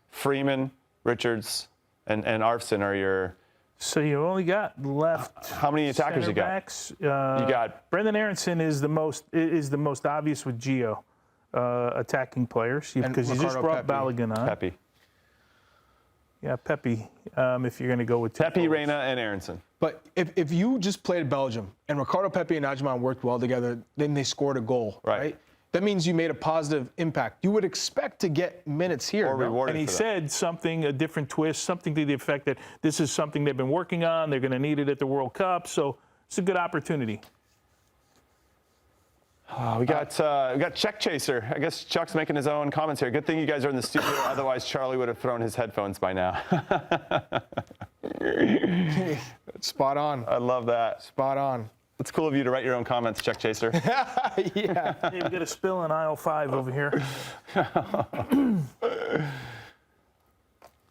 A: Freeman, Richards, and Arfson are your.
K: So you only got left.
A: How many attackers you got?
K: Backs,
A: you got
K: Brendan Aronson is the most obvious with Gio. Attacking players because you just brought Balogun on.
A: Pepi.
K: Yeah, Pepi. If you're going to go with
A: Pepi, Reyna, and Aronson.
J: But if you just played Belgium and Ricardo Pepi and Ajman worked well together, then they scored a goal, right? That means you made a positive impact. You would expect to get minutes here.
A: Or rewarded.
K: And he said something, a different twist, something to the effect that this is something they've been working on. They're going to need it at the World Cup, so it's a good opportunity.
A: We got Check Chaser. I guess Chuck's making his own comments here. Good thing you guys are in the studio. Otherwise, Charlie would have thrown his headphones by now.
J: Spot on.
A: I love that.
J: Spot on.
A: It's cool of you to write your own comments, Check Chaser.
J: Yeah.
K: Hey, we got a spill in aisle 5 over here.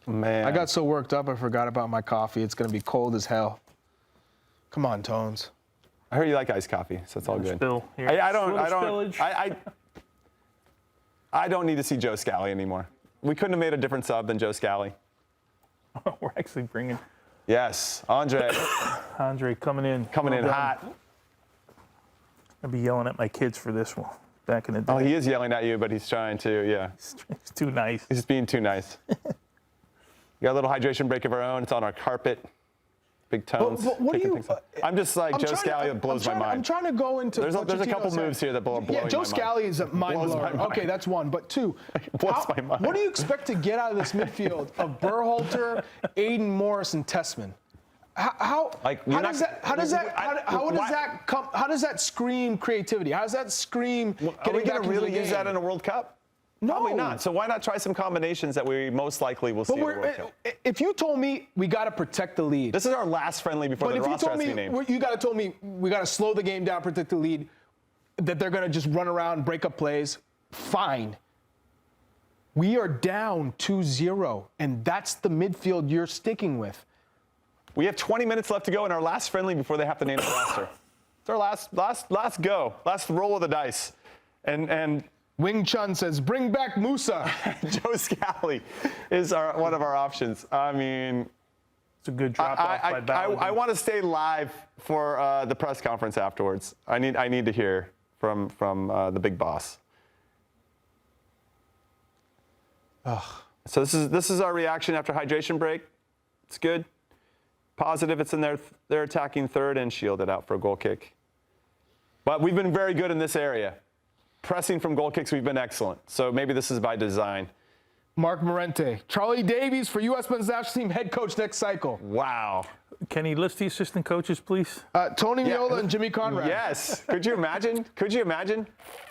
A: Man.
J: I got so worked up I forgot about my coffee. It's going to be cold as hell. Come on, Tones.
A: I heard you like iced coffee, so it's all good.
K: Spill here.
A: I don't need to see Joe Scally anymore. We couldn't have made a different sub than Joe Scally.
K: We're actually bringing.
A: Yes, Andre.
K: Andre coming in.
A: Coming in hot.
K: I'll be yelling at my kids for this one back in the day.
A: Oh, he is yelling at you, but he's trying to, yeah.
K: He's too nice.
A: He's just being too nice. We got a little hydration break of our own. It's on our carpet. Big Tones.
J: What do you?
A: I'm just like Joe Scally. That blows my mind.
J: I'm trying to go into.
A: There's a couple moves here that blow my mind.
J: Joe Scally is a mind blower. Okay, that's one. But two,
A: my mind.
J: What do you expect to get out of this midfield of Berhalter, Aiden Morris, and Tessman? How does that scream creativity? How does that scream?
A: Are we going to really use
J: game?
A: that in a World Cup?
J: No.
A: Probably not. So why not try some combinations that we most likely will see in the World Cup?
J: If you told me we got to protect the lead.
A: This is our last friendly before the roster has to be named.
J: You got to told me we got to slow the game down, protect the lead, that they're going to just run around, break up plays. Fine. We are down 2-0, and that's the midfield you're sticking with.
A: We have 20 minutes left to go in our last friendly before they have to name the roster. It's our last go, last roll of the dice. And
J: Wing Chun says, bring back Musa.
A: Joe Scally is one of our options. I mean,
K: it's a good drop off by Balogun.
A: I want to stay live for the press conference afterwards. I need to hear from the big boss.
J: Ugh.
A: So this is our reaction after hydration break. It's good. Positive. It's in their attacking third and shielded out for a goal kick. But we've been very good in this area. Pressing from goal kicks, we've been excellent. So maybe this is by design.
J: Mark Morente, Charlie Davies for U.S. Men's National Team head coach next cycle.
A: Wow.
K: Can he list the assistant coaches, please?
J: Tony Meola and Jimmy Conrad.
A: Yes. Could you imagine?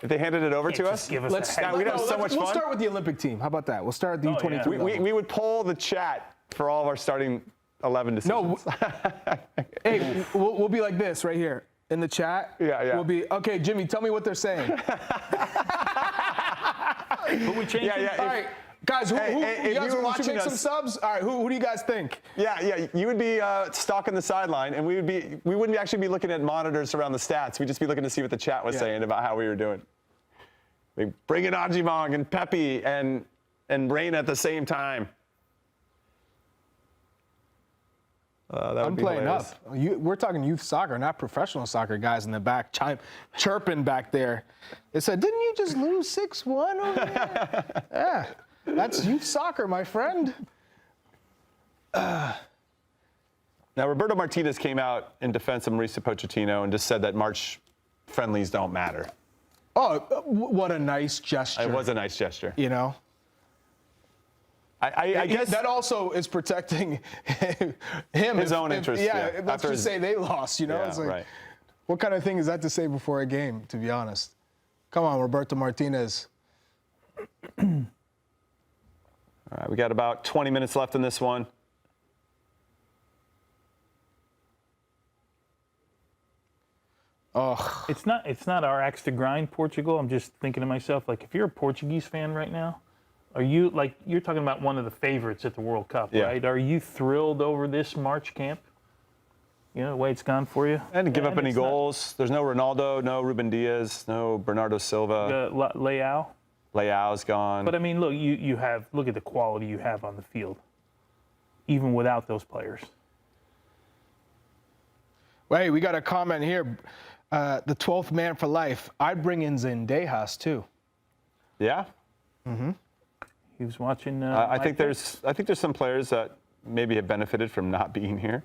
A: if they handed it over to us?
K: We'd have
A: so much fun.
J: We'll start with the Olympic team. How about that? We'll start at the U23 level.
A: We would poll the chat for all of our starting 11 decisions.
J: No. Hey, we'll be like this right here. In the chat, we'll be, okay, Jimmy, tell me what they're saying.
K: But we changed
J: All right, guys, who you guys should make some subs? All right, who do you guys think?
A: Yeah, you would be stalking the sideline, and we wouldn't actually be looking at monitors around the stats. We'd just be looking to see what the chat was saying about how we were doing. We bring in Ajimong and Pepi and Rain at the same time.
J: I'm playing hilarious. Up. We're talking youth soccer, not professional soccer guys in the back chirping back there. They said, didn't you just lose 6-1 over there? Yeah, that's youth soccer, my friend.
A: Now, Roberto Martinez came out in defense of Mauricio Pochettino and just said that March friendlies don't matter.
J: Oh, what a nice gesture.
A: It was a nice gesture.
J: You know?
A: I guess
J: that also is protecting him.
A: His own interest.
J: Yeah, let's just say they lost,
A: Yeah,
J: it's like,
A: right.
J: what kind of thing is that to say before a game, to be honest? Come on, Roberto Martinez.
A: All right, we got about 20 minutes left in this one.
J: Oh,
K: It's not our axe to grind, Portugal. I'm just thinking to myself, like, if you're a Portuguese fan right now, are you, like, you're talking about one of the favorites at the World Cup,
A: Yeah.
K: right? Are you thrilled over this March camp? You know, the way it's gone for you?
A: And to give up
K: And
A: any
K: it's not-
A: goals. There's no Ronaldo, no Ruben Diaz, no Bernardo Silva.
K: Leao.
A: Leao's gone.
K: But I mean, look, look at the quality you have on the field, even without those players.
J: Wait, we got a comment here. The 12th man for life. I'd bring in Zendejas too.
A: Yeah.
K: He was watching.
A: I think there's some players that maybe have benefited from not being here.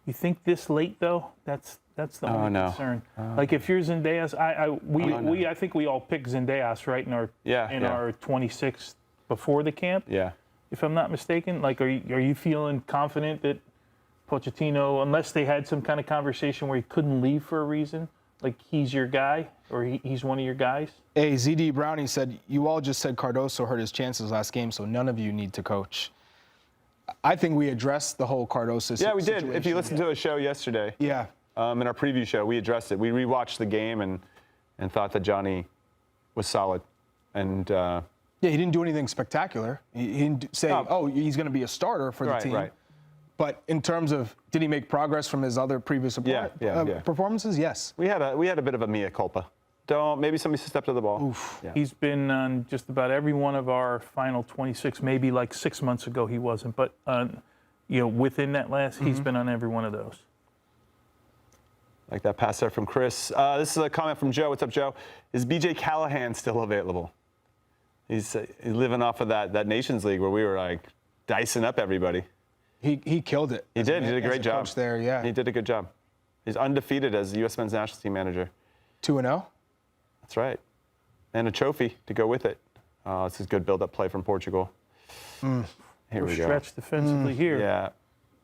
K: You think this late though? That's the only concern. Like if you're Zendejas, I think we all picked Zendejas right in our 26th before the camp.
A: Yeah.
K: If I'm not mistaken, like are you feeling confident that Pochettino, unless they had some kind of conversation where he couldn't leave for a reason, like he's your guy or he's one of your guys?
J: Hey, ZD Brownie said, you all just said Cardoso hurt his chances last game, so none of you need to coach. I think we addressed the whole Cardoso situation.
A: Yeah, we did. If you listened to a show yesterday, in our preview show, we addressed it. We rewatched the game and thought that Johnny was solid. And
J: yeah, he didn't do anything spectacular. He didn't say, he's going to be a starter for the team. Right. But in terms of, did he make progress from his other previous performances? Yes.
A: We had a bit of a mea culpa. Maybe somebody stepped to the ball.
K: Oof. Yeah. He's been on just about every one of our final 26. Maybe like 6 months ago he wasn't, but within that last, he's been on every one of those.
A: Like that pass there from Chris. This is a comment from Joe. What's up, Joe? Is BJ Callahan still available? He's living off of that Nations League where we were like dicing up everybody.
J: He killed it.
A: He did a great job.
J: There, yeah.
A: He did a good job. He's undefeated as the U.S. men's national team manager.
J: 2-0.
A: That's right. And a trophy to go with it. This is good build-up play from Portugal. Here we go.
K: Stretched defensively here.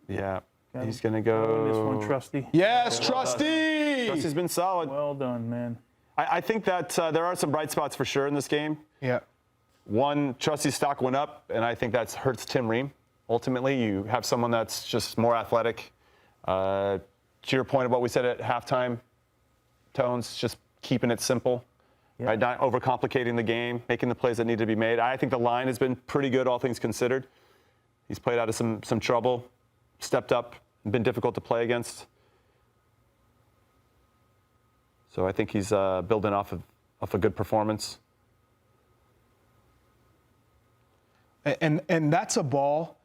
A: Yeah. He's going to go.
K: This one, Trusty.
J: Yes, Trusty!
A: Trusty's been solid.
K: Well done, man.
A: I think that there are some bright spots for sure in this game.
J: Yeah.
A: One, Trusty's stock went up, and I think that hurts Tim Ream. Ultimately, you have someone that's just more athletic. To your point of what we said at halftime, Tones, just keeping it simple, right? Not overcomplicating the game, making the plays that need to be made. I think the line has been pretty good, all things considered. He's played out of some trouble, stepped up, been difficult to play against. So I think he's building off of a good performance.
J: And that's a ball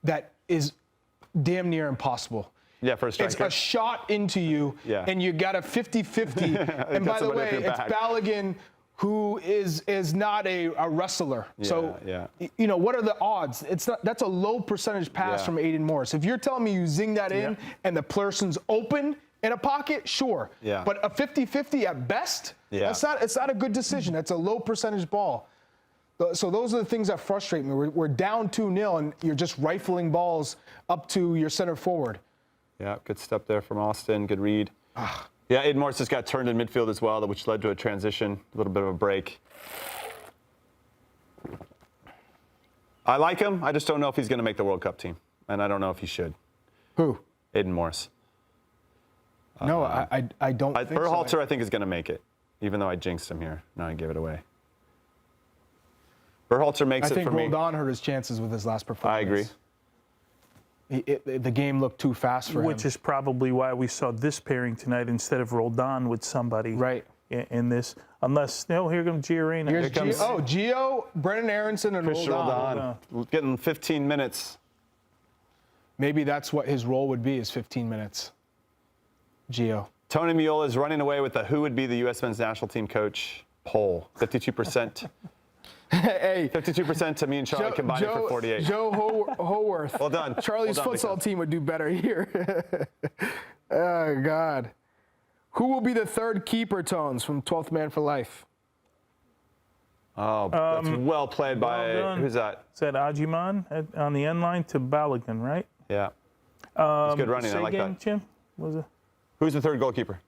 J: that is damn near impossible.
A: Yeah, for a striker.
J: It's a shot into you, and you got a 50-50. And by the way, it's Balogun, who is not a wrestler. So, what are the odds? That's a low percentage pass from Aiden Morris. If you're telling me you zing that in and the person's open in a pocket, sure.
A: Yeah.
J: But a 50-50 at best, it's not a good decision. That's a low percentage ball. So those are the things that frustrate me. We're down 2-0, and you're just rifling balls up to your center forward.
A: Yeah, good step there from Austin. Good read. Yeah, Aiden Morris just got turned in midfield as well, which led to a transition, a little bit of a break. I like him. I just don't know if he's going to make the World Cup team, and I don't know if he should.
J: Who?
A: Aiden Morris.
J: No, I don't think
A: Berhalter,
J: so.
A: I think, is going to make it, even though I jinxed him here. No, I gave it away. Berhalter makes it for me.
J: I think Roldan hurt his chances with his last performance.
A: I agree.
J: The game looked too fast for him.
K: Which is probably why we saw this pairing tonight instead of Roldan with somebody in this. Unless, here comes Gio Reyna.
J: Here comes Gio, Brennan Aronson, and
A: Roldan. Getting 15 minutes.
J: Maybe that's what his role would be, is 15 minutes. Gio.
A: Tony Meola is running away with the who would be the U.S. men's national team coach poll. 52%.
J: Hey,
A: 52% to me and Charlie combined for 48.
J: Joe Howarth.
A: Well done.
J: Charlie's futsal team would do better here. Oh, God. Who will be the third keeper, Tones, from 12th Man for Life?
A: Oh, that's well played by, who's that?
K: Is that Ajiman on the end line to Balogun, right?
A: Yeah. It's good running. I like
K: again,
A: that.
K: Jim? Was it?
A: Who's the third goalkeeper?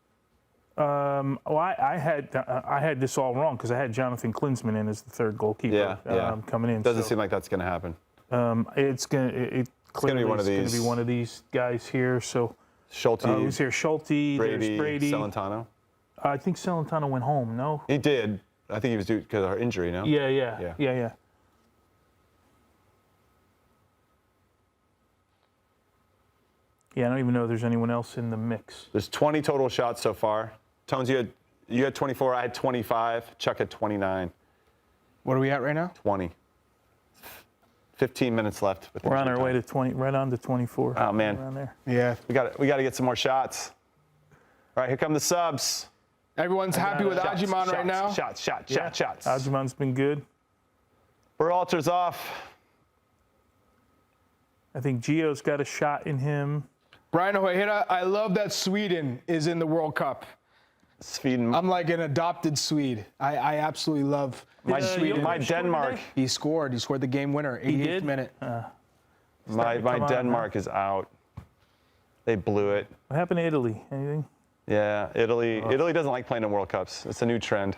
K: Well, I had this all wrong because I had Jonathan Klinsmann in as the third goalkeeper coming in.
A: Doesn't seem like that's going to happen.
K: It's going to
A: be one of these.
K: It's going to be one of these guys here. So
A: Schulte.
K: Who's here? Schulte.
A: Brady.
K: There's Brady.
A: Celentano.
K: I think Celentano went home. No.
A: He did. I think he was due because of our injury. No.
K: Yeah.
A: Yeah,
K: I don't even know if there's anyone else in the mix.
A: There's 20 total shots so far. Tones, you had 24. I had 25. Chuck had 29.
J: What are we at right now?
A: 20. 15 minutes left.
K: We're on our way to 20, right on to 24.
A: Oh man.
K: Around there.
J: Yeah.
A: We got to get some more shots. All right, here come the subs.
J: Everyone's happy with Ajiman right now.
A: Shots.
K: Ajiman's been good.
A: Berhalter's off.
K: I think Gio's got a shot in him.
J: Brian Ojeda, I love that Sweden is in the World Cup.
A: Sweden.
J: I'm like an adopted Swede. I absolutely love Sweden.
A: My Denmark.
J: He scored the game winner, 88th minute.
A: My Denmark is out. They blew it.
K: What happened to Italy? Anything?
A: Yeah, Italy. Italy doesn't like playing in World Cups. It's a new trend.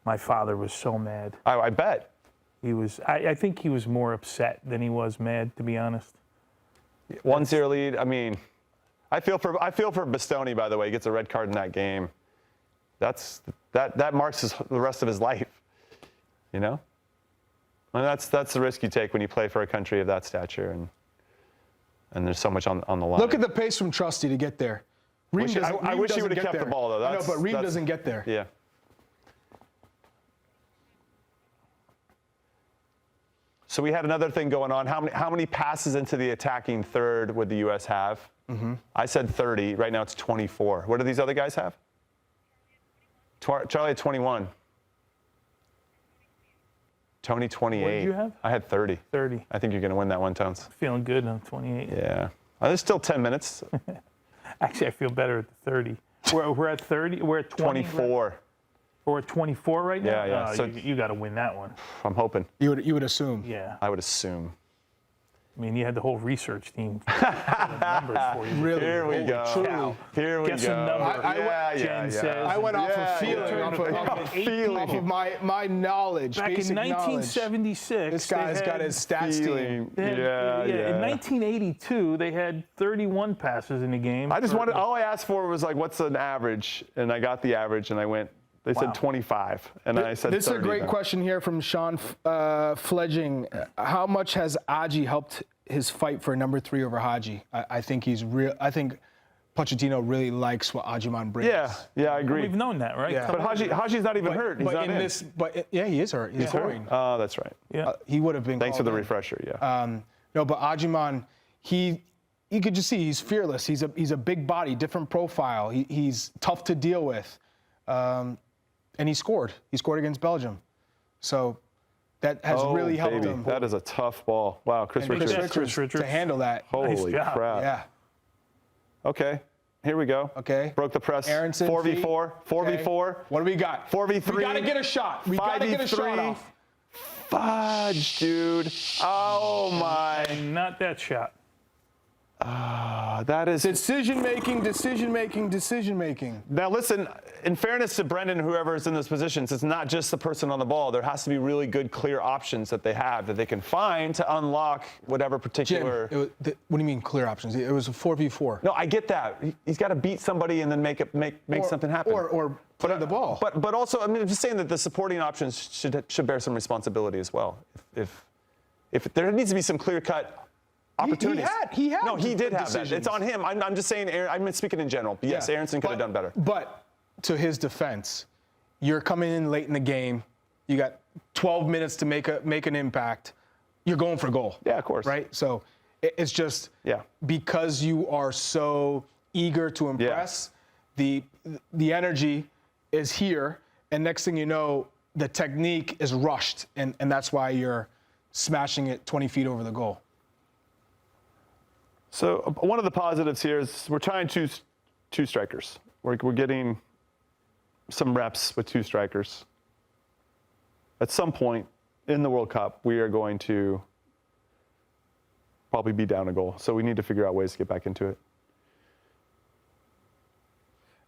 K: My father was so mad.
A: I bet.
K: He was. I think he was more upset than he was mad, to be honest.
A: 1-0 lead. I mean, I feel for Bastoni, by the way. He gets a red card in that game. That marks the rest of his life. You know? And that's the risk you take when you play for a country of that stature, and there's so much on the line.
J: Look at the pace from Trusty to get there.
A: I wish he would have kept the ball, though.
J: I know, but Reem doesn't get there.
A: Yeah. So we had another thing going on. How many passes into the attacking third would the U.S. have? Mm-hmm. I said 30. Right now it's 24. What do these other guys have? Charlie had 21. Tony 28.
K: What did you have?
A: I had 30.
K: 30.
A: I think you're going to win that one, Tones.
K: Feeling good on 28.
A: Yeah. There's still 10 minutes.
K: Actually, I feel better at the 30. We're at 30. We're at 20.
A: 24.
K: Right? We're at 24 right now?
A: Yeah.
K: So you got to win that one.
A: I'm hoping.
J: You would assume.
K: Yeah.
A: I would assume.
K: I mean, you had the whole research team numbers for you.
J: Really?
A: Here we go. Here we
K: Guess
A: go.
K: a number. Jen says.
J: I went off of feeling, off of my knowledge.
K: Back in 1976,
J: this guy's got his stats team.
A: In
K: 1982, they had 31 passes in the game.
A: All I asked for was like, what's an average? And I got the average, and I went. They said 25, and I said 30.
J: This is a great question here from Sean Fledging. How much has Aji helped his fight for number 3 over Haji? I think he's real. I think Pochettino really likes what Ajiman brings.
A: Yeah, I agree.
K: We've known that, right?
J: Yeah.
A: But Haji's not even hurt. He's not in.
J: He is hurt. He's hurt.
A: Oh, that's right.
K: Yeah.
J: He would have been.
A: Thanks for the
J: in.
A: refresher. Yeah.
J: No, but Ajiman, you could just see he's fearless. He's a big body, different profile. He's tough to deal with. And he scored. He scored against Belgium. So that has really helped him.
A: That is a tough ball. Wow, Chris Richards
J: to handle that.
A: Holy crap.
J: Yeah.
A: Okay, here we go.
J: Okay.
A: Broke the press.
J: Aronson,
A: 4v4. 4v4.
J: What do we got?
A: 4v3.
J: We got to get a shot. We got to get a shot off.
A: Fudge, dude. Oh, my.
K: Not that shot.
A: That is
J: decision making.
A: Now listen, in fairness to Brendan, whoever is in those positions, it's not just the person on the ball. There has to be really good, clear options that they have that they can find to unlock whatever particular.
J: Jim, what do you mean clear options? It was a 4v4.
A: No, I get that. He's got to beat somebody and then make something happen.
J: Or play the ball.
A: But also, I mean, I'm just saying that the supporting options should bear some responsibility as well. If there needs to be some clear cut. Opportunities.
J: He had.
A: No, he did have
J: decisions.
A: that. It's on him. I'm just saying. I'm speaking in general. But yes, Aronson could have done better.
J: But to his defense, you're coming in late in the game. You got 12 minutes to make an impact. You're going for goal.
A: Yeah, of course.
J: Right. So it's just because you are so eager to impress. The energy is here, and next thing you know, the technique is rushed, and that's why you're smashing it 20 feet over the goal.
A: So one of the positives here is we're trying two strikers. We're getting some reps with 2 strikers. at some point in the World Cup, we are going to probably be down a goal. So we need to figure out ways to get back into it.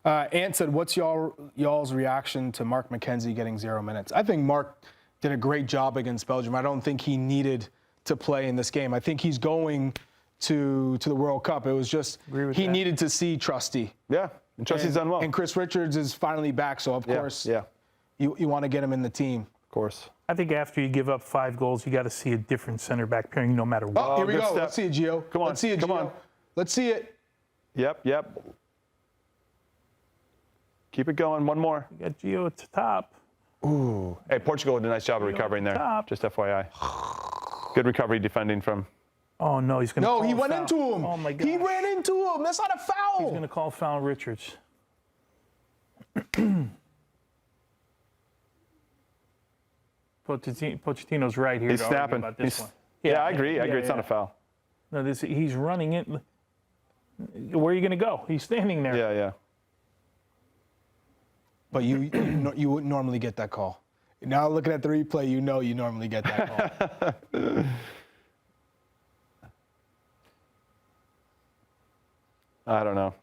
J: Ant said, what's y'all's reaction to Mark McKenzie getting 0 minutes? I think Mark did a great job against Belgium. I don't think he needed to play in this game. I think he's going to the World Cup. It was just he needed to see Trusty.
A: Yeah, and Trusty's done well.
J: And Chris Richards is finally back, so of course you want to get him in the team.
A: Of course.
K: I think after you give up 5 goals, you got to see a different center back pairing no matter what.
J: Oh, here we go. Let's see it, Gio.
A: Come on.
J: Let's see it,
A: Come
J: Gio.
A: on.
J: Let's see it.
A: Yep. Keep it going. One more.
K: You got Gio at the top.
A: Ooh. Hey, Portugal did a nice job of recovering there.
K: Top.
A: Just FYI. Good recovery defending from.
K: Oh, no, he's going to
J: No, he went into him.
K: Oh, my God.
J: He ran into him. That's not a foul.
K: He's going to call foul Richards. Pochettino's right here.
A: He's snapping.
K: About this one.
A: Yeah, I agree. It's not a foul.
K: No, he's running it. Where are you going to go? He's standing there.
A: Yeah.
J: But you wouldn't normally get that call. Now looking at the replay, you normally get that call.
A: I don't know.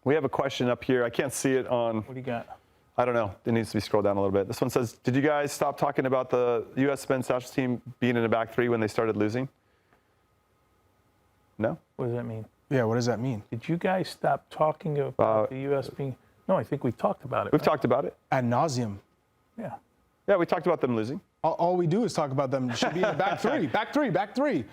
A: We have a question up here. I can't see it on.
K: What do you got?
A: I don't know. It needs to be scrolled down a little bit. This one says, did you guys stop talking about the U.S. men's national team being in a back three when they started losing? No?
K: What does that mean?
J: Yeah, what does that mean?
K: Did you guys stop talking about the U.S. being? No, I think we talked about it.
A: We've talked about it.
J: Ad nauseum.
K: Yeah.
A: Yeah, we talked about them losing.
J: All we do is talk about them should be in the back three. Back three.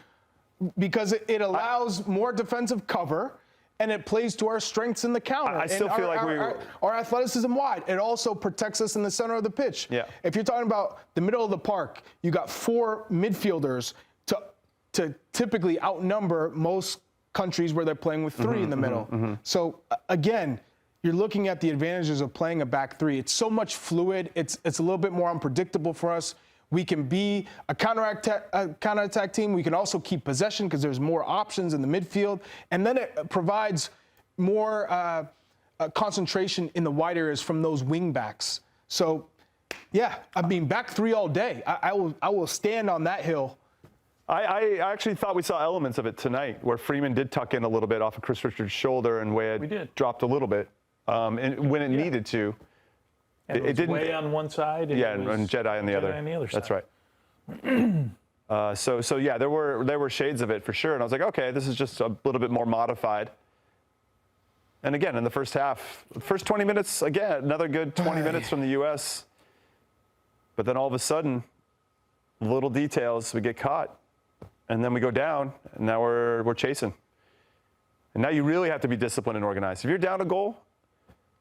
J: Because it allows more defensive cover, and it plays to our strengths in the counter.
A: I still feel like
J: our athleticism wide. It also protects us in the center of the pitch.
A: Yeah.
J: If you're talking about the middle of the park, you got 4 midfielders to typically outnumber most countries where they're playing with 3 in the middle. So again, you're looking at the advantages of playing a back three. It's so much fluid. It's a little bit more unpredictable for us. We can be a counterattack team. We can also keep possession because there's more options in the midfield. And then it provides more concentration in the wide areas from those wing backs. So, yeah, I mean, back three all day. I will stand on that hill.
A: I actually thought we saw elements of it tonight where Freeman did tuck in a little bit off of Chris Richards' shoulder and Way dropped a little bit when it needed to.
K: And it didn't Way on one side.
A: And Jedi on the other.
K: On the other side.
A: That's right. So yeah, there were shades of it for sure, and I was like, okay, this is just a little bit more modified. And again, in the first half, first 20 minutes, again, another good 20 minutes from the U.S. But then all of a sudden, little details, we get caught, and then we go down, and now we're chasing. And now you really have to be disciplined and organized. If you're down a goal,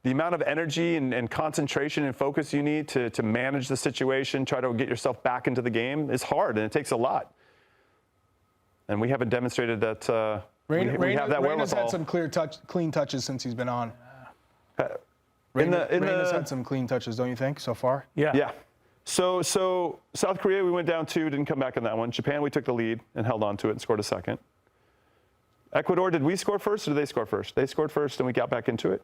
A: the amount of energy and concentration and focus you need to manage the situation, try to get yourself back into the game is hard, and it takes a lot. And we haven't demonstrated that we have that wherewithal.
J: Reyna's had some clean touches since he's been on. Reyna's had some clean touches, don't you think, so far?
K: Yeah.
A: Yeah. So South Korea, we went down 2, didn't come back on that one. Japan, we took the lead and held on to it and scored a second. Ecuador, did we score first or did they score first? They scored first and we got back into it.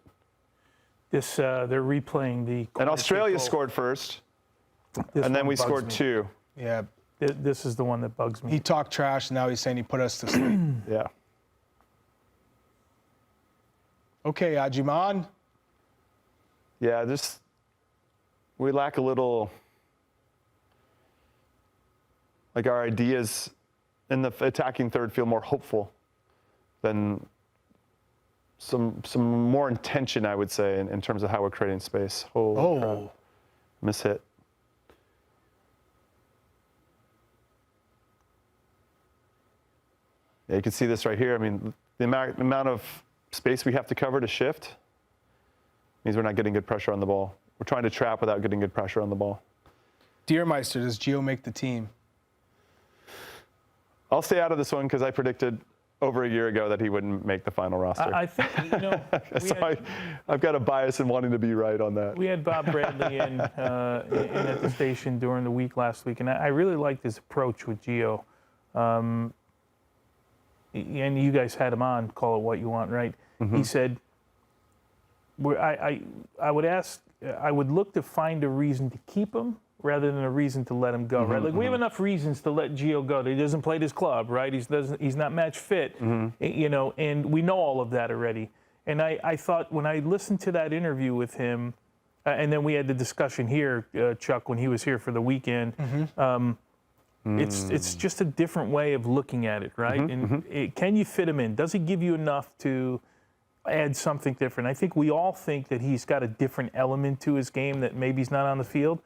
K: They're replaying the.
A: And Australia scored first, and then we scored 2.
J: Yeah.
K: This is the one that bugs me.
J: He talked trash, and now he's saying he put us to sleep.
A: Yeah.
J: Okay, Ajiman.
A: Yeah, we lack a little, like our ideas in the attacking third feel more hopeful than some more intention, I would say, in terms of how we're creating space. Holy crap. Mishit. Yeah, you can see this right here. I mean, the amount of space we have to cover to shift means we're not getting good pressure on the ball. We're trying to trap without getting good pressure on the ball.
J: Deermeister, does Gio make the team?
A: I'll stay out of this one because I predicted over a year ago that he wouldn't make the final roster.
K: I think,
A: so I've got a bias in wanting to be right on that.
K: We had Bob Bradley in at the station during the week last week, and I really liked his approach with Gio. And you guys had him on, call it what you want, right? He said, I would ask I would look to find a reason to keep him rather than a reason to let him go. Right? Like we have enough reasons to let Gio go. He doesn't play at his club, right? He's not match fit, you know, and we know all of that already. And I thought when I listened to that interview with him, and then we had the discussion here, Chuck, when he was here for the weekend. It's just a different way of looking at it, right? Can you fit him in? Does he give you enough to add something different? I think we all think that he's got a different element to his game that maybe he's not on the field.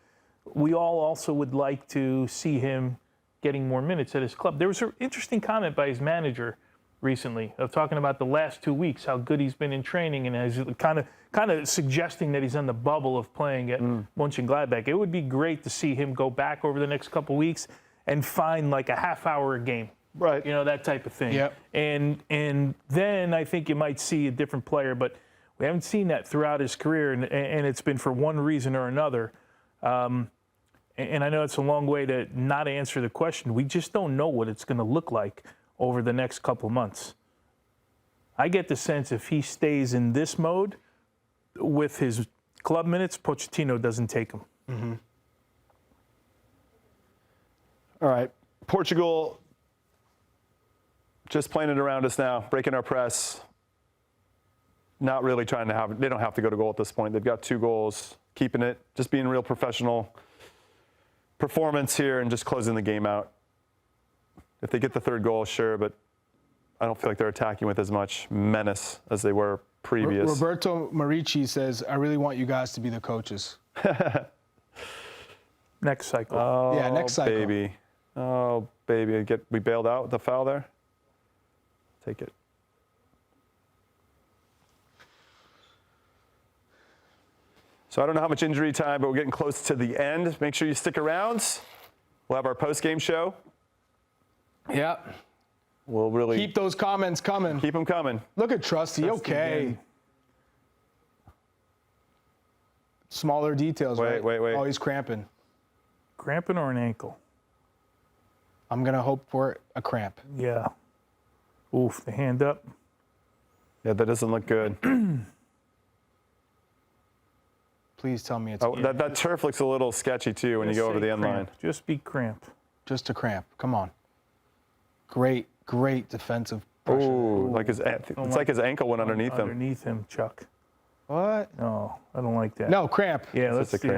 K: We all also would like to see him getting more minutes at his club. There was an interesting comment by his manager recently of talking about the last 2 weeks, how good he's been in training, and as kind of suggesting that he's on the bubble of playing at Mönchengladbach. It would be great to see him go back over the next couple weeks and find like a half hour a game.
J: Right.
K: You know, that type of thing.
J: Yep.
K: And then I think you might see a different player, but we haven't seen that throughout his career, and it's been for one reason or another. And I know it's a long way to not answer the question. We just don't know what it's going to look like over the next couple months. I get the sense if he stays in this mode with his club minutes, Pochettino doesn't take him.
A: All right, Portugal just playing it around us now, breaking our press. Not really trying to have, they don't have to go to goal at this point. They've got 2 goals, keeping it, just being real professional performance here and just closing the game out. If they get the 3rd goal, sure, but I don't feel like they're attacking with as much menace as they were previous.
J: Roberto Marici says, I really want you guys to be the coaches.
K: Next cycle.
A: Oh,
J: yeah, next cycle.
A: Baby. Oh, baby. We bailed out with the foul there? Take it. So I don't know how much injury time, but we're getting close to the end. Make sure you stick around. We'll have our post-game show.
J: Yep.
A: We'll really
J: keep those comments coming.
A: Keep them coming.
J: Look at Trusty. Okay. Smaller details, right?
A: Wait.
J: Oh, he's cramping.
K: Cramping or an ankle?
J: I'm going to hope for a cramp.
K: Yeah. Oof, the hand up.
A: Yeah, that doesn't look good.
J: Please tell me it's
A: that turf looks a little sketchy, too, when you go over the end line.
K: Just be cramp.
J: Just a cramp. Come on. Great defensive pressure.
A: Ooh, it's like his ankle went underneath him.
K: Underneath him, Chuck.
J: What?
K: No, I don't like that.
J: No, cramp.
K: Yeah, let's do the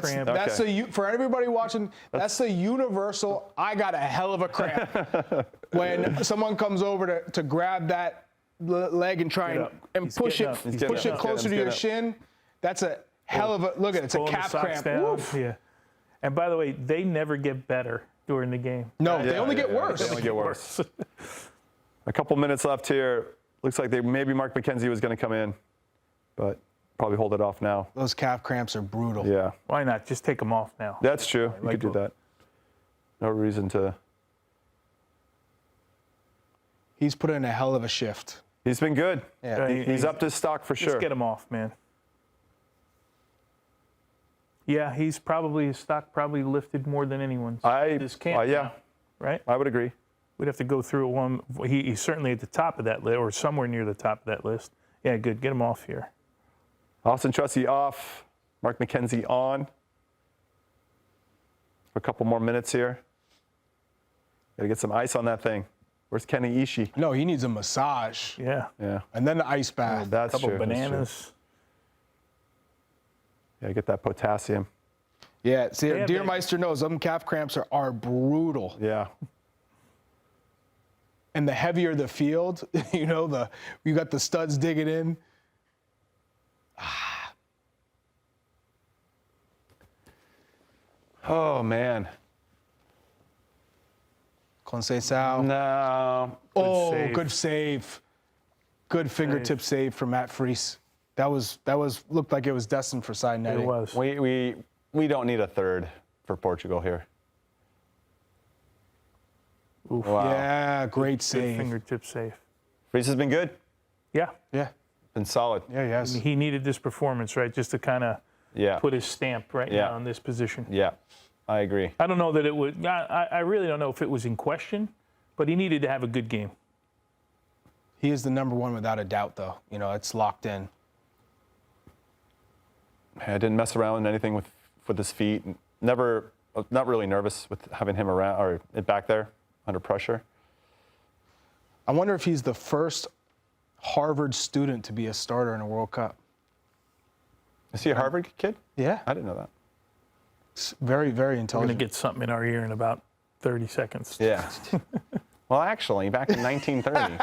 K: cramp.
J: That's for everybody watching, that's the universal, I got a hell of a cramp. When someone comes over to grab that leg and try and push it closer to your shin, that's a hell of a, look at it, it's a calf cramp.
K: Yeah. And by the way, they never get better during the game.
J: No, they only get worse.
A: They only get worse. A couple minutes left here. Looks like maybe Mark McKenzie was going to come in, but probably hold it off now.
J: Those calf cramps are brutal.
A: Yeah.
K: Why not? Just take them off now.
A: That's true. You could do that. No reason to.
J: He's put in a hell of a shift.
A: He's been good.
J: Yeah.
A: He's up to stock for sure.
K: Just get him off, man. Yeah, his stock probably lifted more than anyone's. This camp.
A: Yeah.
K: Now, right?
A: I would agree.
K: We'd have to go through one. He's certainly at the top of that list, or somewhere near the top of that list. Yeah, good. Get him off here.
A: Austin Trusty off. Mark McKenzie on. For a couple more minutes here. Got to get some ice on that thing. Where's Kenny Ishii?
J: No, he needs a massage.
K: Yeah.
A: Yeah.
J: And then the ice bath.
A: Oh, that's
K: a couple
A: true.
K: bananas.
A: Yeah, get that potassium.
J: Yeah, see, Deermeister knows them calf cramps are brutal.
A: Yeah.
J: And the heavier the field, you got the studs digging in.
A: Oh, man.
J: Conceição.
A: No.
J: Good save. Good fingertip save from Matt Fries. That looked like it was destined for side netting.
K: It was.
A: We don't need a third for Portugal here.
K: Oof.
A: Wow.
J: Yeah, great save.
K: Good fingertip save.
A: Fries has been good.
K: Yeah.
J: Yeah.
A: Been solid.
J: Yeah, yes.
K: He needed this performance, right, just to kind of put his stamp now on this position.
A: Yeah, I agree.
K: I don't know that it would. I really don't know if it was in question, but he needed to have a good game.
J: He is the number one without a doubt, though. It's locked in.
A: I didn't mess around with anything with his feet. Never, not really nervous with having him around or back there under pressure.
J: I wonder if he's the first Harvard student to be a starter in a World Cup.
A: Is he a Harvard kid?
J: Yeah.
A: I didn't know that.
J: It's very, very
K: We're
J: intelligent.
K: going to get something in our ear in about 30 seconds.
A: Yeah. Well, actually, back in 1930.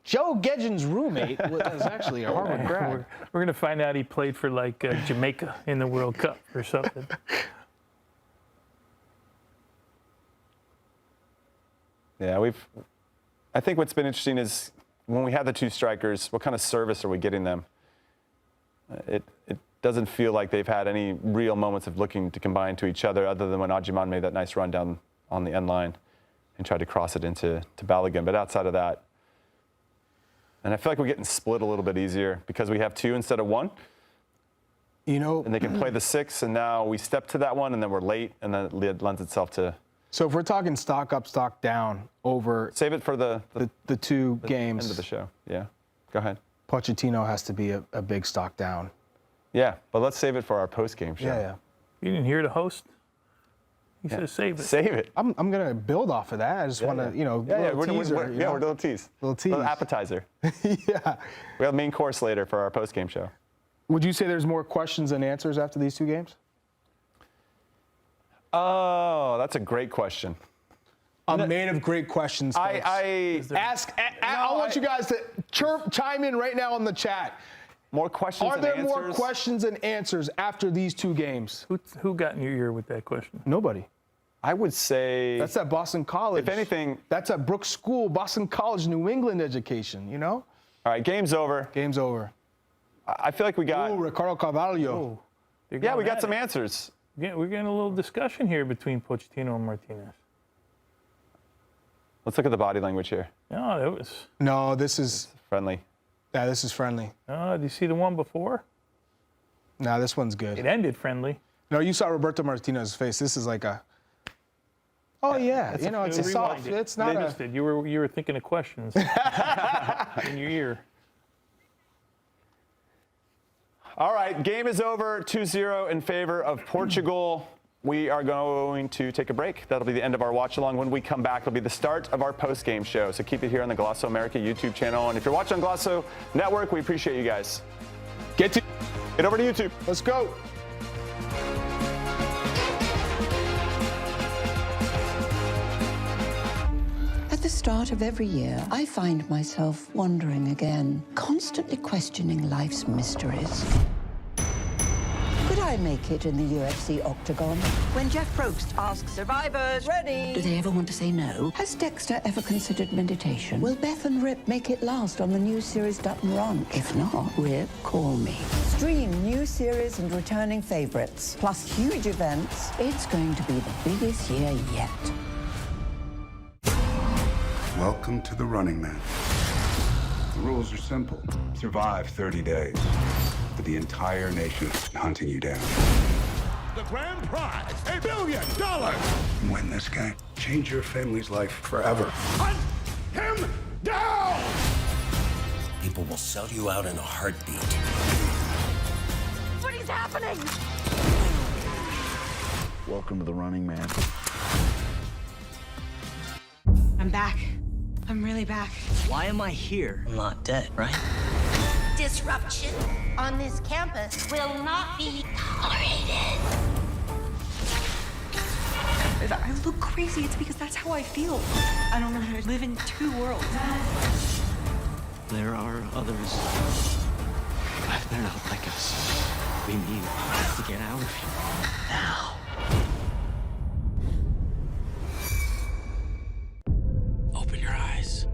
J: Joe Gedgen's roommate was actually a Harvard grad.
K: We're going to find out he played for, like, Jamaica in the World Cup or something.
A: Yeah, I think what's been interesting is when we have the two strikers, what kind of service are we getting them? It doesn't feel like they've had any real moments of looking to combine to each other, other than when Ajiman made that nice run down on the end line and tried to cross it into Balogun. But outside of that, and I feel like we're getting split a little bit easier because we have two instead of one.
J: You know,
A: and they can play the 6, and now we step to that one, and then we're late, and then it lends itself to.
J: So if we're talking stock up, stock down over.
A: Save it for the
J: two games.
A: End of the show. Yeah. Go ahead.
J: Pochettino has to be a big stock down.
A: Yeah, but let's save it for our post-game show.
J: Yeah.
K: You didn't hear the host? He said save it.
A: Save it.
J: I'm going to build off of that. I just want to,
A: we're
J: teaser.
A: we're a little tease. Little appetizer.
J: Yeah.
A: We have main course later for our post-game show.
J: Would you say there's more questions than answers after these two games?
A: Oh, that's a great question.
J: I'm made of great questions, folks. I want you guys to chime in right now in the chat.
A: More questions
J: Are
A: and
J: there
A: answers?
J: more questions and answers after these two games?
K: Who got in your ear with that question?
J: Nobody.
A: I would say.
J: That's at Boston College.
A: If anything.
J: That's at Brooks School, Boston College, New England education, you know?
A: All right, game's over.
J: Game's over.
A: I feel like we got.
J: Ooh, Ricardo Carvalho.
A: Yeah, we got some answers.
K: Yeah, we're getting a little discussion here between Pochettino and Martinez.
A: Let's look at the body language here.
K: No, it was.
J: No, this is.
A: Friendly.
J: Yeah, this is friendly.
K: Oh, do you see the one before?
J: No, this one's good.
K: It ended friendly.
J: No, you saw Roberto Martinez's face. This is like a. Oh yeah, it's a soft. It's not a.
K: You were thinking of questions in your ear.
A: All right, game is over. 2-0 in favor of Portugal. We are going to take a break. That'll be the end of our watch along. When we come back, it'll be the start of our post game show. So keep it here on the Glosso America YouTube channel. And if you're watching on Glosso Network, we appreciate you guys. Get over to YouTube.
J: Let's go.
L: At the start of every year, I find myself wondering again, constantly questioning life's mysteries. Could I make it in the UFC octagon?
N: When Jeff Probst asks survivors, ready?
L: Do they ever want to say no? Has Dexter ever considered meditation? Will Beth and Rip make it last on the new series Dutton Ranch? If not, Rip, call me. Stream new series and returning favorites, plus huge events. It's going to be the biggest year yet.
C: Welcome to the Running Man. The rules are simple. Survive 30 days. But the entire nation is hunting you down.
E: The grand prize, $1 billion!
C: Win this game. Change your family's life forever.
E: Hunt him down!
M: People will sell you out in a heartbeat.
N: What is happening?
O: Welcome to the Running Man.
D: I'm back. I'm really back.
M: Why am I here? I'm not dead, right?
H: Disruption on this campus will not be tolerated.
D: If I look crazy, it's because that's how I feel. I don't know how to live in two worlds.
M: There are others. But they're not like us. We need to get out of here now. Open your eyes.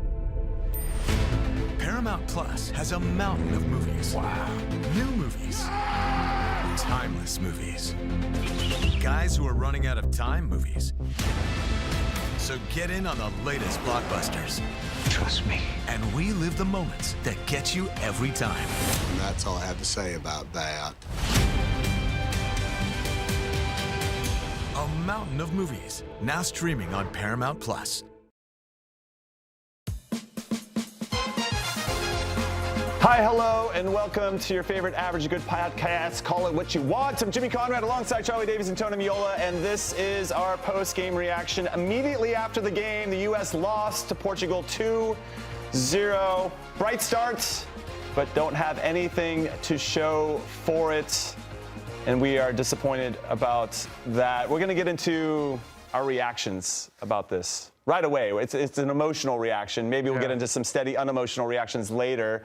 B: Paramount Plus has a mountain of movies. Wow. New movies. Timeless movies. Guys who are running out of time movies. So get in on the latest blockbusters.
M: Trust me.
B: And we live the moments that get you every time.
E: And that's all I have to say about that.
B: A mountain of movies, now streaming on Paramount Plus.
A: Hi, hello, and welcome to your favorite Average Good podcast, Call It What You Want. I'm Jimmy Conrad alongside Charlie Davies and Tony Meola, and this is our post-game reaction. Immediately after the game, the U.S. lost to Portugal 2-0. Bright starts, but don't have anything to show for it, and we are disappointed about that. We're going to get into our reactions about this right away. It's an emotional reaction. Maybe we'll get into some steady, unemotional reactions later.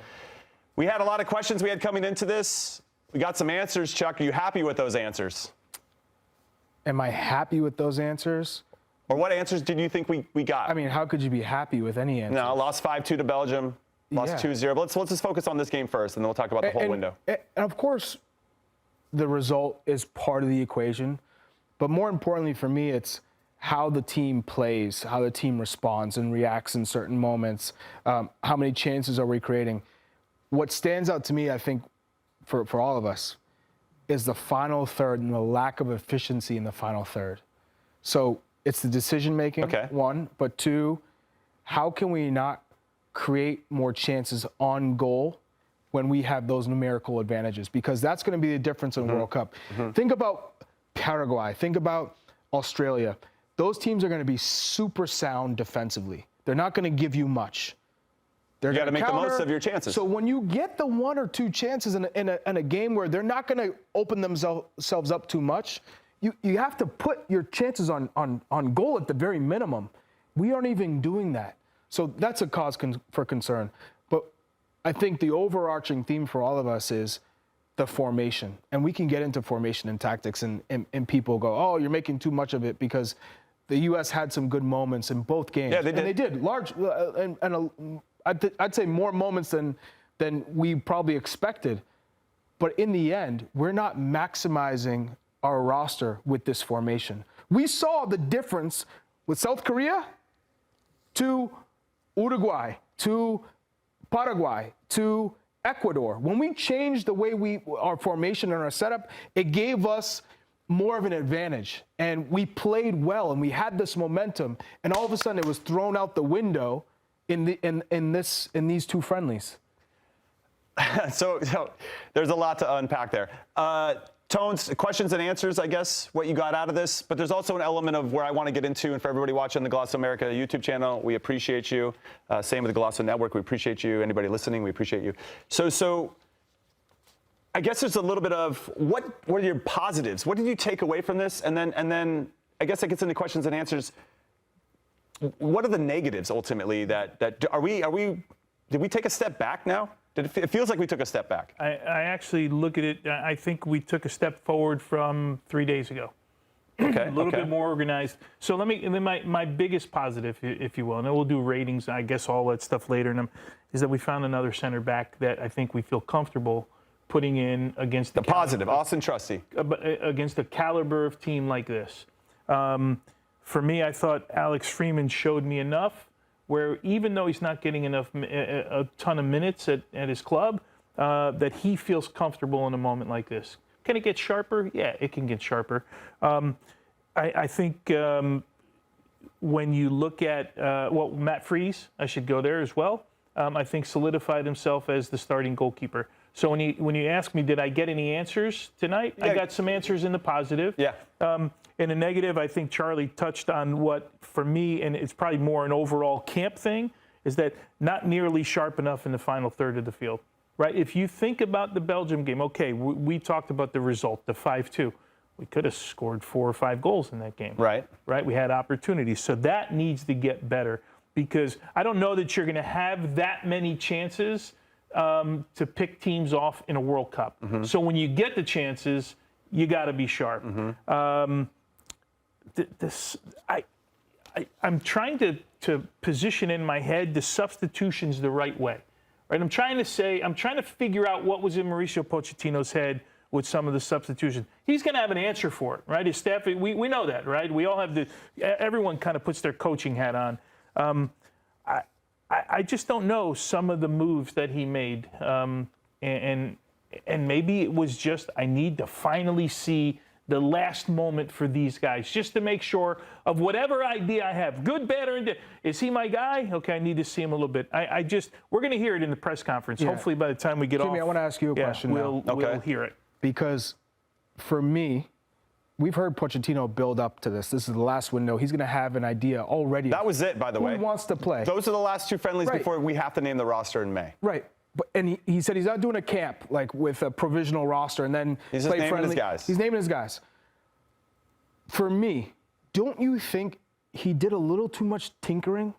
A: We had a lot of questions we had coming into this. We got some answers. Chuck, are you happy with those answers?
J: Am I happy with those answers?
A: Or what answers did you think we got?
J: I mean, how could you be happy with any answer?
A: No, lost 5-2 to Belgium, lost 2-0. But let's just focus on this game first, and then we'll talk about the whole window.
J: And of course, the result is part of the equation. But more importantly for me, it's how the team plays, how the team responds and reacts in certain moments. How many chances are we creating? What stands out to me, I think, for all of us, is the final third and the lack of efficiency in the final third. So it's the decision-making, one, but two, how can we not create more chances on goal when we have those numerical advantages? Because that's going to be the difference in World Cup. Think about Paraguay. Think about Australia. Those teams are going to be super sound defensively. They're not going to give you much.
A: You got to make the most of your chances.
J: So when you get the one or two chances in a game where they're not going to open themselves up too much, you have to put your chances on goal at the very minimum. We aren't even doing that. So that's a cause for concern. But I think the overarching theme for all of us is the formation. And we can get into formation and tactics, and people go, oh, you're making too much of it, because the U.S. had some good moments in both games.
A: Yeah, they did.
J: And they did. Large, I'd say more moments than we probably expected. But in the end, we're not maximizing our roster with this formation. We saw the difference with South Korea to Uruguay, to Paraguay, to Ecuador. When we changed the way our formation and our setup, it gave us more of an advantage. And we played well, and we had this momentum. And all of a sudden, it was thrown out the window in these two friendlies.
A: So there's a lot to unpack there. Tones, questions and answers, I guess, what you got out of this. But there's also an element of where I want to get into, and for everybody watching the Glosso America YouTube channel, we appreciate you. Same with the Glosso Network, we appreciate you. Anybody listening, we appreciate you. So I guess there's a little bit of what are your positives? What did you take away from this? And then I guess that gets into questions and answers. What are the negatives ultimately that did we take a step back now? It feels like we took a step back.
K: I actually look at it, I think we took a step forward from 3 days ago.
A: Okay.
K: A little bit more organized. So my biggest positive, if you will, and then we'll do ratings, I guess all that stuff later, is that we found another center back that I think we feel comfortable putting in against
A: the positive, Austin Trusty.
K: Against a caliber of team like this. For me, I thought Alex Freeman showed me enough where even though he's not getting a ton of minutes at his club, that he feels comfortable in a moment like this. Can it get sharper? Yeah, it can get sharper. I think when you look at, Matt Freese, I should go there as well, I think solidified himself as the starting goalkeeper. So when you ask me, did I get any answers tonight? Yeah. I got some answers in the positive.
A: Yeah.
K: In the negative, I think Charlie touched on what, for me, and it's probably more an overall camp thing, is that not nearly sharp enough in the final third of the field, right? If you think about the Belgium game, okay, we talked about the result, the 5-2. We could have scored 4 or 5 goals in that game.
A: Right.
K: Right? We had opportunities. So that needs to get better, because I don't know that you're going to have that many chances to pick teams off in a World Cup. So when you get the chances, you got to be sharp. I'm trying to position in my head the substitutions the right way. Right? I'm trying to figure out what was in Mauricio Pochettino's head with some of the substitutions. He's going to have an answer for it, right? His staff, we know that, right? We all have everyone kind of puts their coaching hat on. I just don't know some of the moves that he made, and maybe it was just I need to finally see the last moment for these guys, just to make sure of whatever idea I have, good, bad, or indifferent. Is he my guy? Okay, I need to see him a little bit. We're going to hear it in the press conference. Hopefully by the time we get
J: Jimmy,
K: off.
J: I want to ask you a question now.
K: We'll hear it.
J: Because for me, we've heard Pochettino build up to this. This is the last window. He's going to have an idea already.
A: That was it, by the way.
J: Who wants to play?
A: Those are the last 2 friendlies before we have to name the roster in May.
J: Right. And he said he's not doing a camp like with a provisional roster and then
A: he's
J: play
A: just naming
J: friendly.
A: his guys.
J: He's naming his guys. For me, don't you think he did a little too much tinkering?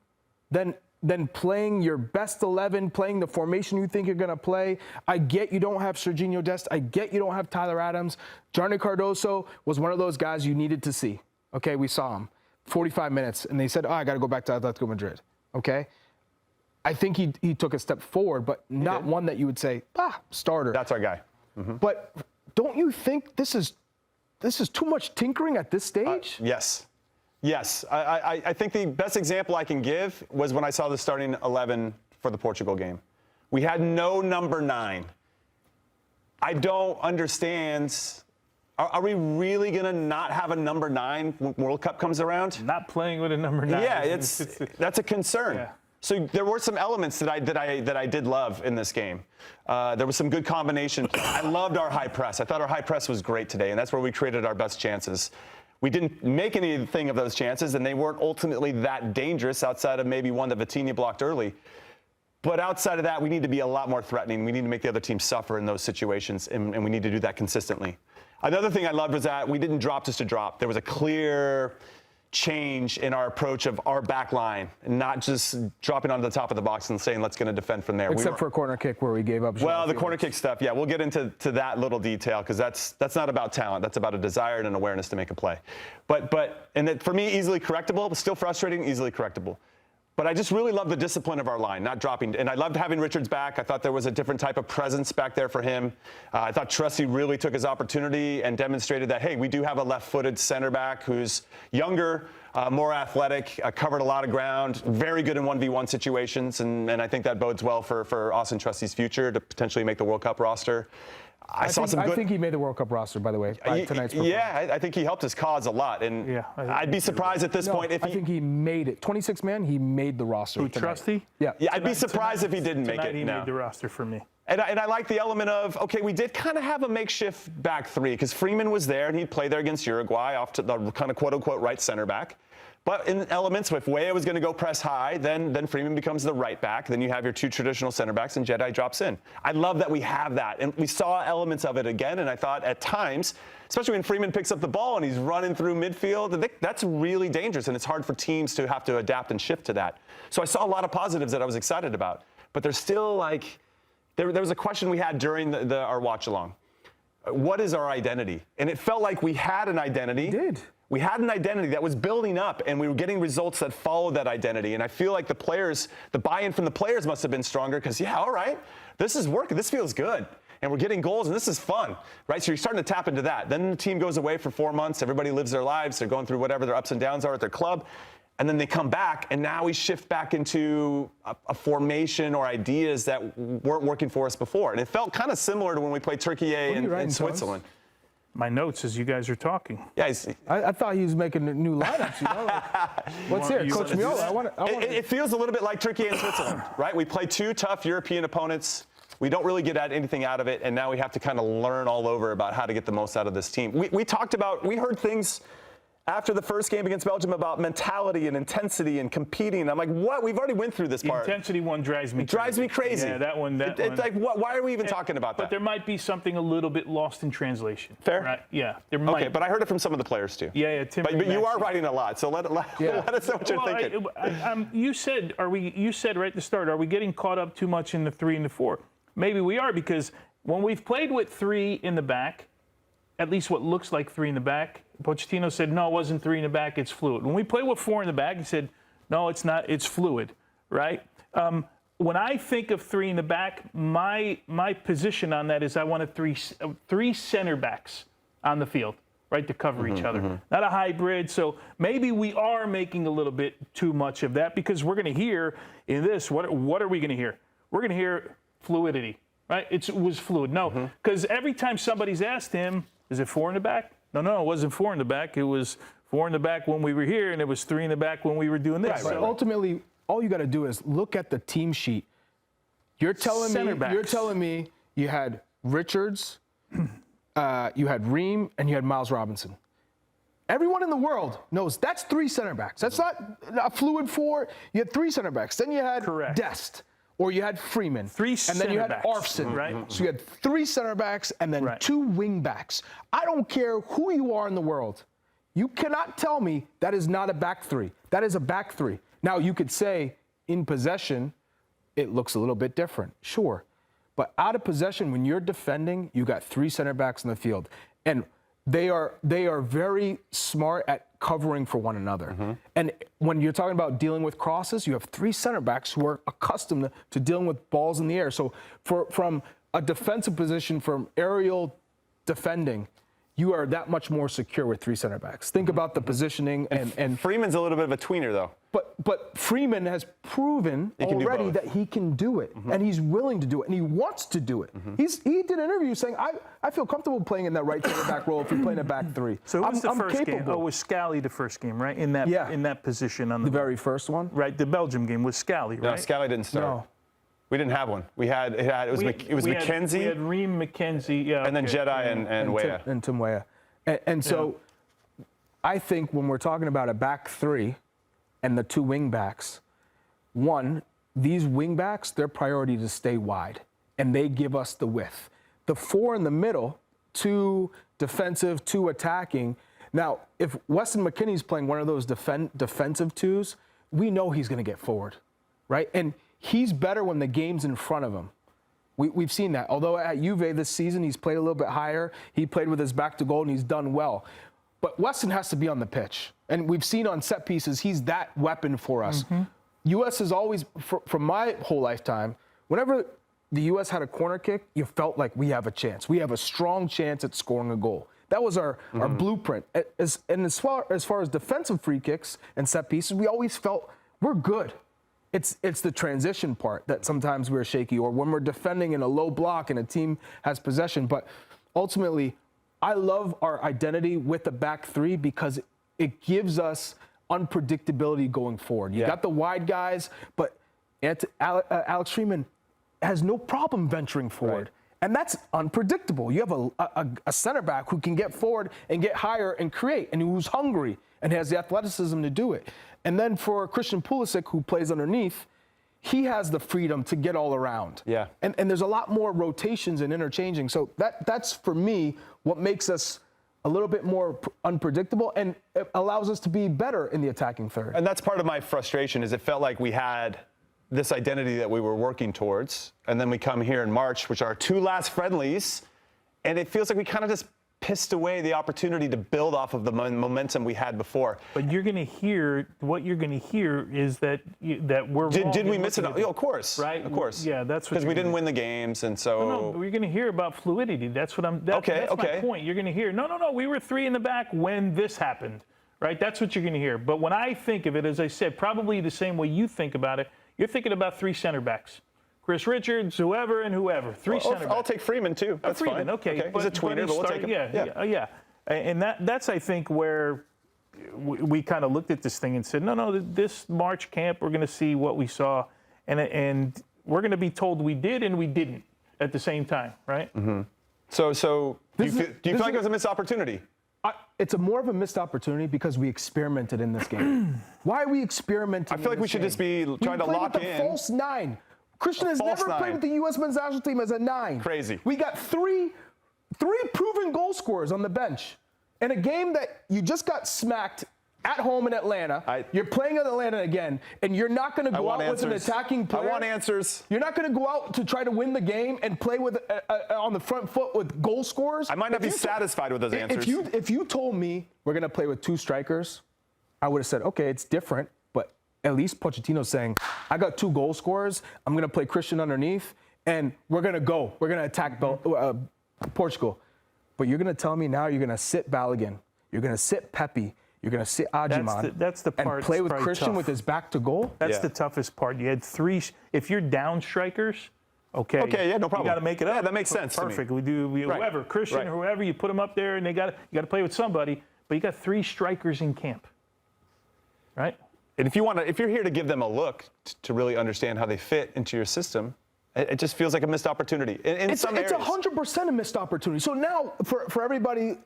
J: Then playing your best 11, playing the formation you think you're going to play. I get you don't have Sergiño Dest. I get you don't have Tyler Adams. Johnny Cardoso was one of those guys you needed to see. Okay, we saw him. 45 minutes, and they said, I got to go back to Atletico Madrid. Okay? I think he took a step forward, but not one that you would say, starter.
A: That's our guy. Mm-hmm.
J: But don't you think this is too much tinkering at this stage?
A: Yes. Yes. I think the best example I can give was when I saw the starting 11 for the Portugal game. We had no number 9. I don't understand. Are we really going to not have a number 9 when World Cup comes around?
K: Not playing with a number 9.
A: Yeah, that's a concern.
K: Yeah.
A: So there were some elements that I did love in this game. There was some good combination. I loved our high press. I thought our high press was great today, and that's where we created our best chances. We didn't make anything of those chances, and they weren't ultimately that dangerous outside of maybe one that Vitinha blocked early. But outside of that, we need to be a lot more threatening. We need to make the other team suffer in those situations, and we need to do that consistently. Another thing I loved was that we didn't drop just to drop. There was a clear change in our approach of our back line, and not just dropping onto the top of the box and saying, let's going to defend from there.
J: Except for a corner kick where we gave up.
A: Well, the corner kick stuff, yeah, we'll get into that little detail because that's not about talent. That's about a desire and an awareness to make a play. And that for me, easily correctable, but still frustrating, easily correctable. But I just really love the discipline of our line, not dropping. And I loved having Richards back. I thought there was a different type of presence back there for him. I thought Trusty really took his opportunity and demonstrated that, hey, we do have a left-footed center back who's younger, more athletic, covered a lot of ground, very good in 1v1 situations. And I think that bodes well for Austin Trusty's future to potentially make the World Cup roster. I
J: think he made the World Cup roster, by the way, by tonight's performance.
A: Yeah, I think he helped his cause a lot. And I'd be surprised at this point if
J: I think he made it. 26 man, he made the roster.
K: Who, Trusty?
J: Yeah.
A: I'd be surprised if he didn't make it.
K: He made the roster for me.
A: And I like the element of, okay, we did kind of have a makeshift back 3 because Freeman was there and he'd play there against Uruguay off to the kind of quote-unquote right center back. But in elements, if Weah was going to go press high, then Freeman becomes the right back. Then you have your 2 traditional center backs, and Jedi drops in. I love that we have that. And we saw elements of it again, and I thought at times, especially when Freeman picks up the ball and he's running through midfield, that's really dangerous, and it's hard for teams to have to adapt and shift to that. So I saw a lot of positives that I was excited about. But there's still, like, there was a question we had during our watch-along. What is our identity? And it felt like we had an identity.
J: We did.
A: We had an identity that was building up, and we were getting results that followed that identity. And I feel like the buy-in from the players must have been stronger because, yeah, all right, this is working. This feels good. And we're getting goals, and this is fun, right? So you're starting to tap into that. Then the team goes away for 4 months. Everybody lives their lives. They're going through whatever their ups and downs are at their club. And then they come back, and now we shift back into a formation or ideas that weren't working for us before. And it felt kind of similar to when we played Turkey in Switzerland.
K: My notes as you guys are talking.
A: Yeah,
J: I thought he was making new lineups. You know? What's here, Coach Meola?
A: It feels a little bit like Turkey and Switzerland, right? We play 2 tough European opponents. We don't really get anything out of it, and now we have to kind of learn all over about how to get the most out of this team. We heard things after the first game against Belgium about mentality and intensity and competing. I'm like, what? We've already went through this part.
K: The intensity one drives me crazy.
A: Drives me crazy.
K: Yeah, that one.
A: It's like, why are we even talking about that?
K: But there might be something a little bit lost in translation.
A: Fair?
K: Right? Yeah, there might.
A: Okay, but I heard it from some of the players too.
K: Yeah, Tim.
A: But you are writing a lot, so let us know what you're thinking.
K: You said right at the start, are we getting caught up too much in the 3 and the 4? Maybe we are, because when we've played with 3 in the back, at least what looks like 3 in the back, Pochettino said, no, it wasn't 3 in the back, it's fluid. When we play with 4 in the back, he said, no, it's not, it's fluid, right? When I think of 3 in the back, my position on that is I want 3 center backs on the field, right, to cover each other. Not a hybrid, so maybe we are making a little bit too much of that, because we're going to hear in this, what are we going to hear? We're going to hear fluidity, right? It was fluid. No, because every time somebody's asked him, is it 4 in the back? No, it wasn't 4 in the back. It was 4 in the back when we were here, and it was 3 in the back when we were doing this.
J: Right, but ultimately, all you got to do is look at the team sheet. You're telling me you had Richards, you had Ream, and you had Miles Robinson. Everyone in the world knows that's 3 center backs. That's not a fluid 4. You had 3 center backs. Then you had Dest, or you had Freeman.
K: 3
J: and then you had
K: center backs,
J: Arfson.
K: right?
J: So you had 3 center backs and then 2 wing backs. I don't care who you are in the world. You cannot tell me that is not a back 3. That is a back 3. Now, you could say in possession, it looks a little bit different. Sure. But out of possession, when you're defending, you got 3 center backs in the field. And they are very smart at covering for one another. And when you're talking about dealing with crosses, you have 3 center backs who are accustomed to dealing with balls in the air. So from a defensive position, from aerial defending, you are that much more secure with 3 center backs. Think about the positioning and
A: Freeman's a little bit of a tweener, though.
J: But Freeman has proven already that he can do it, and he's willing to do it, and he wants to do it. He did an interview saying, I feel comfortable playing in that right center back role if you're playing a back 3.
K: So who was the
J: I'm
K: first
J: capable.
K: game? Oh, it was Scally the first game, right? In that position on
J: the very first one.
K: Right, the Belgium game was Scally, right?
A: No, Scally didn't start.
J: No.
A: We didn't have one. We had it was McKenzie.
K: We had Ream, McKenzie, yeah.
A: And then Jedi and Weah.
J: And Tim Weah. And so I think when we're talking about a back 3 and the 2 wing backs, one, these wing backs, their priority is to stay wide, and they give us the width. The 4 in the middle, 2 defensive, 2 attacking. Now, if Weston McKennie's playing one of those defensive 2s, we know he's going to get forward, right? And he's better when the game's in front of him. We've seen that. Although at Juve this season, he's played a little bit higher. He played with his back to goal, and he's done well. But Weston has to be on the pitch. And we've seen on set pieces, he's that weapon for us. U.S. has always, from my whole lifetime, whenever the U.S. had a corner kick, you felt like we have a chance. We have a strong chance at scoring a goal. That was our blueprint. And as far as defensive free kicks and set pieces, we always felt we're good. It's the transition part that sometimes we're shaky, or when we're defending in a low block and a team has possession. But ultimately, I love our identity with the back 3 because it gives us unpredictability going forward. You got the wide guys, but Alex Freeman has no problem venturing forward. And that's unpredictable. You have a center back who can get forward and get higher and create, and who's hungry and has the athleticism to do it. And then for Christian Pulisic, who plays underneath, he has the freedom to get all around.
A: Yeah.
J: And there's a lot more rotations and interchanging. So that's, for me, what makes us a little bit more unpredictable, and it allows us to be better in the attacking third.
A: And that's part of my frustration, is it felt like we had this identity that we were working towards, and then we come here in March, which are our 2 last friendlies, and it feels like we kind of just pissed away the opportunity to build off of the momentum we had before.
K: But what you're going to hear is that we're wrong.
A: Did we miss it? Yeah, of course.
K: Right?
A: Of course.
K: Yeah, that's what.
A: Because we didn't win the games, and so.
K: No, we're going to hear about fluidity. That's what I'm. That's my point. You're going to hear. No. We were 3 in the back when this happened. Right? That's what you're going to hear. But when I think of it, as I said, probably the same way you think about it, you're thinking about 3 center backs. Chris Richards, whoever, and whoever. 3 center backs.
A: I'll take Freeman, too. That's
K: Freeman,
A: fine.
K: Okay.
A: He's a tweener, but we'll take him.
K: Yeah. And that's, I think, where we kind of looked at this thing and said, no, this March camp, we're going to see what we saw. And we're going to be told we did and we didn't at the same time, right?
A: So do you feel like it was a missed opportunity?
J: It's more of a missed opportunity because we experimented in this game. Why are we experimenting?
A: I feel like we should just be trying to lock in.
J: We played with the false 9. Christian has never played with the U.S. men's national team as a 9.
A: Crazy.
J: We got three proven goal scorers on the bench in a game that you just got smacked at home in Atlanta. You're playing in Atlanta again, and you're not going to go out with an attacking player.
A: I want answers.
J: You're not going to go out to try to win the game and play with on the front foot with goal scorers.
A: I might not be satisfied with those answers.
J: If you told me we're going to play with 2 strikers, I would have said, okay, it's different, but at least Pochettino's saying, I got 2 goal scorers. I'm going to play Christian underneath, and we're going to go. We're going to attack Portugal. But you're going to tell me now you're going to sit Balogun. You're going to sit Pepe. You're going to sit Ajiman.
K: That's the part.
J: And play with
K: that's
J: Christian
K: tough.
J: with his back to goal?
K: That's the toughest part. You had 3. If you're down strikers,
A: Okay, yeah, no problem.
K: You got to make it up.
A: Yeah, that makes sense to me.
K: Perfect. Whoever, Christian, whoever, you put them up there, and you got to play with somebody. But you got 3 strikers in camp, right?
A: And if you're here to give them a look to really understand how they fit into your system, it just feels like a missed opportunity.
J: It's 100% a missed opportunity. So now, for everybody,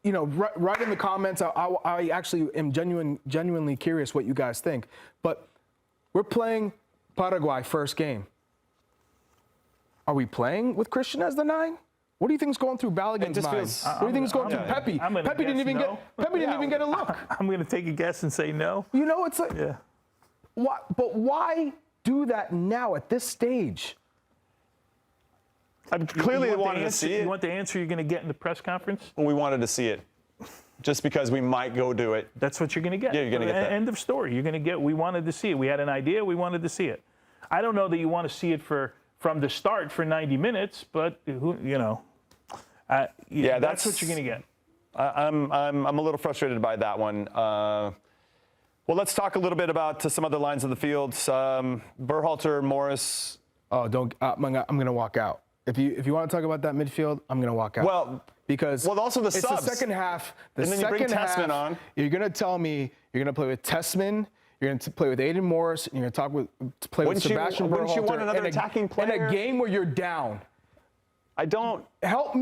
J: write in the comments. I actually am genuinely curious what you guys think. But we're playing Paraguay first game. Are we playing with Christian as the 9? What do you think is going through Balogun's mind? What do you think is going through Pepe? Pepe didn't even get a look.
K: I'm going to take a guess and say no.
J: It's like, but why do that now at this stage?
A: Clearly, they wanted to see it.
K: You want the answer you're going to get in the press conference?
A: Well, we wanted to see it, just because we might go do it.
K: That's what you're going to get.
A: Yeah, you're going to get that.
K: End of story. You're going to get. We wanted to see it. We had an idea. We wanted to see it. I don't know that you want to see it from the start for 90 minutes, but that's what you're going to get.
A: I'm a little frustrated by that one. Well, let's talk a little bit about some other lines of the field. Berhalter, Morris.
J: Oh, don't! I'm going to walk out. If you want to talk about that midfield, I'm going to walk out.
A: Well,
J: because
A: also the
J: it's
A: subs.
J: the second half.
A: And then you bring Tessman on.
J: You're going to tell me you're going to play with Tessman. You're going to play with Aiden Morris, and you're going to play with Sebastian Berhalter.
A: Wouldn't you want another attacking player?
J: In a game where you're down.
A: I don't.
J: Help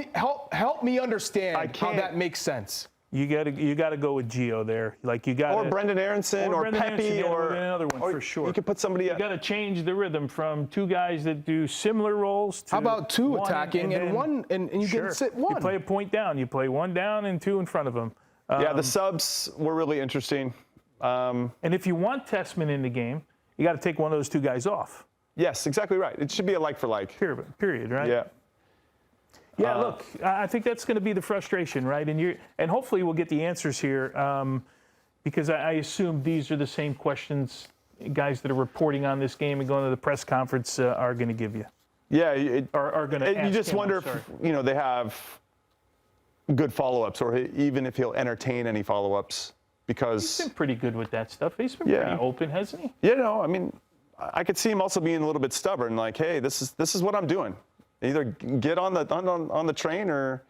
J: me understand how that makes sense.
K: You got to go with Gio there. Like you got
A: or Brendan Aronson or Pepe or
K: another one for sure.
A: You could put somebody.
K: You got to change the rhythm from 2 guys that do similar roles to
J: how about 2 attacking and
K: then,
J: 1 and you can sit 1.
K: You play a point down. You play 1 down and 2 in front of them.
A: The subs were really interesting.
K: And if you want Tessman in the game, you got to take one of those 2 guys off.
A: Yes, exactly right. It should be a like for like.
K: Period, right?
A: Yeah.
K: Yeah, look, I think that's going to be the frustration, right? And hopefully we'll get the answers here, because I assume these are the same questions guys that are reporting on this game and going to the press conference are going to give you.
A: Yeah,
K: are going to.
A: You just wonder if they have good follow-ups, or even if he'll entertain any follow-ups, because
K: he's been pretty good with that stuff. He's been pretty open, hasn't he?
A: Yeah, I mean, I could see him also being a little bit stubborn, like, hey, this is what I'm doing. Either get on the train or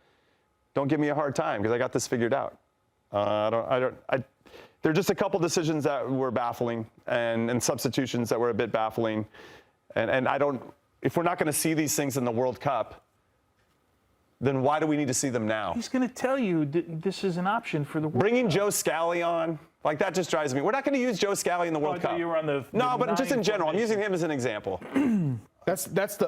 A: don't give me a hard time, because I got this figured out. There are just a couple decisions that were baffling and substitutions that were a bit baffling. And if we're not going to see these things in the World Cup, then why do we need to see them now?
K: He's going to tell you this is an option for the World
A: Bringing
K: Cup.
A: Joe Scally on, like, that just drives me. We're not going to use Joe Scally in the World Cup.
K: You were on the
A: but just in general. I'm using him as an example.
J: That's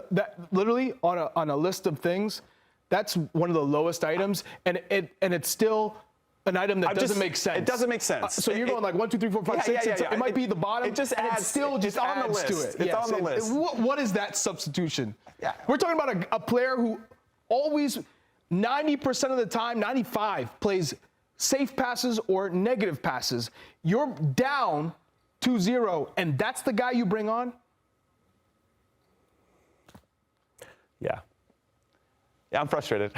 J: literally on a list of things. That's one of the lowest items, and it's still an item that doesn't make sense.
A: It doesn't make sense.
J: So you're going like 1, 2, 3, 4, 5, 6. It might be the bottom.
A: It just adds.
J: And it still just
A: on the
J: adds
A: list.
J: to it.
A: It's on the list.
J: What is that substitution?
A: Yeah.
J: We're talking about a player who always 90% of the time, 95 plays safe passes or negative passes. You're down 2-0, and that's the guy you bring on.
A: Yeah, I'm frustrated.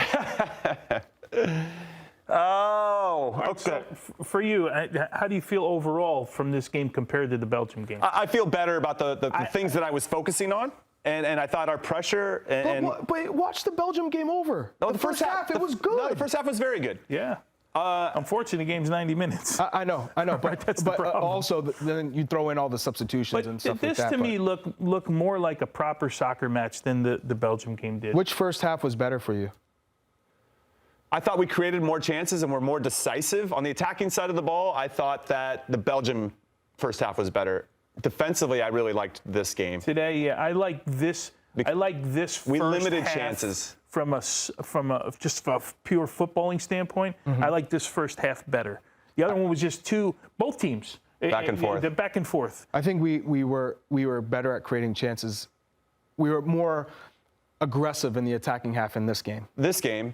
A: Oh, okay.
K: So for you, how do you feel overall from this game compared to the Belgium game?
A: I feel better about the things that I was focusing on, and I thought our pressure.
J: But watch the Belgium game over.
A: No,
J: the first half, it was good.
A: No, the first half was very good.
K: Yeah. Unfortunately, the game's 90 minutes.
J: I know.
K: Right, that's the problem.
J: Also, then you throw in all the substitutions and stuff like that.
K: This to me look more like a proper soccer match than the Belgium game did.
J: Which first half was better for you?
A: I thought we created more chances and were more decisive. On the attacking side of the ball, I thought that the Belgium first half was better. Defensively, I really liked this game.
K: Today, yeah, I like this. I like this.
A: We
K: first
A: limited
K: half
A: chances.
K: From a just a pure footballing standpoint, I like this first half better. The other one was just both teams
A: back and forth.
K: The back and forth.
J: I think we were better at creating chances. We were more aggressive in the attacking half in this game.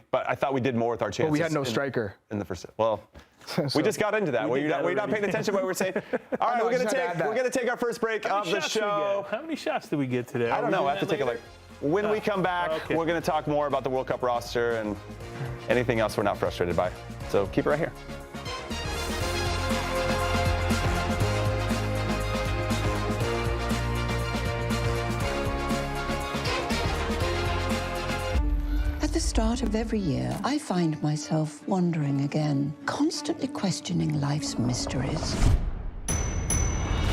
A: But I thought we did more with our chances.
J: But we had no striker
A: in the first. Well, we just got into that. Were you not paying attention to what we were saying? All right, we're gonna take our first break of the show.
K: How many shots did we get today?
A: I don't know. I have to take a look. When we come back, we're going to talk more about the World Cup roster and anything else we're not frustrated by. So keep it right here.
L: the start of every year, I find myself wondering again, constantly questioning life's mysteries.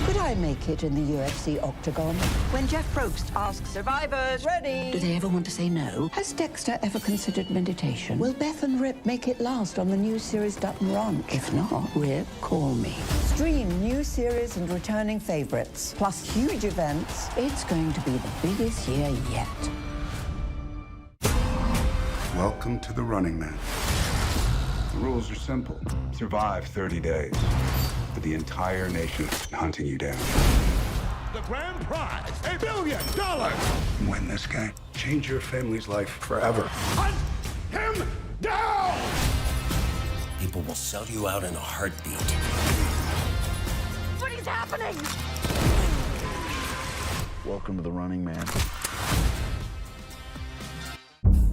L: Could I make it in the UFC octagon?
N: When Jeff Probst asks survivors, ready?
L: Do they ever want to say no? Has Dexter ever considered meditation? Will Beth and Rip make it last on the new series Dutton Ranch? If not, Rip, call me. Stream new series and returning favorites, plus huge events. It's going to be the biggest year yet.
C: Welcome to the Running Man. The rules are simple. Survive 30 days. But the entire nation is hunting you down.
E: The grand prize, $1 billion.
C: Win this game. Change your family's life forever.
E: Hunt him down!
M: People will sell you out in a heartbeat.
N: What is happening?
O: Welcome to the Running Man.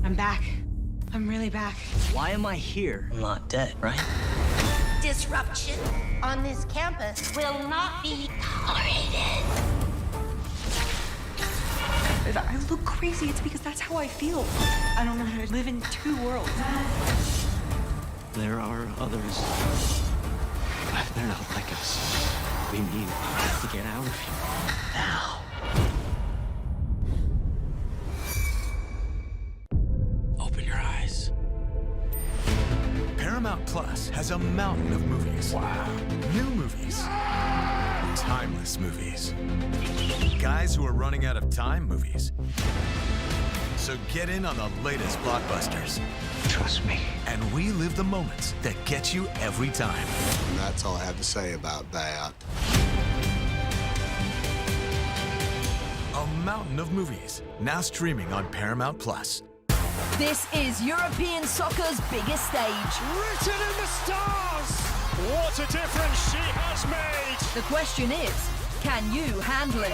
D: I'm back. I'm really back.
M: Why am I here? I'm not dead, right?
H: Disruption on this campus will not be tolerated.
D: If I look crazy, it's because that's how I feel. I don't know how to live in two worlds.
M: There are others. But they're not like us. We need to get out of here now. Open your eyes.
B: Paramount Plus has a mountain of movies. Wow. New movies. Timeless movies. Guys who are running out of time movies. So get in on the latest blockbusters.
M: Trust me.
B: And relive the moments that get you every time.
E: And that's all I have to say about that.
B: A mountain of movies, now streaming on Paramount Plus.
N: This is European soccer's biggest stage.
E: Written in the stars! What a difference she has made!
N: The question is, can you handle it?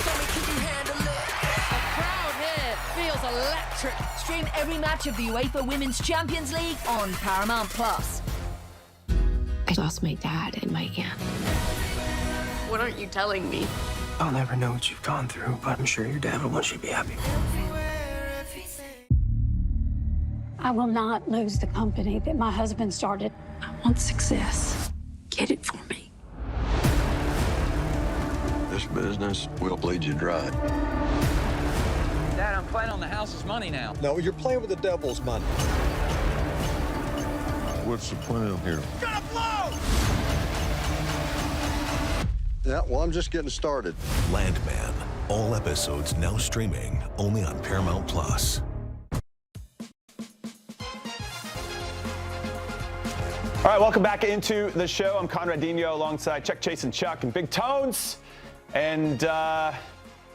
H: Can you handle it?
N: The crowd here feels electric. Stream every match of the UEFA Women's Champions League on Paramount Plus.
P: I lost my dad and my aunt.
N: What aren't you telling me?
G: I'll never know what you've gone through, but I'm sure your dad will want you to be happy.
P: I will not lose the company that my husband started. I want success. Get it for me.
E: This business will bleed you dry.
Q: Dad, I'm playing on the house's money now.
E: No, you're playing with the devil's money. What's the plan here?
Q: Gotta blow!
E: Yeah, well, I'm just getting started.
B: Landman. All episodes now streaming only on Paramount Plus.
I: All right, welcome back into the show. I'm Conrad Dino alongside Chuck, Chase, and Chuck and Big Tones. And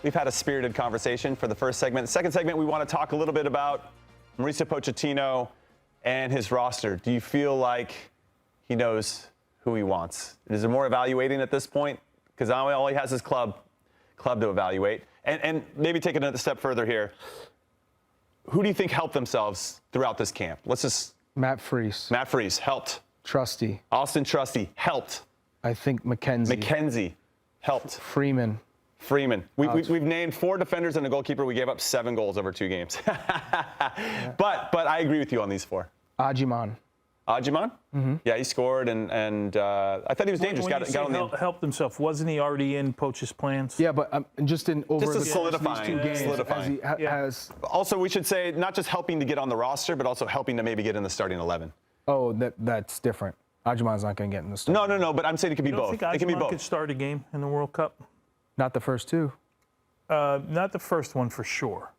I: we've had a spirited conversation for the first segment. The second segment, we want to talk a little bit about Mauricio Pochettino and his roster. Do you feel like he knows who he wants? Is there more evaluating at this point? Because all he has is club to evaluate. And maybe take it another step further here. Who do you think helped themselves throughout this camp? Let's just...
J: Matt Freese.
I: Matt Freese helped.
J: Trusty.
I: Austin Trusty helped.
J: I think McKenzie.
I: McKenzie helped.
J: Freeman.
I: We've named 4 defenders and a goalkeeper. We gave up 7 goals over 2 games. But I agree with you on these 4.
J: Ajiman.
I: Mm-hmm. Yeah, he scored, and I thought he was dangerous.
K: Got on the helped himself. Wasn't he already in Poach's plans?
J: Yeah, but just in over
I: just
J: the
I: solidifying.
J: These 2 games, as he has.
I: Also, we should say not just helping to get on the roster, but also helping to maybe get in the starting 11.
J: Oh, that's different. Ajiman's not going to get in the starting.
I: No, but I'm saying it could be both.
K: Think
I: it can be both.
K: Could start a game in the World Cup.
J: Not the first 2.
K: Not the first one for sure.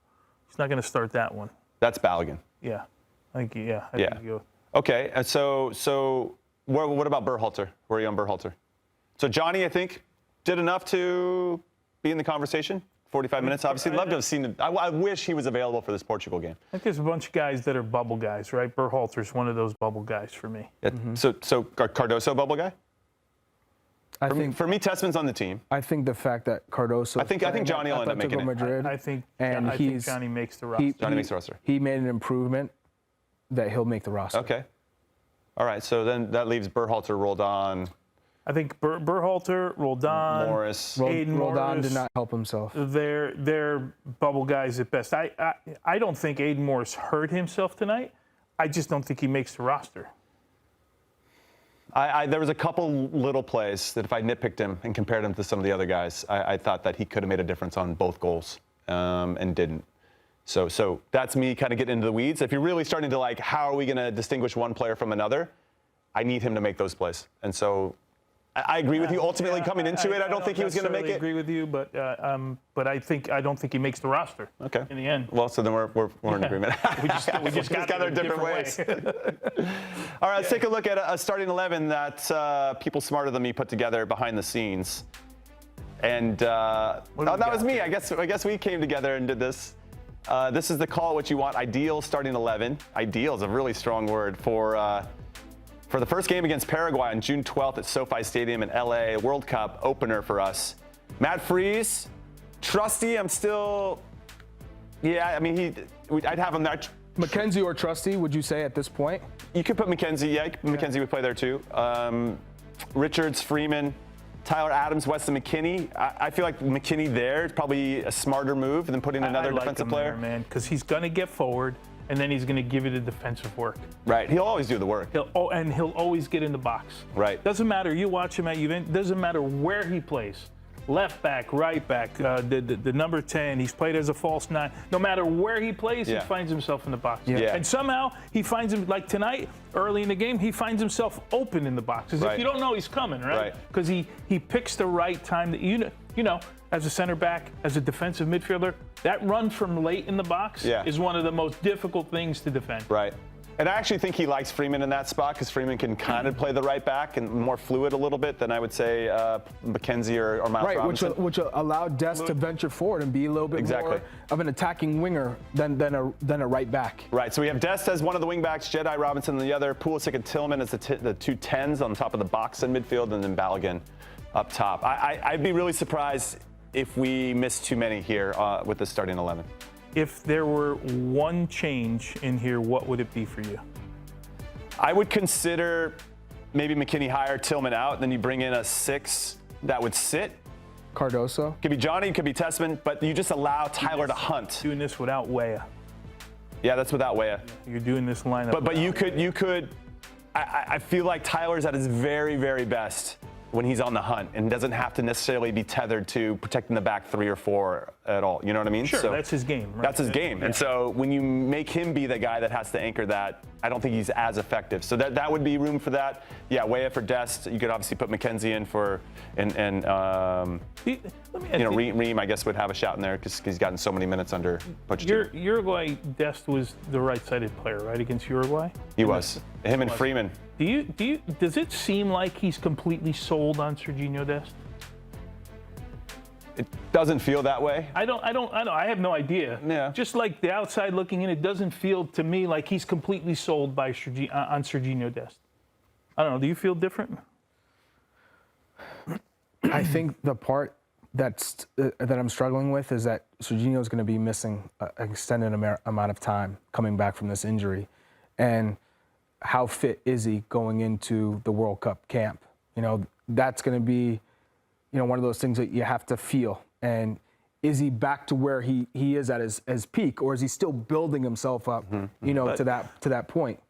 K: He's not going to start that one.
I: That's Balogun.
K: Yeah, I think you go.
I: Okay, and so what about Berhalter? Where are you on Berhalter? So Johnny, I think, did enough to be in the conversation. 45 minutes, obviously. Love to have seen it. I wish he was available for this Portugal game.
K: I think there's a bunch of guys that are bubble guys, right? Berhalter's one of those bubble guys for me.
I: Yeah. Mm-hmm. So Cardoso bubble guy? For me, Tessman's on the team.
J: I think the fact that Cardoso.
I: I think Johnny will end up making
J: Madrid,
K: I think Johnny makes the roster.
I: Johnny makes the roster.
J: He made an improvement that he'll make the roster.
I: Okay. All right. So then that leaves Berhalter, Roldan.
K: I think Berhalter, Roldan,
A: Morris.
K: Aiden
J: Roldan
K: Morris,
J: did not help himself.
K: They're bubble guys at best. I don't think Aiden Morris hurt himself tonight. I just don't think he makes the roster.
A: There was a couple little plays that if I nitpicked him and compared him to some of the other guys, I thought that he could have made a difference on both goals and didn't. So that's me kind of getting into the weeds. If you're really starting to like, how are we going to distinguish one player from another? I need him to make those plays. And so I agree with you. Ultimately, coming into it, I don't think he was going to make it.
K: I agree with you, but I don't think he makes the roster.
A: Okay.
K: In the end.
A: Well, so then we're in agreement.
K: we just got there different ways.
A: All right, let's take a look at a starting 11 that people smarter than me put together behind the scenes. And that was me. I guess we came together and did this. This is the call it what you want ideal starting 11. Ideal is a really strong word for the first game against Paraguay on June 12th at SoFi Stadium in LA, World Cup opener for us. Matt Freese, Trusty, I'm still, I mean, I'd have him there.
J: McKenzie or Trusty, would you say at this point?
A: You could put McKenzie, McKenzie would play there too. Richards, Freeman, Tyler Adams, Weston McKinney. I feel like McKinney there is probably a smarter move than putting another defensive player.
K: There, man, because he's going to get forward, and then he's going to give you the defensive work.
A: Right. He'll always do the work.
K: He'll always get in the box.
A: Right.
K: Doesn't matter. You watch him at Juventus. Doesn't matter where he plays. Left back, right back, the number 10. He's played as a false 9. No matter where he plays, he finds himself in the box.
A: Yeah.
K: And somehow he finds him, like tonight, early in the game, he finds himself open in the box. As if you don't know he's coming, right? Because he picks the right time. That you know, as a center back, as a defensive midfielder, that run from late in the box is one of the most difficult things to defend.
A: Right. And I actually think he likes Freeman in that spot because Freeman can kind of play the right back and more fluid a little bit than I would say McKenzie or Miles Robinson.
J: Which allowed Dest to venture forward and be a little bit more of an attacking winger than a right back.
A: Right. So we have Dest as one of the wing backs, Jedi Robinson on the other, Pulisic and Tillman as the two 10s on top of the box in midfield, and then Balogun up top. I'd be really surprised if we miss too many here with the starting 11.
K: If there were one change in here, what would it be for you?
A: I would consider maybe McKinney higher, Tillman out, then you bring in a 6 that would sit.
J: Cardoso.
A: Could be Johnny, could be Tessman, but you just allow Tyler to hunt.
K: Doing this without Weah.
A: Yeah, that's without Weah.
K: You're doing this lineup.
A: But you could. I feel like Tyler's at his very, very best when he's on the hunt and doesn't have to necessarily be tethered to protecting the back 3 or 4 at all. You know what I mean?
K: Sure,
A: so
K: that's his game. Right?
A: That's his game. And so when you make him be the guy that has to anchor that, I don't think he's as effective. So that would be room for that. Yeah, Weah for Dest. You could obviously put McKenzie in for, Ream I guess would have a shout in there because he's gotten so many minutes under Pochettino.
K: Uruguay, Dest was the right-sided player, right, against Uruguay?
A: He was. Him and Freeman.
K: Does it seem like he's completely sold on Serginho Dest?
A: It doesn't feel that way.
K: I don't. I have no idea.
A: Yeah.
K: Just like the outside looking in, it doesn't feel to me like he's completely sold by on Serginho Dest. I don't know. Do you feel different?
J: I think the part that I'm struggling with is that Serginho is going to be missing an extended amount of time coming back from this injury, and how fit is he going into the World Cup camp? That's going to be, one of those things that you have to feel. And is he back to where he is at his peak, or is he still building himself up, to that point?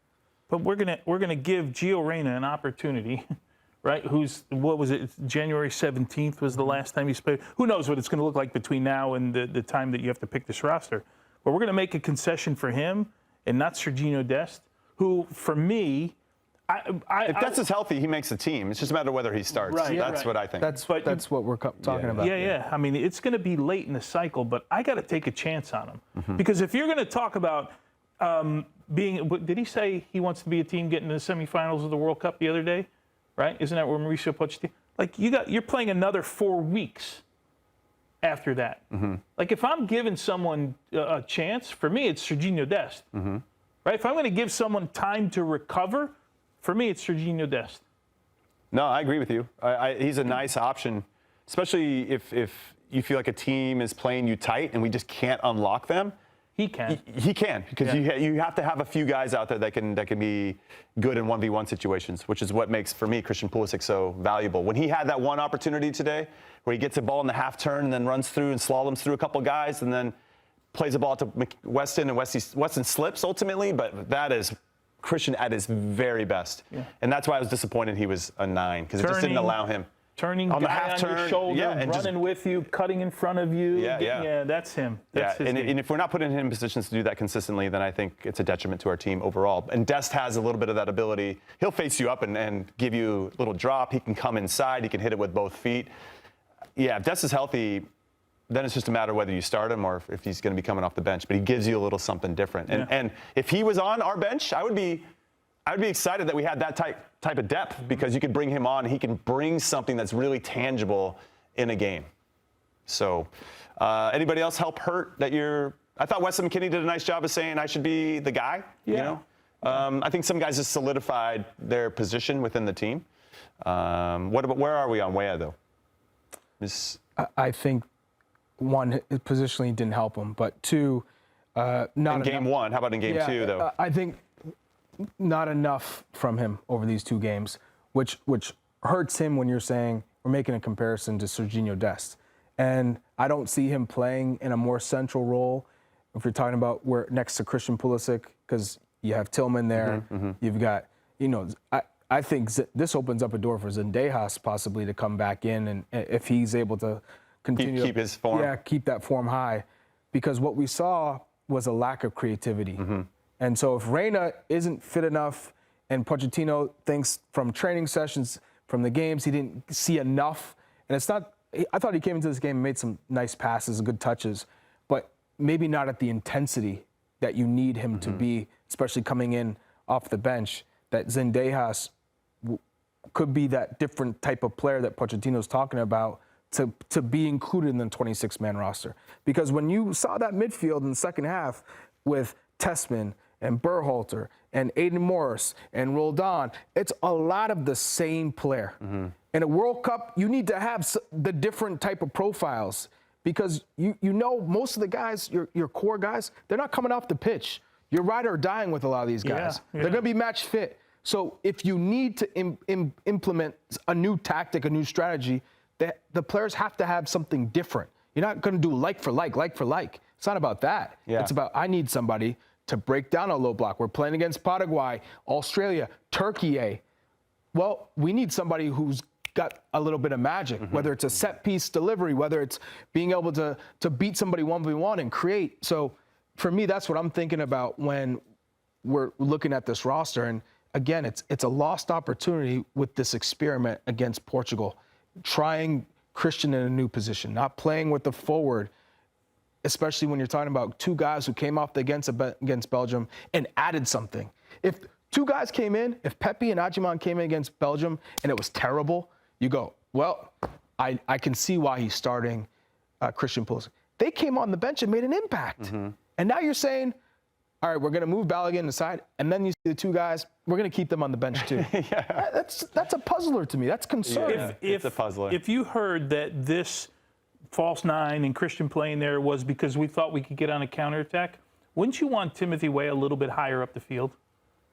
K: But we're gonna give Gio Reyna an opportunity, right? What was it? January 17th was the last time he played. Who knows what it's going to look like between now and the time that you have to pick this roster? But we're going to make a concession for him and not Serginho Dest, who, for me,
A: if Dest is healthy, he makes the team. It's just a matter of whether he starts.
K: Right,
A: that's what I think.
J: That's what we're talking about.
K: Yeah. I mean, it's going to be late in the cycle, but I got to take a chance on him. Because if you're going to talk about did he say he wants to be a team getting to the semifinals of the World Cup the other day? Right? Isn't that where Mauricio Pochettino? Like, you're playing another 4 weeks after that. Like, if I'm giving someone a chance, for me, it's Serginho Dest. Right? If I'm going to give someone time to recover, for me, it's Serginho Dest.
A: No, I agree with you. He's a nice option, especially if you feel like a team is playing you tight and we just can't unlock them.
K: He can.
A: He can, because you have to have a few guys out there that can be good in 1v1 situations, which is what makes, for me, Christian Pulisic so valuable. When he had that one opportunity today where he gets a ball in the half turn and then runs through and slaloms through a couple guys and then plays the ball to Weston, and Weston slips ultimately, but that is Christian at his very best. Yeah. And that's why I was disappointed he was a 9, because it just didn't allow him.
K: Turning on the half turn, your shoulder, and running with you, cutting in front of you. Yeah, that's him. That's his
A: and if we're not putting him in positions to do that consistently, then I think it's a detriment to our team overall. And Dest has a little bit of that ability. He'll face you up and give you a little drop. He can come inside. He can hit it with both feet. Yeah, if Dest is healthy, then it's just a matter of whether you start him or if he's going to be coming off the bench. But he gives you a little something different. And if he was on our bench, I would be excited that we had that type of depth, because you could bring him on. He can bring something that's really tangible in a game. So anybody else help hurt that you're – I thought Weston McKennie did a nice job of saying I should be the guy. Yeah. You know? I think some guys just solidified their position within the team. Where are we on Weah, though?
J: I think, one, positionally didn't help him, but two, not
A: in game one. How about in game two, though?
J: I think not enough from him over these 2 games, which hurts him when you're saying we're making a comparison to Sergiño Dest. And I don't see him playing in a more central role if you're talking about where next to Christian Pulisic, because you have Tillman there. You've got, I think this opens up a door for Zendejas possibly to come back in, and if he's able to continue
A: keep his form.
J: Yeah, keep that form high, because what we saw was a lack of creativity. And so if Reina isn't fit enough, and Pochettino thinks from training sessions, from the games, he didn't see enough, and it's not, I thought he came into this game and made some nice passes, good touches, but maybe not at the intensity that you need him to be, especially coming in off the bench, that Zendejas could be that different type of player that Pochettino's talking about to be included in the 26-man roster. Because when you saw that midfield in the second half with Tessman and Berhalter and Aiden Morris and Roldan, it's a lot of the same player. In a World Cup, you need to have the different type of profiles, because you know most of the guys, your core guys, they're not coming off the pitch. You're ride or dying with a lot of these guys. They're going to be match fit. So if you need to implement a new tactic, a new strategy, the players have to have something different. You're not going to do like for like. It's not about that. It's about, I need somebody to break down a low block. We're playing against Paraguay, Australia, Turkey. Well, we need somebody who's got a little bit of magic, whether it's a set piece delivery, whether it's being able to beat somebody 1v1 and create. So for me, that's what I'm thinking about when we're looking at this roster. And again, it's a lost opportunity with this experiment against Portugal, trying Christian in a new position, not playing with the forward, especially when you're talking about 2 guys who came off against Belgium and added something. If 2 guys came in, if Pepe and Ajiman came in against Belgium and it was terrible, you go, well, I can see why he's starting Christian Pulisic. They came on the bench and made an impact. And now you're saying, all right, we're going to move Balogun aside, and then you see the 2 guys, we're going to keep them on the bench too. That's a puzzler to me. That's concerning.
A: It's a puzzler.
K: If you heard that this false 9 and Christian playing there was because we thought we could get on a counterattack, wouldn't you want Timothy Weah a little bit higher up the field?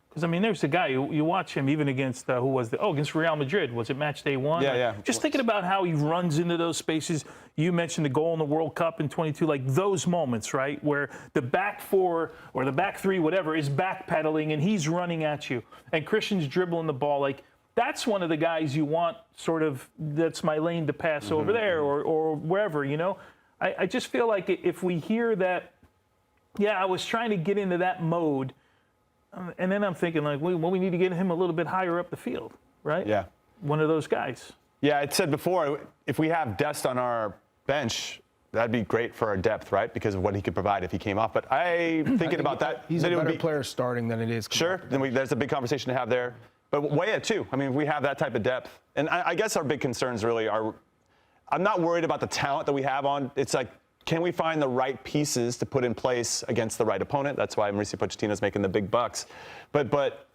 K: Because, I mean, there's a guy, you watch him even against, against Real Madrid. Was it match day 1?
A: Yeah.
K: Just thinking about how he runs into those spaces. You mentioned the goal in the World Cup in 22, like those moments, right, where the back 4 or the back 3, whatever, is backpedaling and he's running at you. And Christian's dribbling the ball. Like, that's one of the guys you want sort of, that's my lane to pass over there or wherever, you know. I just feel like if we hear that, I was trying to get into that mode, and then I'm thinking, like, well, we need to get him a little bit higher up the field, right?
A: Yeah.
K: One of those guys.
A: Yeah, I said before, if we have Dest on our bench, that'd be great for our depth, right? Because of what he could provide if he came off. But thinking about that.
J: He's a better player starting than it is.
A: Sure, then there's a big conversation to have there. But Weah, too. I mean, we have that type of depth. And I guess our big concerns really are, I'm not worried about the talent that we have on. It's like, can we find the right pieces to put in place against the right opponent? That's why Mauricio Pochettino is making the big bucks. But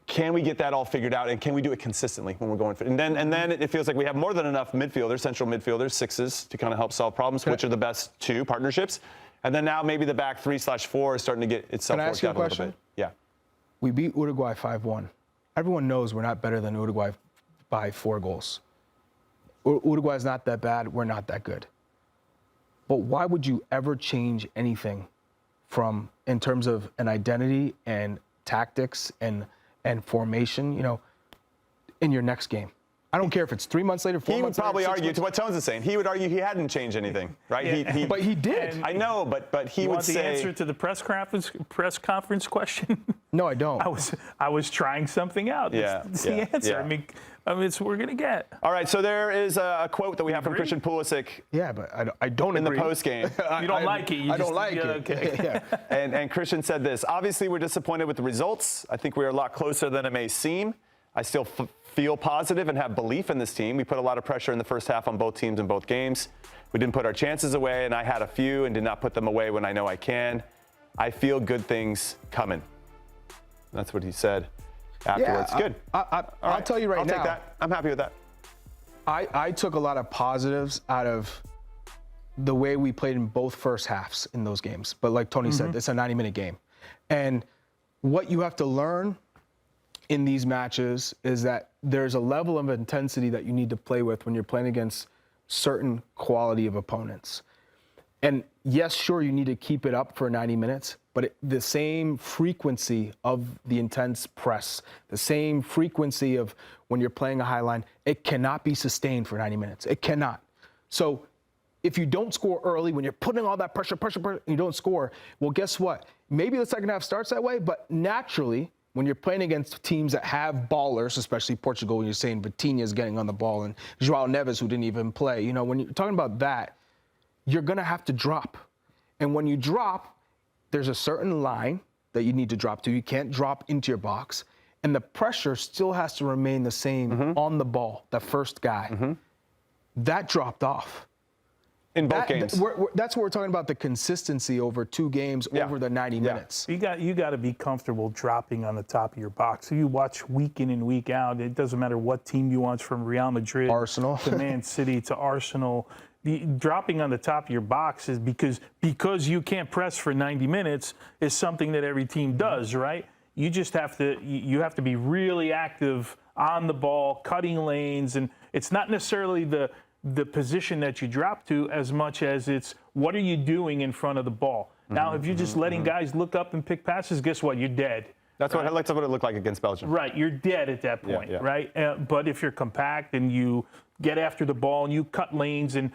A: can we get that all figured out, and can we do it consistently when we're going for it? And then it feels like we have more than enough midfielders, central midfielders, 6s, to kind of help solve problems, which are the best 2 partnerships. And then now maybe the back 3/4 is starting to get itself
J: Can I
A: worked
J: ask you a
A: out a little
J: question?
A: bit. Yeah.
J: We beat Uruguay 5-1. Everyone knows we're not better than Uruguay by 4 goals. Uruguay's not that bad. We're not that good. But why would you ever change anything from in terms of an identity and tactics and formation, you know, in your next game? I don't care if it's 3 months later, 4 months later.
A: He would probably
J: 6
A: argue
J: months.
A: to what Tones is saying. He would argue he hadn't changed anything, right?
K: Yeah.
J: But he did.
A: I know, but he
K: You
A: would
K: want the
A: say.
K: answer to the press conference question?
J: No, I don't.
K: I was trying something out.
A: Yeah,
K: That's the answer.
A: yeah.
K: I mean, it's what we're gonna get.
A: All right, so there is a quote that we have from Christian Pulisic.
J: Yeah, but I don't
A: in
J: agree.
A: the post game.
K: You don't like it.
J: I don't like it.
K: Okay.
J: Yeah.
A: And Christian said this: obviously, we're disappointed with the results. I think we're a lot closer than it may seem. I still feel positive and have belief in this team. We put a lot of pressure in the first half on both teams in both games. We didn't put our chances away, and I had a few and did not put them away when I know I can. I feel good things coming. That's what he said afterwards.
J: Yeah,
A: Good.
J: I'll tell you right
A: I'll
J: now.
A: take that. I'm happy with that.
J: I took a lot of positives out of the way we played in both first halves in those games. But like Tony said, it's a 90-minute game. And what you have to learn in these matches is that there's a level of intensity that you need to play with when you're playing against certain quality of opponents. And yes, sure, you need to keep it up for 90 minutes, but the same frequency of the intense press, the same frequency of when you're playing a high line, it cannot be sustained for 90 minutes. It cannot. So if you don't score early, when you're putting all that pressure, and you don't score, well, guess what? Maybe the second half starts that way, but naturally, when you're playing against teams that have ballers, especially Portugal, when you're saying Vitinha's getting on the ball and João Neves, who didn't even play, you know, when you're talking about that, you're going to have to drop. And when you drop, there's a certain line that you need to drop to. You can't drop into your box. And the pressure still has to remain the same on the ball, the first guy. That dropped off.
A: In both games.
J: That's what we're talking about, the consistency over 2 games, over the 90 minutes.
K: You got to be comfortable dropping on the top of your box. So you watch week in and week out. It doesn't matter what team you watch, from Real Madrid,
J: Arsenal,
K: to Man City, to Arsenal. Dropping on the top of your box is because you can't press for 90 minutes is something that every team does, right? You just have to be really active on the ball, cutting lanes, and it's not necessarily the position that you drop to as much as it's what are you doing in front of the ball. Now, if you're just letting guys look up and pick passes, guess what? You're dead.
A: That's what it looked like against Belgium.
K: Right, you're dead at that point, right? But if you're compact and you get after the ball and you cut lanes, and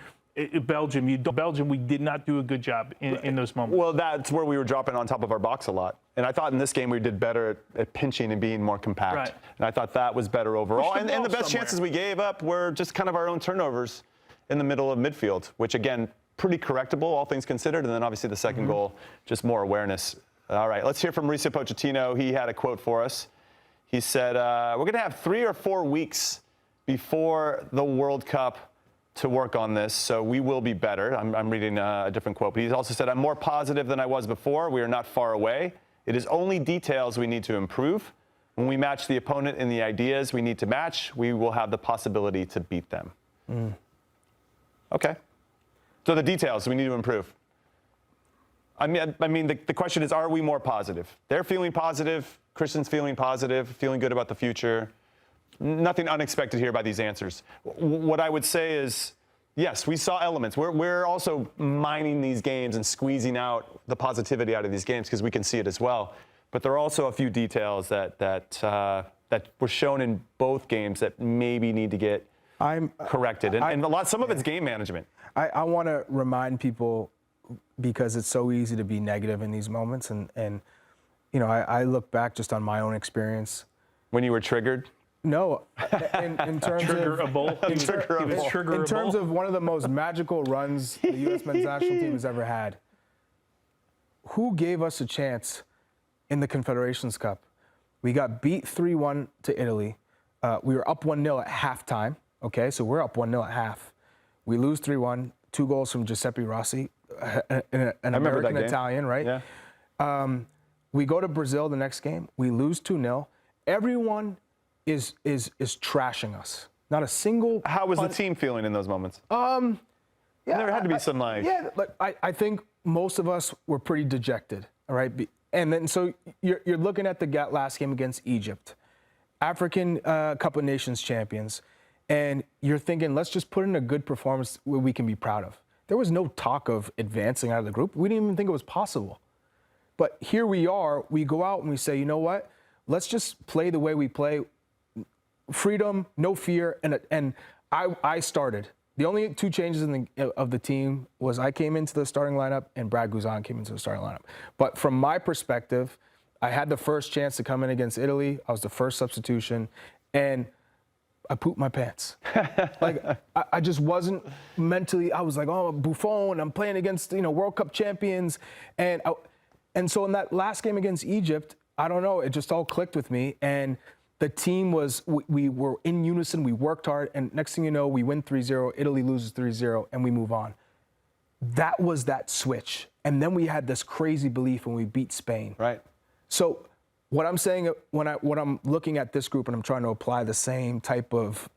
K: Belgium, we did not do a good job in those moments.
A: Well, that's where we were dropping on top of our box a lot. And I thought in this game we did better at pinching and being more compact.
K: Right.
A: And I thought that was better overall.
K: Push the
A: And the
K: ball
A: best
K: somewhere.
A: chances we gave up were just kind of our own turnovers in the middle of midfield, which, again, pretty correctable, all things considered. And then obviously the second goal, just more awareness. All right, let's hear from Mauricio Pochettino. He had a quote for us. He said, we're going to have 3 or 4 weeks before the World Cup to work on this, so we will be better. I'm reading a different quote, but he also said, I'm more positive than I was before. We are not far away. It is only details we need to improve. When we match the opponent in the ideas we need to match, we will have the possibility to beat them. Okay. So the details we need to improve. I mean, the question is, are we more positive? They're feeling positive. Christian's feeling positive, feeling good about the future. Nothing unexpected here by these answers. What I would say is, yes, we saw elements. We're also mining these games and squeezing out the positivity out of these games because we can see it as well. But there are also a few details that were shown in both games that maybe need to get corrected. And some of it's game management.
J: I want to remind people, because it's so easy to be negative in these moments. And you know, I look back just on my own experience.
A: When you were triggered?
J: No, in terms
K: in
J: terms of one of the most magical runs the U.S. men's national team has ever had. Who gave us a chance in the Confederations Cup? We got beat 3-1 to Italy. We were up 1-0 at halftime. Okay, so we're up 1-0 at half. We lose 3-1. 2 goals from Giuseppe Rossi, an American Italian, right?
A: Yeah.
J: We go to Brazil the next game. We lose 2-0. Everyone is trashing us. Not a single.
A: How was the team feeling in those moments?
J: Yeah,
A: there had to be some like.
J: Yeah, I think most of us were pretty dejected, all right? And then so you're looking at the last game against Egypt, African Cup of Nations champions, and you're thinking, let's just put in a good performance where we can be proud of. There was no talk of advancing out of the group. We didn't even think it was possible. But here we are, we go out and we say, you know what? Let's just play the way we play. Freedom, no fear, and I started. The only two changes of the team was I came into the starting lineup and Brad Guzan came into the starting lineup. But from my perspective, I had the first chance to come in against Italy. I was the first substitution, and I pooped my pants. Like, I just wasn't mentally, I was like, oh, Buffon, I'm playing against, World Cup champions. And so in that last game against Egypt, I don't know, it just all clicked with me. And the team we were in unison, we worked hard, and next thing you know, we win 3-0, Italy loses 3-0, and we move on. That was that switch. And then we had this crazy belief when we beat Spain.
I: Right.
J: So what I'm saying, when I'm looking at this group and I'm trying to apply the same type of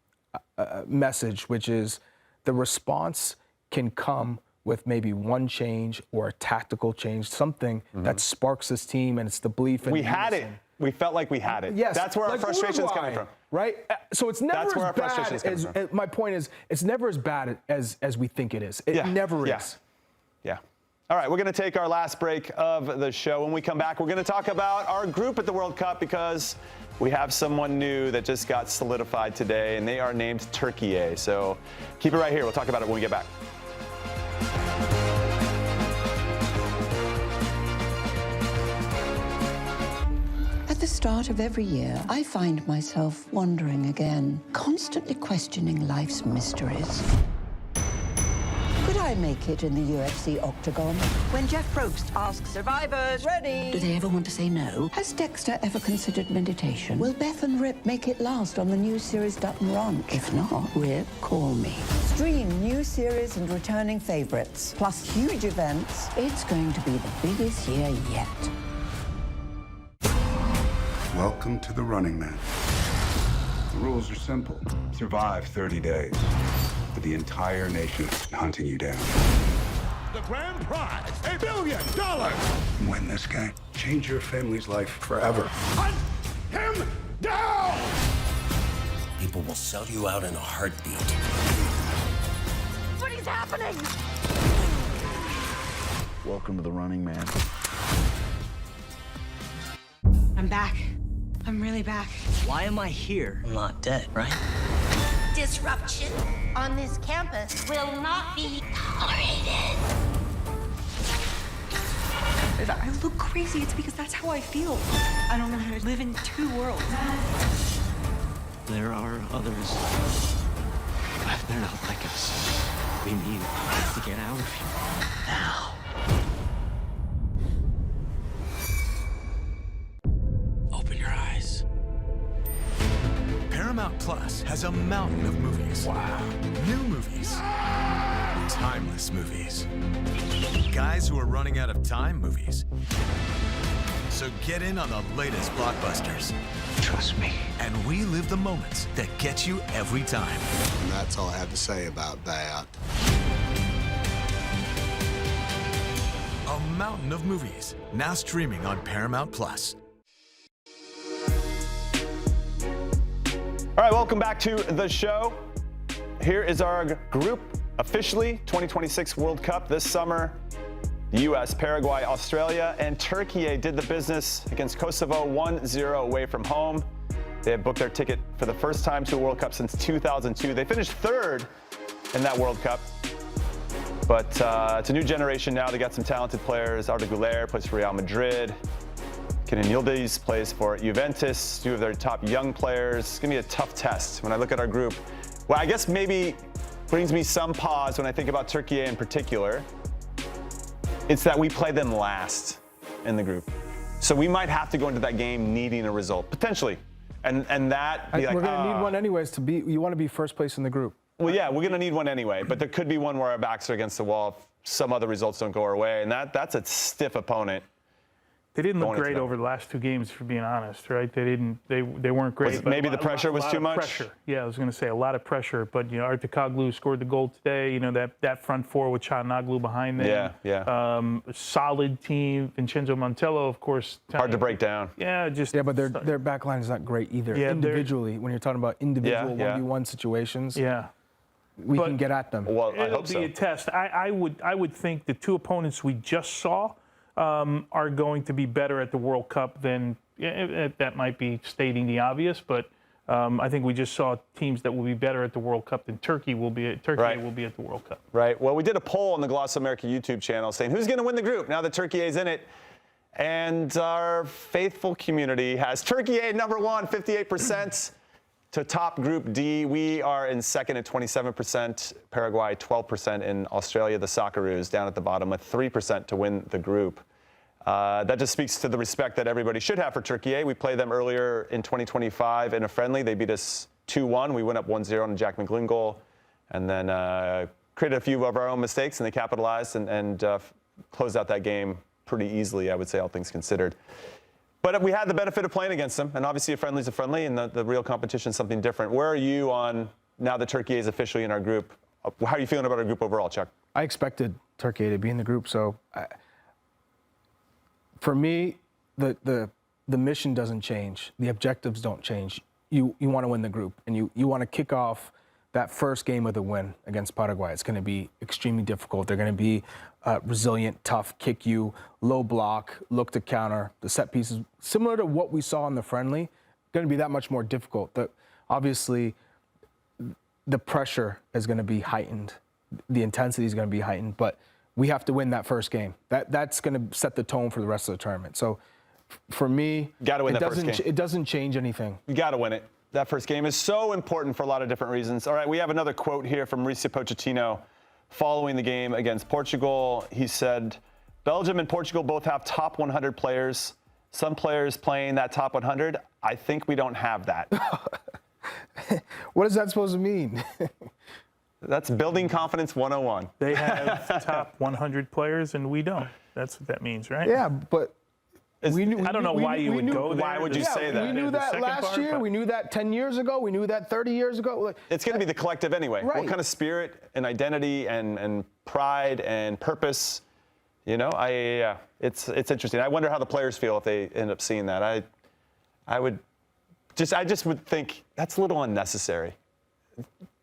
J: message, which is the response can come with maybe one change or a tactical change, something that sparks this team, and it's the belief in
I: we had it. We felt like we had it.
J: Yes.
I: That's where our frustration is coming from.
J: Right? So it's never
I: That's where our
J: as bad
I: frustration is coming
J: as,
I: from.
J: my point is, it's never as bad as we think it is. It never is.
I: Yeah. All right, we're going to take our last break of the show. When we come back, we're going to talk about our group at the World Cup because we have someone new that just got solidified today, and they are named Turkey. So keep it right here. We'll talk about it when we get back.
L: At the start of every year, I find myself wondering again, constantly questioning life's mysteries. Could I make it in the UFC octagon?
H: When Jeff Probst asks survivors, ready?
L: Do they ever want to say no? Has Dexter ever considered meditation? Will Beth and Rip make it last on the new series Dutton Ranch? If not, Rip, call me. Stream new series and returning favorites, plus huge events. It's going to be the biggest year yet.
C: Welcome to the Running Man. The rules are simple. Survive 30 days, but the entire nation is hunting you down.
Q: The grand prize, $1 billion.
C: Win this game. Change your family's life forever.
Q: Hunt him down!
M: People will sell you out in a heartbeat.
H: What is happening?
O: Welcome to the Running Man.
D: I'm back. I'm really back.
M: Why am I here? I'm not dead, right?
H: Disruption on this campus will not be tolerated.
D: If I look crazy, it's because that's how I feel. I don't know how to live in two worlds.
M: There are others. But they're not like us. We need to get out of here. Now. Open your eyes.
B: Paramount Plus has a mountain of movies. Wow. New movies. Timeless movies. Guys who are running out of time movies. So get in on the latest blockbusters.
M: Trust me.
B: And relive the moments that get you every time.
R: And that's all I have to say about that.
B: A mountain of movies, now streaming on Paramount Plus.
I: All right, welcome back to the show. Here is our group officially 2026 World Cup this summer. The U.S., Paraguay, Australia, and Turkey did the business against Kosovo 1-0 away from home. They have booked their ticket for the first time to a World Cup since 2002. They finished third in that World Cup. But it's a new generation now. They got some talented players. Arda Güler plays for Real Madrid. Kenan Yildiz plays for Juventus, two of their top young players. It's going to be a tough test when I look at our group. Well, I guess maybe brings me some pause when I think about Turkey in particular. It's that we play them last in the group. So we might have to go into that game needing a result, potentially. And that be like,
J: we're going to need one anyways to be, you want to be first place in the group.
I: Well, yeah, we're going to need one anyway, but there could be one where our backs are against the wall if some other results don't go our way, and that's a stiff opponent.
K: They didn't look
A: going into
K: great
A: that.
K: over the last 2 games, for being honest, right? They weren't great. But
A: Maybe the pressure was too much?
K: Pressure. Yeah, I was going to say a lot of pressure. But, you know, Artikoglu scored the goal today. You know, that front four with Çalhanoğlu behind them.
A: Yeah.
K: Solid team. Vincenzo Montello, of course.
A: Hard to break down.
K: Yeah, just.
J: Yeah, but their back line is not great either.
K: Yeah,
J: individually, when you're talking about individual
A: Yeah, yeah.
J: 1v1 situations,
K: Yeah.
J: we can get at them.
A: Well, I
K: It'll
A: hope
K: be
A: so.
K: a test. I would think the 2 opponents we just saw are going to be better at the World Cup than that might be stating the obvious, but I think we just saw teams that will be better at the World Cup than Turkey will be.
A: Right.
K: Will be at the World Cup.
A: Right. Well, we did a poll on the Gloss America YouTube channel saying who's going to win the group now that Turkey is in it. And our faithful community has Turkey A number 1, 58%. To top Group D, we are in second at 27%, Paraguay 12%, and Australia, the Socceroos, down at the bottom with 3% to win the group. That just speaks to the respect that everybody should have for Turkey A. We played them earlier in 2025 in a friendly. They beat us 2-1. We went up 1-0 on a Jack McGlynn goal, and then created a few of our own mistakes, and they capitalized and closed out that game pretty easily, I would say, all things considered. But we had the benefit of playing against them, and obviously a friendly is a friendly, and the real competition is something different. Where are you on now that Turkey is officially in our group? How are you feeling about our group overall, Chuck?
J: I expected Turkey to be in the group, so for me, the mission doesn't change. The objectives don't change. You want to win the group, and you want to kick off that first game with a win against Paraguay. It's going to be extremely difficult. They're going to be resilient, tough, kick you, low block, look to counter, the set pieces, similar to what we saw in the friendly, going to be that much more difficult. Obviously, the pressure is going to be heightened. The intensity is going to be heightened, but we have to win that first game. That's going to set the tone for the rest of the tournament. So for me, it doesn't change anything.
A: You got to win it. That first game is so important for a lot of different reasons. All right, we have another quote here from Mauricio Pochettino following the game against Portugal. He said, Belgium and Portugal both have top 100 players. Some players playing that top 100. I think we don't have that.
J: What is that supposed to mean?
A: That's building confidence 101.
K: They have top 100 players, and we don't. That's what that means, right?
J: Yeah, but I
K: don't know why you would go there.
A: Why would you say that?
J: We knew that last year. We knew that 10 years ago. We knew that 30 years ago.
A: It's going to be the collective anyway.
J: Right.
A: What kind of spirit and identity and pride and purpose, you know? It's interesting. I wonder how the players feel if they end up seeing that. I just would think that's a little unnecessary.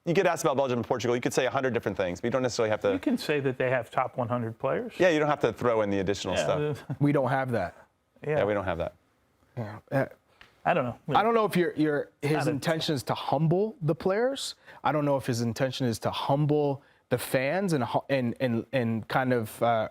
A: You get asked about Belgium and Portugal, you could say 100 different things, but you don't necessarily have to.
K: You can say that they have top 100 players.
A: Yeah, you don't have to throw in the additional stuff.
J: We don't have that.
A: Yeah, we don't have that.
J: Yeah.
K: I don't know.
J: I don't know if his intention is to humble the players. I don't know if his intention is to humble the fans and kind of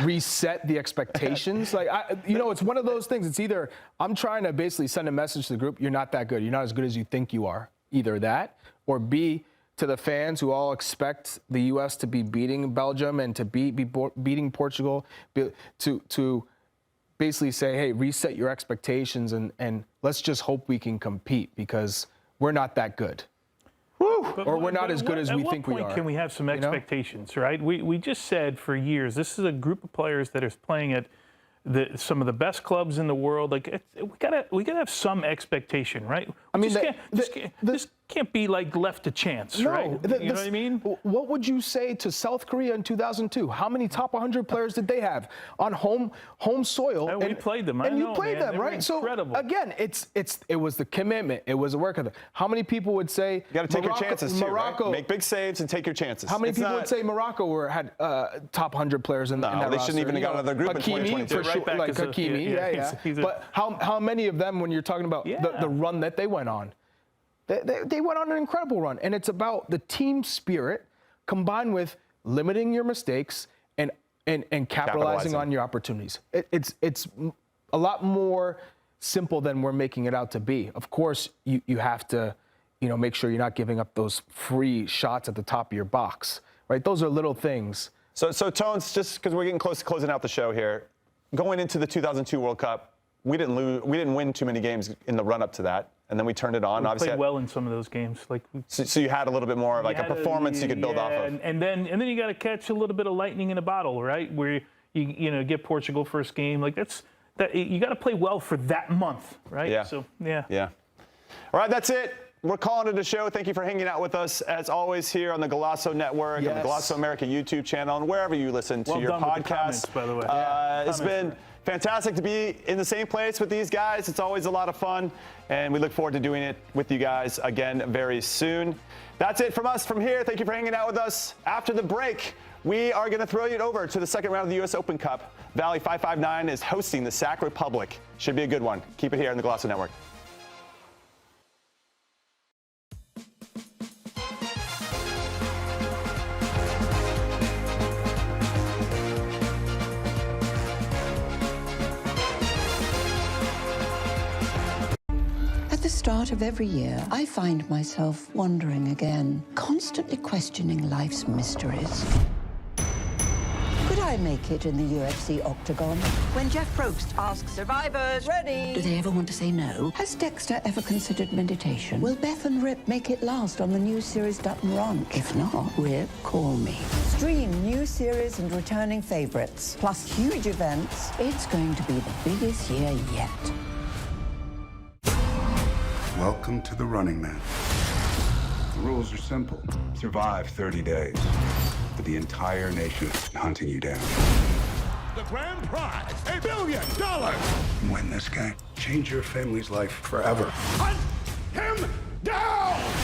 J: reset the expectations. It's one of those things. It's either I'm trying to basically send a message to the group, you're not that good. You're not as good as you think you are. Either that, or B, to the fans who all expect the U.S. to be beating Belgium and to be beating Portugal, to basically say, hey, reset your expectations and let's just hope we can compete because we're not that good. Or we're not as good as we think we are.
K: At what point can we have some expectations, right? We just said for years, this is a group of players that is playing at some of the best clubs in the world. Like we gotta have some expectation, right?
J: I mean,
K: this can't be like left to chance, right? You know what I mean?
J: What would you say to South Korea in 2002? How many top 100 players did they have on home soil?
K: And we played them.
J: You played them, right?
K: Incredible.
J: So again, it was the commitment. It was the work ethic. How many people would say
A: you got to take your chances too,
J: Morocco,
A: right? Make big saves and take your chances.
J: How many people would say Morocco had top 100 players in that roster?
A: They shouldn't even have got another group in 2022.
J: For sure, like Hakimi, But how many of them, when you're talking about the run that they went on? They went on an incredible run, and it's about the team spirit combined with limiting your mistakes and capitalizing on your opportunities. It's a lot more simple than we're making it out to be. Of course, you have to, make sure you're not giving up those free shots at the top of your box, right? Those are little things.
A: So Tones, just because we're getting close to closing out the show here, going into the 2002 World Cup, we didn't win too many games in the run-up to that. And then we turned it on.
K: We
A: obviously
K: played well in some of those games.
A: So you had a little bit more of like a performance you could build off of.
K: And then you got to catch a little bit of lightning in a bottle, right? Where you get Portugal first game. Like that you got to play well for that month, right?
A: Yeah.
K: So, yeah.
A: Yeah. All right, that's it. We're calling it a show. Thank you for hanging out with us, as always, here on the Golasso Network, on the Golasso America YouTube channel, and wherever you listen to your
K: done with the
A: podcasts.
K: comments, by the way.
A: It's been fantastic to be in the same place with these guys. It's always a lot of fun, and we look forward to doing it with you guys again very soon. That's it from us from here. Thank you for hanging out with us. After the break, we are going to throw you over to the second round of the U.S. Open Cup. Valley 559 is hosting the Sac Republic. Should be a good one. Keep it here on the Golasso Network.
L: At the start of every year, I find myself wondering again, constantly questioning life's mysteries. Could I make it in the UFC octagon?
H: When Jeff Probst asks survivors, ready?
L: Do they ever want to say no? Has Dexter ever considered meditation? Will Beth and Rip make it last on the new series Dutton Ranch? If not, Rip, call me. Stream new series and returning favorites, plus huge events. It's going to be the biggest year yet.
C: Welcome to the Running Man. The rules are simple. Survive 30 days. But the entire nation is hunting you down.
Q: The grand prize, $1 billion.
C: Win this game. Change your family's life forever.
Q: Hunt him